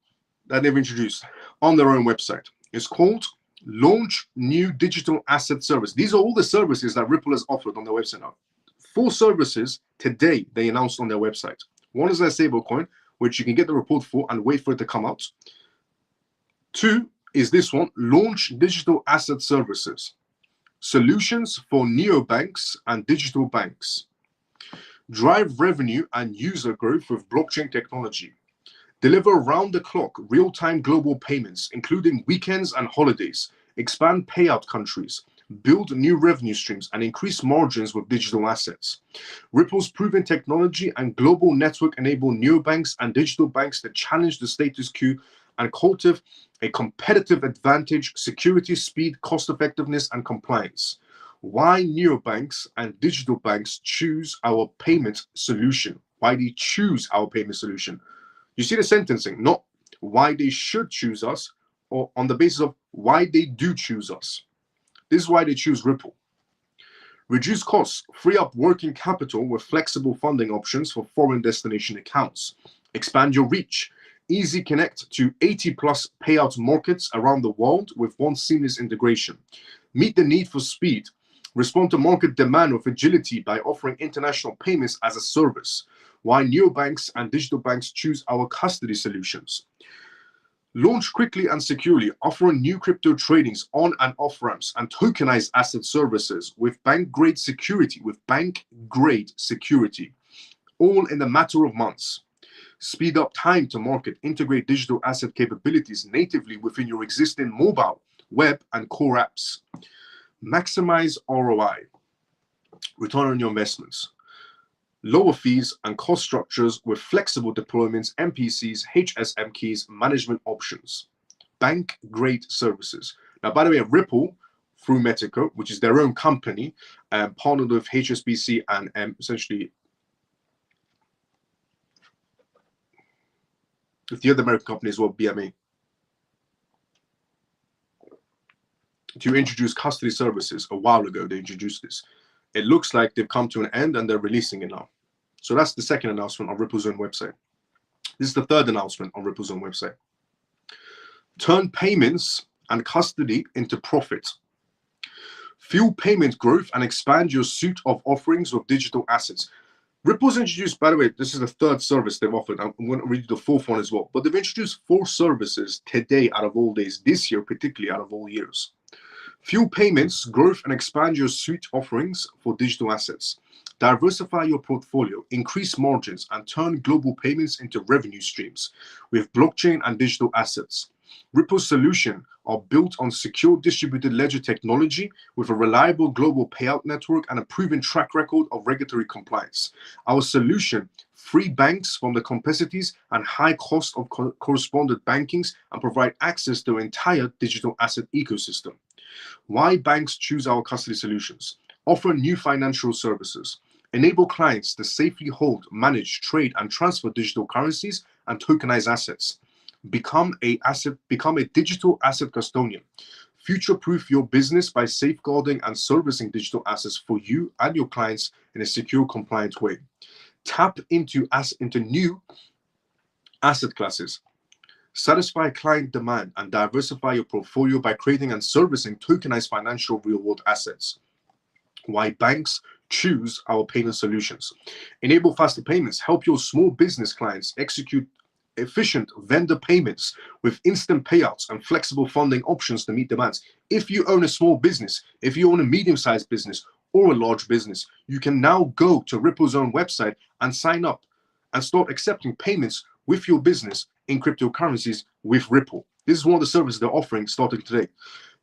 Speaker 1: that they've introduced on their own website is called Launch New Digital Asset Service. These are all the services that Ripple has offered on their website now. 4 services today they announced on their website. One is their stablecoin, which you can get the report for and wait for it to come out. 2 is this one, Launch Digital Asset Services. Solutions for neobanks and digital banks. Drive revenue and user growth with blockchain technology. Deliver round-the-clock, real-time global payments, including weekends and holidays. Expand payout countries. Build new revenue streams and increase margins with digital assets. Ripple's proven technology and global network enable neobanks and digital banks to challenge the status quo and cultivate a competitive advantage, security, speed, cost-effectiveness, and compliance. Why neobanks and digital banks choose our payment solution? Why they choose our payment solution? You see the sentencing, not why they should choose us, or on the basis of why they do choose us. This is why they choose Ripple. Reduce costs, free up working capital with flexible funding options for foreign destination accounts. Expand your reach. Easy connect to 80+ payout markets around the world with one seamless integration. Meet the need for speed. Respond to market demand with agility by offering international payments as a service. Why neobanks and digital banks choose our custody solutions. Launch quickly and securely, offering new crypto tradings on and off ramps and tokenized asset services with bank-grade security, all in a matter of months. Speed up time to market, integrate digital asset capabilities natively within your existing mobile, web, and core apps. Maximize ROI, return on your investments. Lower fees and cost structures with flexible deployments, MPCs, HSM keys, management options. Bank-grade services. Now, by the way, Ripple, through Metico, which is their own company, partnered with HSBC and essentially with the other American company as well, BMA, to introduce custody services. A while ago, they introduced this. It looks like they've come to an end and they're releasing it now. So that's the second announcement on Ripple's own website. This is the third announcement on Ripple's own website. Turn payments and custody into profit. Fuel payment growth and expand your suite of offerings with digital assets. Ripple's introduced, by the way, this is the third service they've offered. I'm going to read you the fourth one as well. But they've introduced 4 services today out of all days, this year particularly out of all years. Fuel payments, growth and expand your suite offerings for digital assets. Diversify your portfolio, increase margins, and turn global payments into revenue streams with blockchain and digital assets. Ripple's solutions are built on secure distributed ledger technology with a reliable global payout network and a proven track record of regulatory compliance. Our solution free banks from the complexities and high cost of correspondent bankings and provide access to an entire digital asset ecosystem. Why banks choose our custody solutions? Offer new financial services. Enable clients to safely hold, manage, trade, and transfer digital currencies and tokenized assets. Become a digital asset custodian. Future-proof your business by safeguarding and servicing digital assets for you and your clients in a secure, compliant way. Tap into new asset classes. Satisfy client demand and diversify your portfolio by creating and servicing tokenized financial real-world assets. Why banks choose our payment solutions. Enable faster payments. Help your small business clients execute efficient vendor payments with instant payouts and flexible funding options to meet demands. If you own a small business, if you own a medium-sized business or a large business, you can now go to Ripple's own website and sign up and start accepting payments with your business in cryptocurrencies with Ripple. This is one of the services they're offering starting today.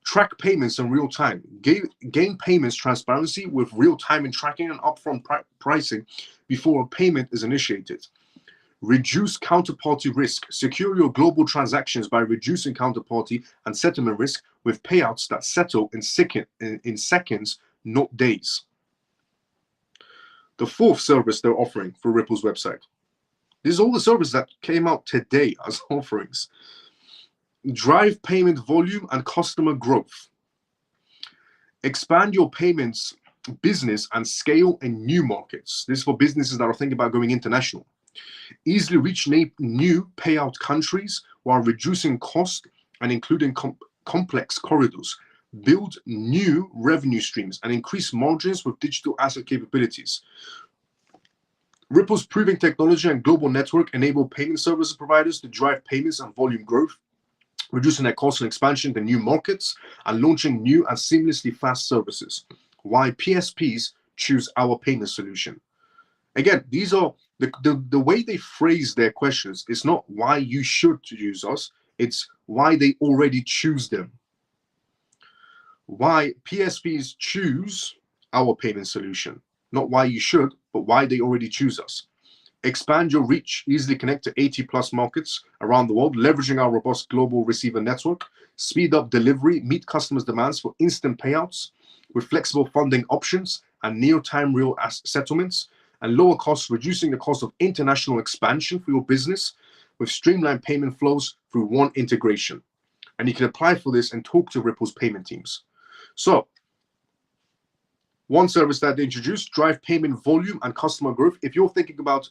Speaker 1: Track payments in real time. Gain payments transparency with real-time and tracking and upfront pricing before a payment is initiated. Reduce counterparty risk. Secure your global transactions by reducing counterparty and settlement risk with payouts that settle in seconds, not days. The fourth service they're offering for Ripple's website. These are all the services that came out today as offerings. Drive payment volume and customer growth. Expand your payments business and scale in new markets. This is for businesses that are thinking about going international. Easily reach new payout countries while reducing cost and including complex corridors. Build new revenue streams and increase margins with digital asset capabilities. Ripple's proven technology and global network enable payment services providers to drive payments and volume growth, reducing their cost and expansion to new markets, and launching new and seamlessly fast services. Why PSPs choose our payment solution. Again, these are the way they phrase their questions. It's not why you should use us, it's why they already choose them. Why PSPs choose our payment solution. Not why you should, but why they already choose us. Expand your reach, easily connect to 80+ markets around the world, leveraging our robust global receiver network. Speed up delivery, meet customers' demands for instant payouts with flexible funding options and near-time real settlements, and lower costs, reducing the cost of international expansion for your business with streamlined payment flows through one integration. And you can apply for this and talk to Ripple's payment teams. So, one service that they introduced, drive payment volume and customer growth. If you're thinking about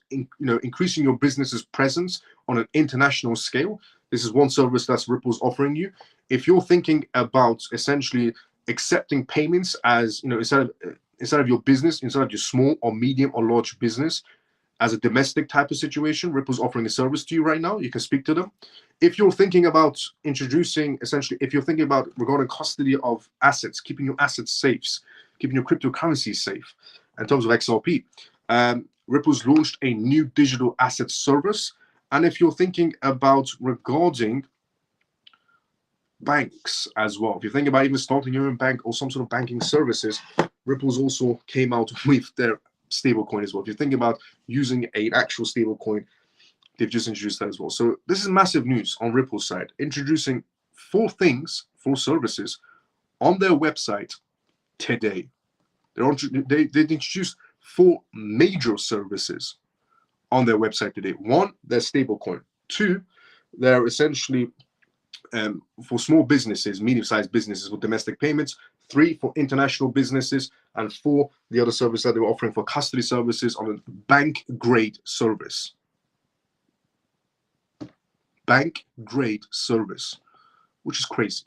Speaker 1: increasing your business's presence on an international scale, this is one service that Ripple's offering you. If you're thinking about essentially accepting payments as instead of your business, instead of your small or medium or large business, as a domestic type of situation, Ripple's offering a service to you right now. You can speak to them. If you're thinking about regarding custody of assets, keeping your assets safe, keeping your cryptocurrencies safe in terms of XRP, Ripple's launched a new digital asset service. And if you're thinking about regarding banks as well, if you think about even starting your own bank or some sort of banking services, Ripple's also came out with their stablecoin as well. If you think about using an actual stablecoin, they've just introduced that as well. So this is massive news on Ripple's side, introducing 4 services on their website today. They introduced 4 major services on their website today. 1, their stablecoin. 2, they're essentially for small businesses, medium-sized businesses with domestic payments. 3, for international businesses. And 4, the other service that they were offering for custody services on a bank-grade service. Bank-grade service, which is crazy.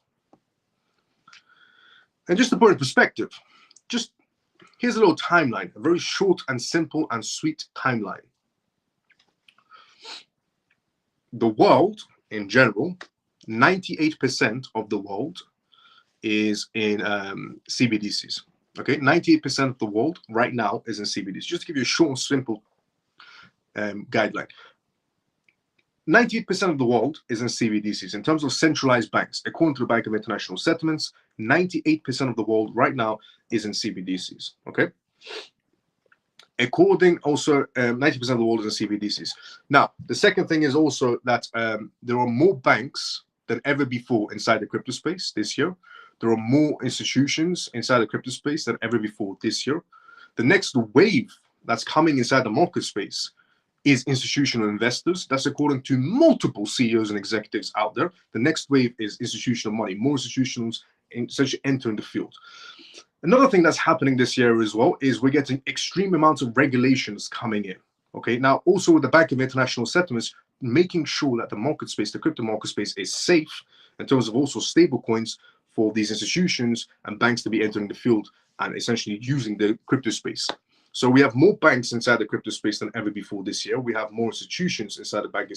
Speaker 1: And just to put in perspective, just here's a little timeline, a very short and simple and sweet timeline. The world in general, 98% of the world is in CBDCs. Okay, 98% of the world right now is in CBDCs. Just to give you a short and simple guideline. 98% of the world is in CBDCs. In terms of centralized banks, according to the Bank of International Settlements, 98% of the world right now is in CBDCs. Okay. According also, 90% of the world is in CBDCs. Now, the second thing is also that there are more banks than ever before inside the crypto space this year. There are more institutions inside the crypto space than ever before this year. The next wave that's coming inside the market space is institutional investors. That's according to multiple CEOs and executives out there. The next wave is institutional money, more institutions essentially entering the field. Another thing that's happening this year as well is we're getting extreme amounts of regulations coming in. Okay, now also with the Bank of International Settlements, making sure that the market space, the crypto market space, is safe in terms of also stable coins for these institutions and banks to be entering the field and essentially using the crypto space. So we have more banks inside the crypto space than ever before this year. We have more institutions inside the crypto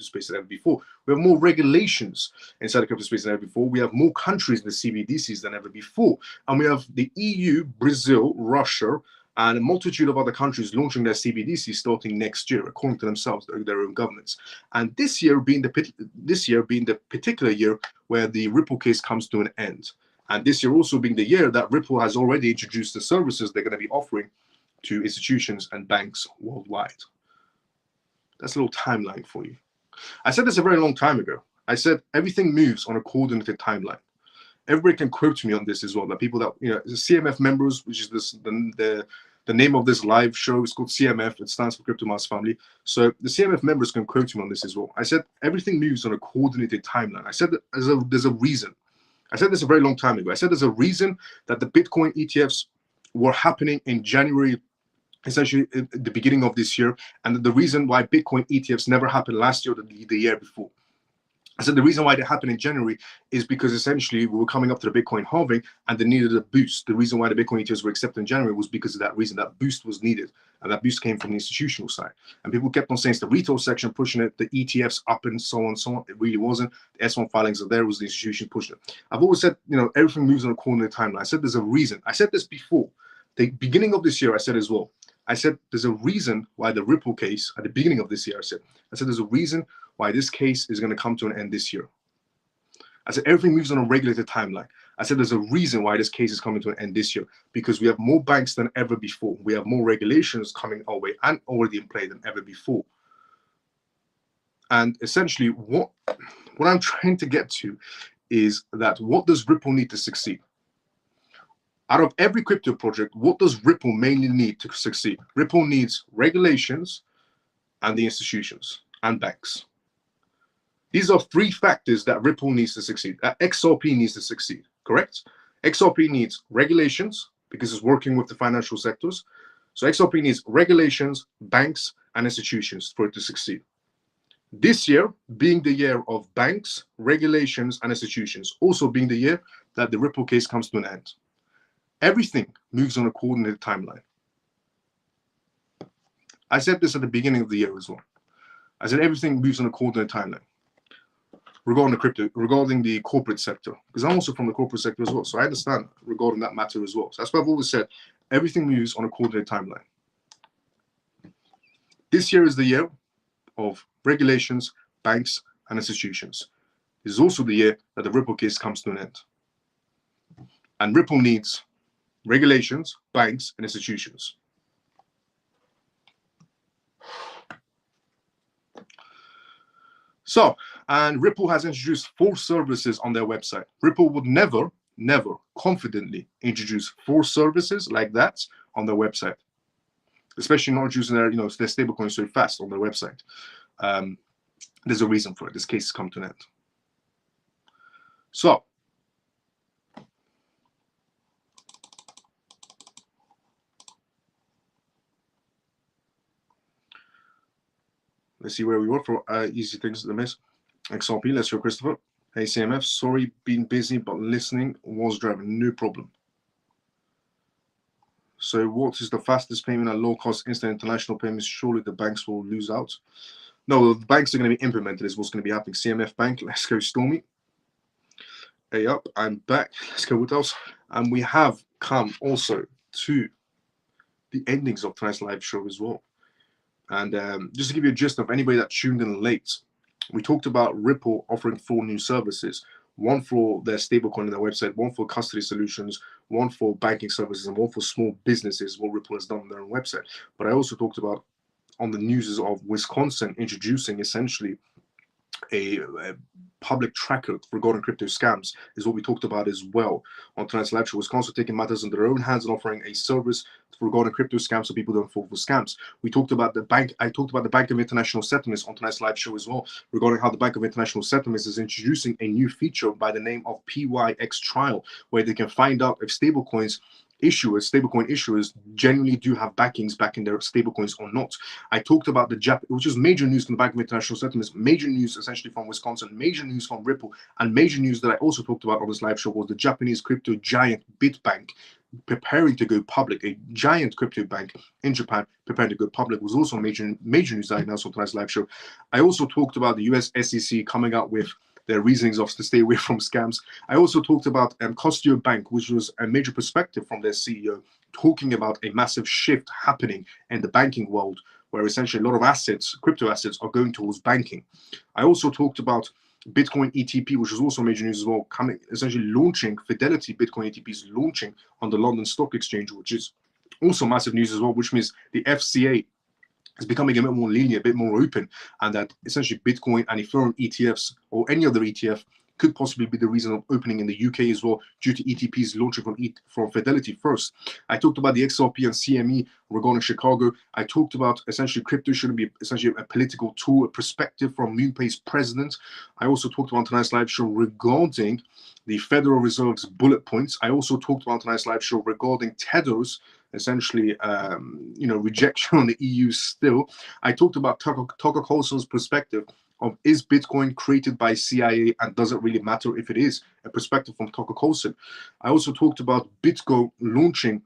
Speaker 1: space than ever before. We have more regulations inside the crypto space than ever before. We have more countries in the CBDCs than ever before. And we have the EU, Brazil, Russia, and a multitude of other countries launching their CBDCs starting next year, according to themselves, their own governments. And this year being the particular year where the Ripple case comes to an end. And this year also being the year that Ripple has already introduced the services they're going to be offering to institutions and banks worldwide. That's a little timeline for you. I said this a very long time ago. I said everything moves on a coordinated timeline. Everybody can quote me on this as well. That people that, you know, the CMF members, which is the name of this live show, is called CMF. It stands for Crypto Mars Family. So the CMF members can quote me on this as well. I said everything moves on a coordinated timeline. I said that there's a reason. I said this a very long time ago. I said there's a reason that the Bitcoin ETFs were happening in January, essentially at the beginning of this year, and the reason why Bitcoin ETFs never happened last year or the year before. I said the reason why they happened in January is because essentially we were coming up to the Bitcoin halving and they needed a boost. The reason why the Bitcoin ETFs were accepted in January was because of that reason. That boost was needed, and that boost came from the institutional side. And people kept on saying it's the retail section pushing it, the ETFs up and so on and so on. It really wasn't. The S1 filings are there, it was the institution pushing it. I've always said, you know, everything moves on a coordinated timeline. I said there's a reason. I said this before. The beginning of this year, I said as well. I said there's a reason why the Ripple case at the beginning of this year, I said there's a reason why this case is going to come to an end this year. I said everything moves on a regulated timeline. I said there's a reason why this case is coming to an end this year, because we have more banks than ever before. We have more regulations coming our way and already in play than ever before. And essentially what I'm trying to get to is that what does Ripple need to succeed? Out of every crypto project, what does Ripple mainly need to succeed? Ripple needs regulations and the institutions and banks. These are 3 factors that Ripple needs to succeed, that XRP needs to succeed, correct? XRP needs regulations because it's working with the financial sectors. So XRP needs regulations, banks, and institutions for it to succeed. This year being the year of banks, regulations, and institutions, also being the year that the Ripple case comes to an end. Everything moves on a coordinated timeline. I said this at the beginning of the year as well. I said everything moves on a coordinated timeline regarding the corporate sector, because I'm also from the corporate sector as well, so I understand regarding that matter as well. So that's why I've always said everything moves on a coordinated timeline. This year is the year of regulations, banks, and institutions. This is also the year that the Ripple case comes to an end. And Ripple needs regulations, banks, and institutions. So, and Ripple has introduced 4 services on their website. Ripple would never confidently introduce 4 services like that on their website, especially not using their stablecoins so fast on their website. There's a reason for it. This case has come to an end. So, let's see where we were for easy things to miss. XRP, let's go, Christopher. Hey, CMF, sorry, been busy, but listening was driving, no problem. So what is the fastest payment at low cost instant international payments? Surely the banks will lose out. No, the banks are going to be implemented is what's going to be happening. CMF Bank, let's go, Stormy. Hey up, I'm back. Let's go, what else? And we have come also to the endings of tonight's live show as well. And just to give you a gist of anybody that tuned in late, we talked about Ripple offering 4 new services. 1 for their stablecoin on their website, 1 for custody solutions, 1 for banking services, and 1 for small businesses, what Ripple has done on their own website. But I also talked about on the news of Wisconsin introducing essentially a public tracker regarding crypto scams is what we talked about as well on tonight's live show. Wisconsin taking matters in their own hands and offering a service regarding crypto scams so people don't fall for scams. We talked about the bank. I talked about the Bank of International Settlements on tonight's live show as well regarding how the Bank of International Settlements is introducing a new feature by the name of PYX Trial, where they can find out if stablecoin issuers genuinely do have backings back in their stablecoins or not. I talked about which is major news from the Bank of International Settlements, major news essentially from Wisconsin, major news from Ripple, and major news that I also talked about on this live show was the Japanese crypto giant Bitbank preparing to go public. A giant crypto bank in Japan preparing to go public was also major news that I announced on tonight's live show. I also talked about the US SEC coming out with their reasonings of to stay away from scams. I also talked about Costio Bank, which was a major perspective from their CEO, talking about a massive shift happening in the banking world, where essentially a lot of assets, crypto assets, are going towards banking. I also talked about Bitcoin ETP, which was also major news as well, essentially launching, Fidelity Bitcoin ETP is launching on the London Stock Exchange, which is also massive news as well, which means the FCA is becoming a bit more lenient, a bit more open, and that essentially Bitcoin and Ethereum ETFs or any other ETF could possibly be the reason of opening in the UK as well, due to ETPs launching from Fidelity first. I talked about the XRP and CME regarding Chicago. I talked about essentially crypto shouldn't be essentially a political tool, a perspective from MoonPay's president. I also talked about tonight's live show regarding the Federal Reserve's bullet points. I also talked about tonight's live show regarding Tether's essentially rejection on the EU still. I talked about Tucker Carlson's perspective of is Bitcoin created by CIA and does it really matter if it is, a perspective from Tucker Carlson. I also talked about BitGo launching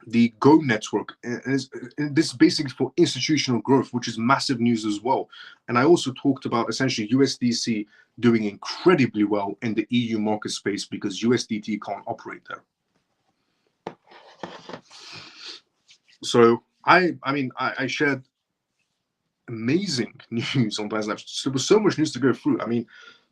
Speaker 1: the Go network, and this is basically for institutional growth, which is massive news as well. And I also talked about essentially USDC doing incredibly well in the EU market space because USDT can't operate there. So I shared amazing news on tonight's live show. There was so much news to go through. I mean,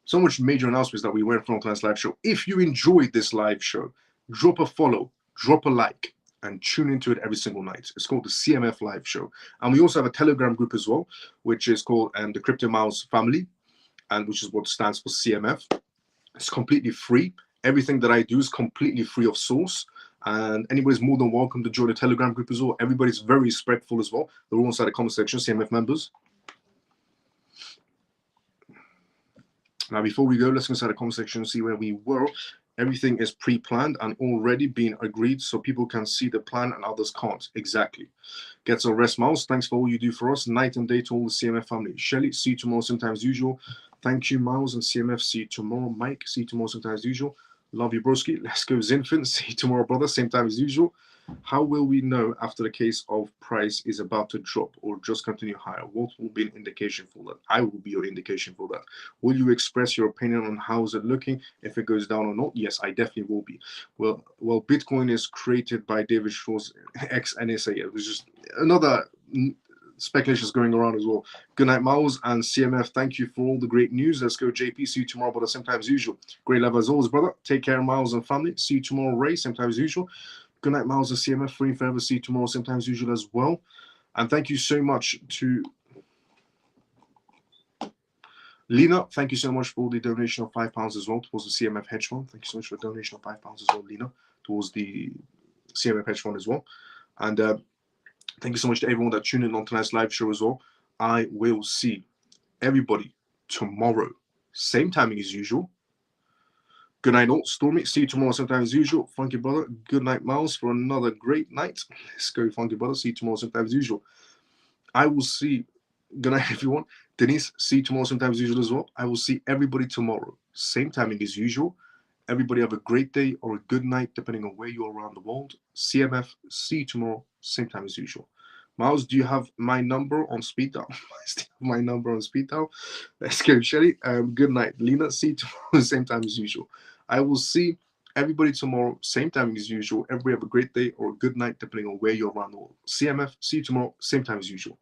Speaker 1: so much major announcements that we went through on tonight's live show. If you enjoyed this live show, drop a follow, drop a like, and tune into it every single night. It's called the CMF live show. And we also have a Telegram group as well, which is called the Crypto Mouse Family, and which is what stands for CMF. It's completely free. Everything that I do is completely free of source. And anybody's more than welcome to join the Telegram group as well. Everybody's very respectful as well. They're all inside the comment section, CMF members. Now, before we go, let's go inside the comment section and see where we were. Everything is pre-planned and already being agreed so people can see the plan and others can't. Exactly. Get some rest, Miles. Thanks for all you do for us. Night and day to all the CMF family. Shelly, see you tomorrow, sometimes usual. Thank you, Miles and CMF. See you tomorrow. Mike, see you tomorrow, sometimes usual. Love you, broski. Let's go, Zinfin. See you tomorrow, brother. Same time as usual. How will we know after the case of price is about to drop or just continue higher? What will be an indication for that? I will be your indication for that. Will you express your opinion on how is it looking, if it goes down or not? Yes, I definitely will be. Well, Bitcoin is created by David Shaw's ex-NSA. It was just another speculations going around as well. Good night, Miles and CMF. Thank you for all the great news. Let's go, JP. See you tomorrow, brother. Same time as usual. Great love as always, brother. Take care, Miles and family. See you tomorrow, Ray. Same time as usual. Good night, Miles and CMF. Free and forever. See you tomorrow, same time as usual as well. And thank you so much to Lena. Thank you so much for the donation of £5 as well towards the CMF hedge fund. Thank you so much for the donation of £5 as well, Lena, towards the CMF hedge fund as well. And thank you so much to everyone that tuned in on tonight's live show as well. I will see everybody tomorrow, same timing as usual. Good night, all. Stormy. See you tomorrow, sometime as usual. Funky brother. Good night, Miles, for another great night. Let's go, Funky brother. See you tomorrow, sometime as usual. I will see. Good night, everyone. Denise, see you tomorrow, sometime as usual as well. I will see everybody tomorrow, same timing as usual. Everybody have a great day or a good night, depending on where you are around the world. CMF, see you tomorrow, same time as usual. Miles, do you have my number on speed dial? I still have my number on speed dial. Let's go, Shelly. Good night. Lena, see you tomorrow, same time as usual. I will see everybody tomorrow, same time as usual. Everybody have a great day or a good night, depending on where you're around the world. CMF, see you tomorrow, same time as usual.